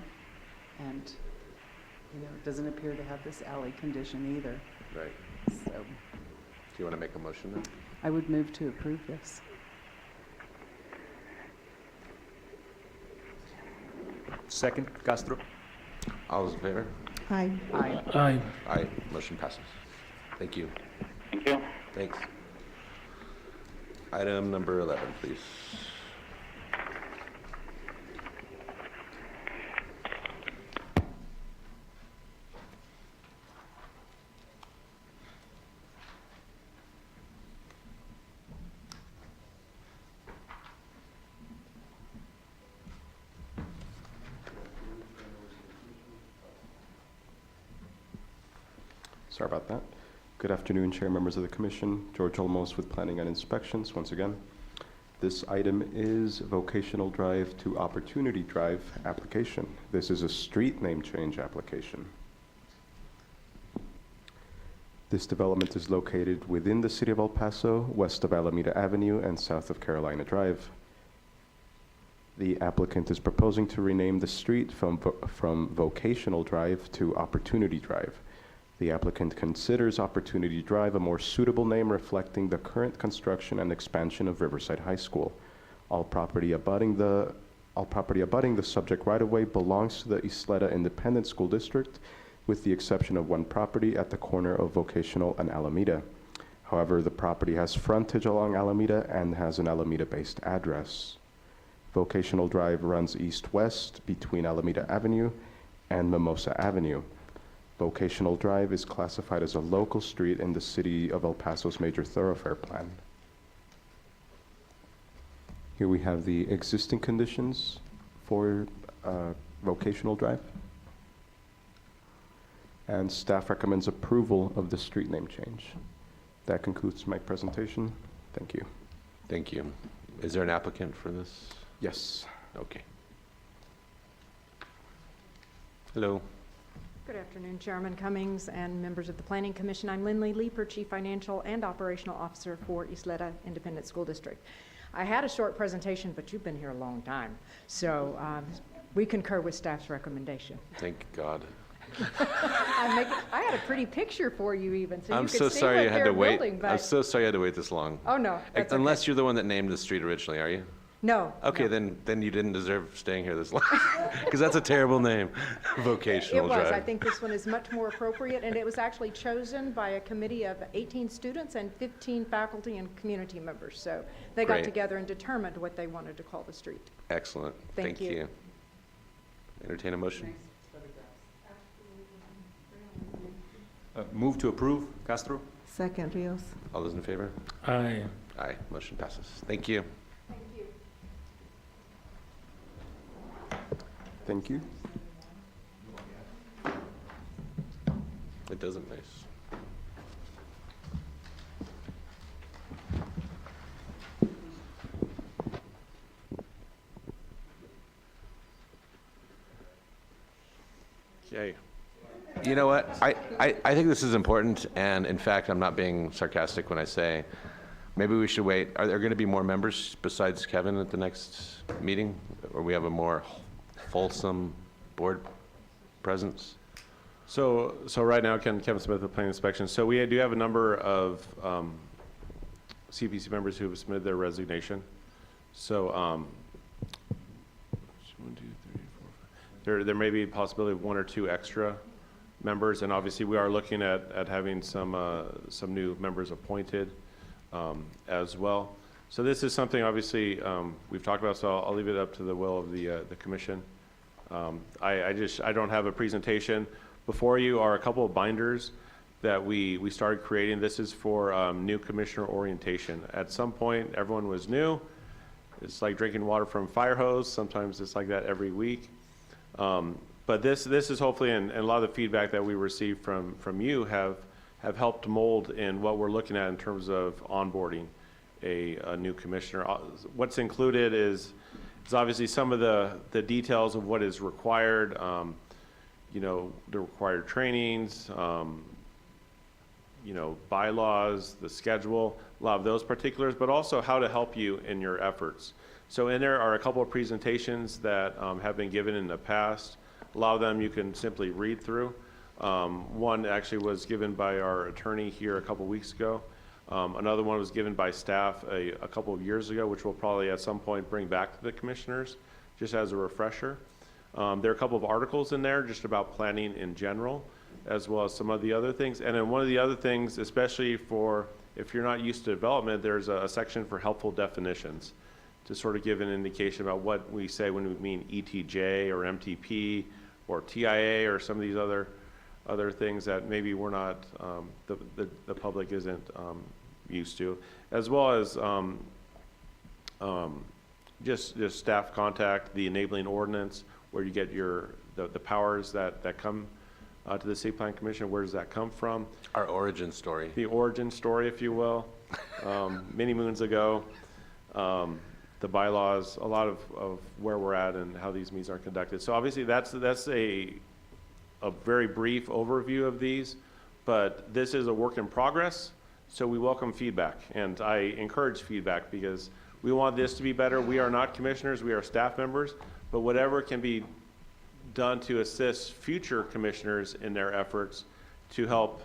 Speaker 7: And, you know, it doesn't appear to have this alley condition either.
Speaker 4: Right.
Speaker 7: So
Speaker 4: Do you want to make a motion then?
Speaker 7: I would move to approve this.
Speaker 14: Second, Castro.
Speaker 4: All those in favor?
Speaker 9: Aye.
Speaker 7: Aye.
Speaker 8: Aye.
Speaker 4: Aye. Motion passes. Thank you.
Speaker 12: Thank you.
Speaker 4: Thanks. Item number 11, please.
Speaker 16: Sorry about that. Good afternoon, Chair, members of the Commission. George Olmos with Planning and Inspections once again. This item is Vocational Drive to Opportunity Drive application. This is a street name change application. This development is located within the city of El Paso, west of Alameda Avenue and south of Carolina Drive. The applicant is proposing to rename the street from Vocational Drive to Opportunity Drive. The applicant considers Opportunity Drive a more suitable name reflecting the current construction and expansion of Riverside High School. All property abutting the subject right-of-way belongs to the Isleta Independent School District, with the exception of one property at the corner of Vocational and Alameda. However, the property has frontage along Alameda and has an Alameda-based address. Vocational Drive runs east-west between Alameda Avenue and Mimosa Avenue. Vocational Drive is classified as a local street in the City of El Paso's major thoroughfare plan. Here we have the existing conditions for Vocational Drive. And staff recommends approval of the street name change. That concludes my presentation. Thank you.
Speaker 4: Thank you. Is there an applicant for this?
Speaker 16: Yes.
Speaker 4: Okay. Hello.
Speaker 11: Good afternoon, Chairman Cummings and members of the Planning Commission. I'm Lindley Leeper, Chief Financial and Operational Officer for Isleta Independent School District. I had a short presentation, but you've been here a long time. So we concur with staff's recommendation.
Speaker 4: Thank God.
Speaker 11: I had a pretty picture for you even, so you
Speaker 4: I'm
Speaker 11: could
Speaker 4: so
Speaker 11: see
Speaker 4: sorry
Speaker 11: what
Speaker 4: you had
Speaker 11: they're
Speaker 4: to wait.
Speaker 11: building,
Speaker 4: I'm
Speaker 11: but-
Speaker 4: so sorry you had to wait this long.
Speaker 11: Oh, no, that's okay.
Speaker 4: Unless you're the one that named the street originally, are you?
Speaker 11: No.
Speaker 4: Okay,
Speaker 11: no.
Speaker 4: then you didn't deserve staying here this long, because that's a terrible name, Vocational
Speaker 11: It was.
Speaker 4: Drive.
Speaker 11: I think this one is much more appropriate, and it was actually chosen by a committee of 18 students and 15 faculty and community members. So they got
Speaker 4: Great.
Speaker 11: together and determined what they wanted to call the street.
Speaker 4: Excellent.
Speaker 11: Thank you.
Speaker 4: Entertain a motion.
Speaker 14: Move to approve, Castro.
Speaker 9: Second, Rios.
Speaker 4: All those in favor?
Speaker 8: Aye.
Speaker 4: Aye. Motion passes. Thank you.
Speaker 16: Thank you.
Speaker 4: It doesn't nice. Okay. You know what? I think this is important, and in fact, I'm not being sarcastic when I say maybe we should wait. Are there going to be more members besides Kevin at the next meeting, or we have a more fulsome board presence?
Speaker 1: So right now, Kevin Smith with Planning Inspection. So we do have a number of CPC members who have submitted their resignation. So 1, 2, 3, 4, 5. There may be a possibility of 1 or 2 extra members, and obviously we are looking at having some new members appointed as well. So this is something obviously we've talked about. So I'll leave it up to the will of the commission. I don't have a presentation. Before you are a couple of binders that we started creating. This is for new commissioner orientation. At some point, everyone was new. It's like drinking water from a fire hose. Sometimes it's like that every week. But this is hopefully, and a lot of the feedback that we received from you have helped mold in what we're looking at in terms of onboarding a new commissioner. What's included is obviously some of the details of what is required, you know, the required trainings, you know, bylaws, the schedule, a lot of those particulars, but also how to help you in your efforts. So in there are a couple of presentations that have been given in the past. A lot of them you can simply read through. One actually was given by our attorney here a couple weeks ago. Another one was given by staff a couple of years ago, which we'll probably at some point bring back to the commissioners, just as a refresher. There are a couple of articles in there just about planning in general, as well as some of the other things. And then one of the other things, especially for if you're not used to development, there's a section for helpful definitions to sort of give an indication about what we say when we mean ETJ or MTP or TIA or some of these other things that maybe we're not, the public isn't used to, as well as just staff contact, the enabling ordinance, where you get the powers that come to the City Plan Commission. Where does that come from?
Speaker 4: Our origin story.
Speaker 1: The origin story, if you will. Many moons ago, the bylaws, a lot of where we're at and how these meetings are conducted. So obviously that's a very brief overview of these, but this is a work in progress, so we welcome feedback, and I encourage feedback because we want this to be better. We are not commissioners, we are staff members, but whatever can be done to assist future commissioners in their efforts to help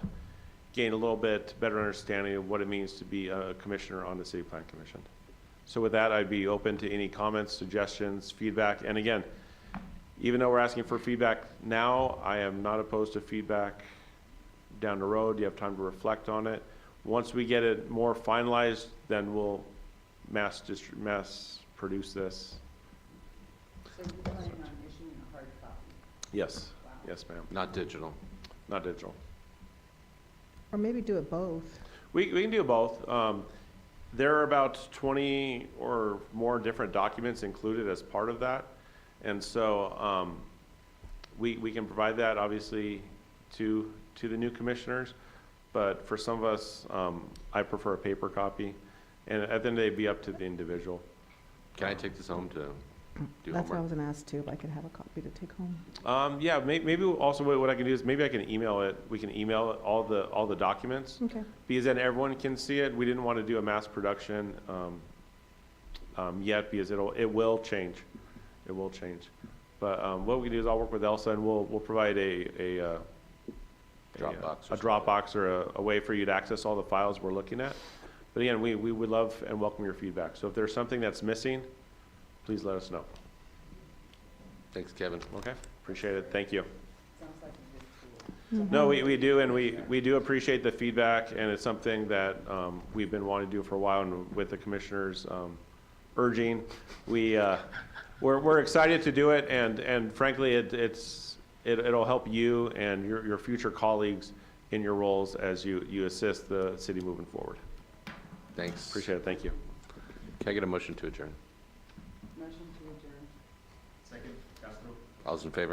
Speaker 1: gain a little bit better understanding of what it means to be a commissioner on the City Plan Commission. So with that, I'd be open to any comments, suggestions, feedback, and again, even though we're asking for feedback now, I am not opposed to feedback down the road. You have time to reflect on it. Once we get it more finalized, then we'll mass produce this.
Speaker 7: So you're planning on issuing a hard copy?
Speaker 1: Yes, yes, ma'am.
Speaker 4: Not digital.
Speaker 1: Not digital.
Speaker 9: Or maybe do it both.
Speaker 1: We can do both. There are about 20 or more different documents included as part of that. And so we can provide that obviously to the new commissioners, but for some of us, I prefer a paper copy. And at the end of the day, it'd be up to the individual.
Speaker 4: Can I take this home to do
Speaker 9: That's what I
Speaker 4: homework?
Speaker 9: was gonna ask too, if I could have a copy to take home.
Speaker 1: Yeah, maybe also what I can do is maybe I can email it. We can email all the documents.
Speaker 9: Okay.
Speaker 1: Because then everyone can see it. We didn't want to do a mass production yet because it will change. It will change. But what we do is I'll work with Elsa and we'll provide a Dropbox or a way for you to access all the files we're looking at. But again, we would love and welcome your feedback. So if there's something that's missing, please let us know.
Speaker 4: Thanks, Kevin.
Speaker 1: Okay, appreciate it. Thank you.
Speaker 7: Sounds like a good tool.
Speaker 1: No, we do, and we do appreciate the feedback, and it's something that we've been wanting to do for a while, and with the commissioners urging, we're excited to do it, and frankly, it'll help you and your future colleagues in your roles as you assist the city moving forward.
Speaker 4: Thanks.
Speaker 1: Appreciate it. Thank you.
Speaker 4: Can I get a motion to adjourn?
Speaker 7: Motion to adjourn.
Speaker 1: Second, Castro.
Speaker 4: All those in favor?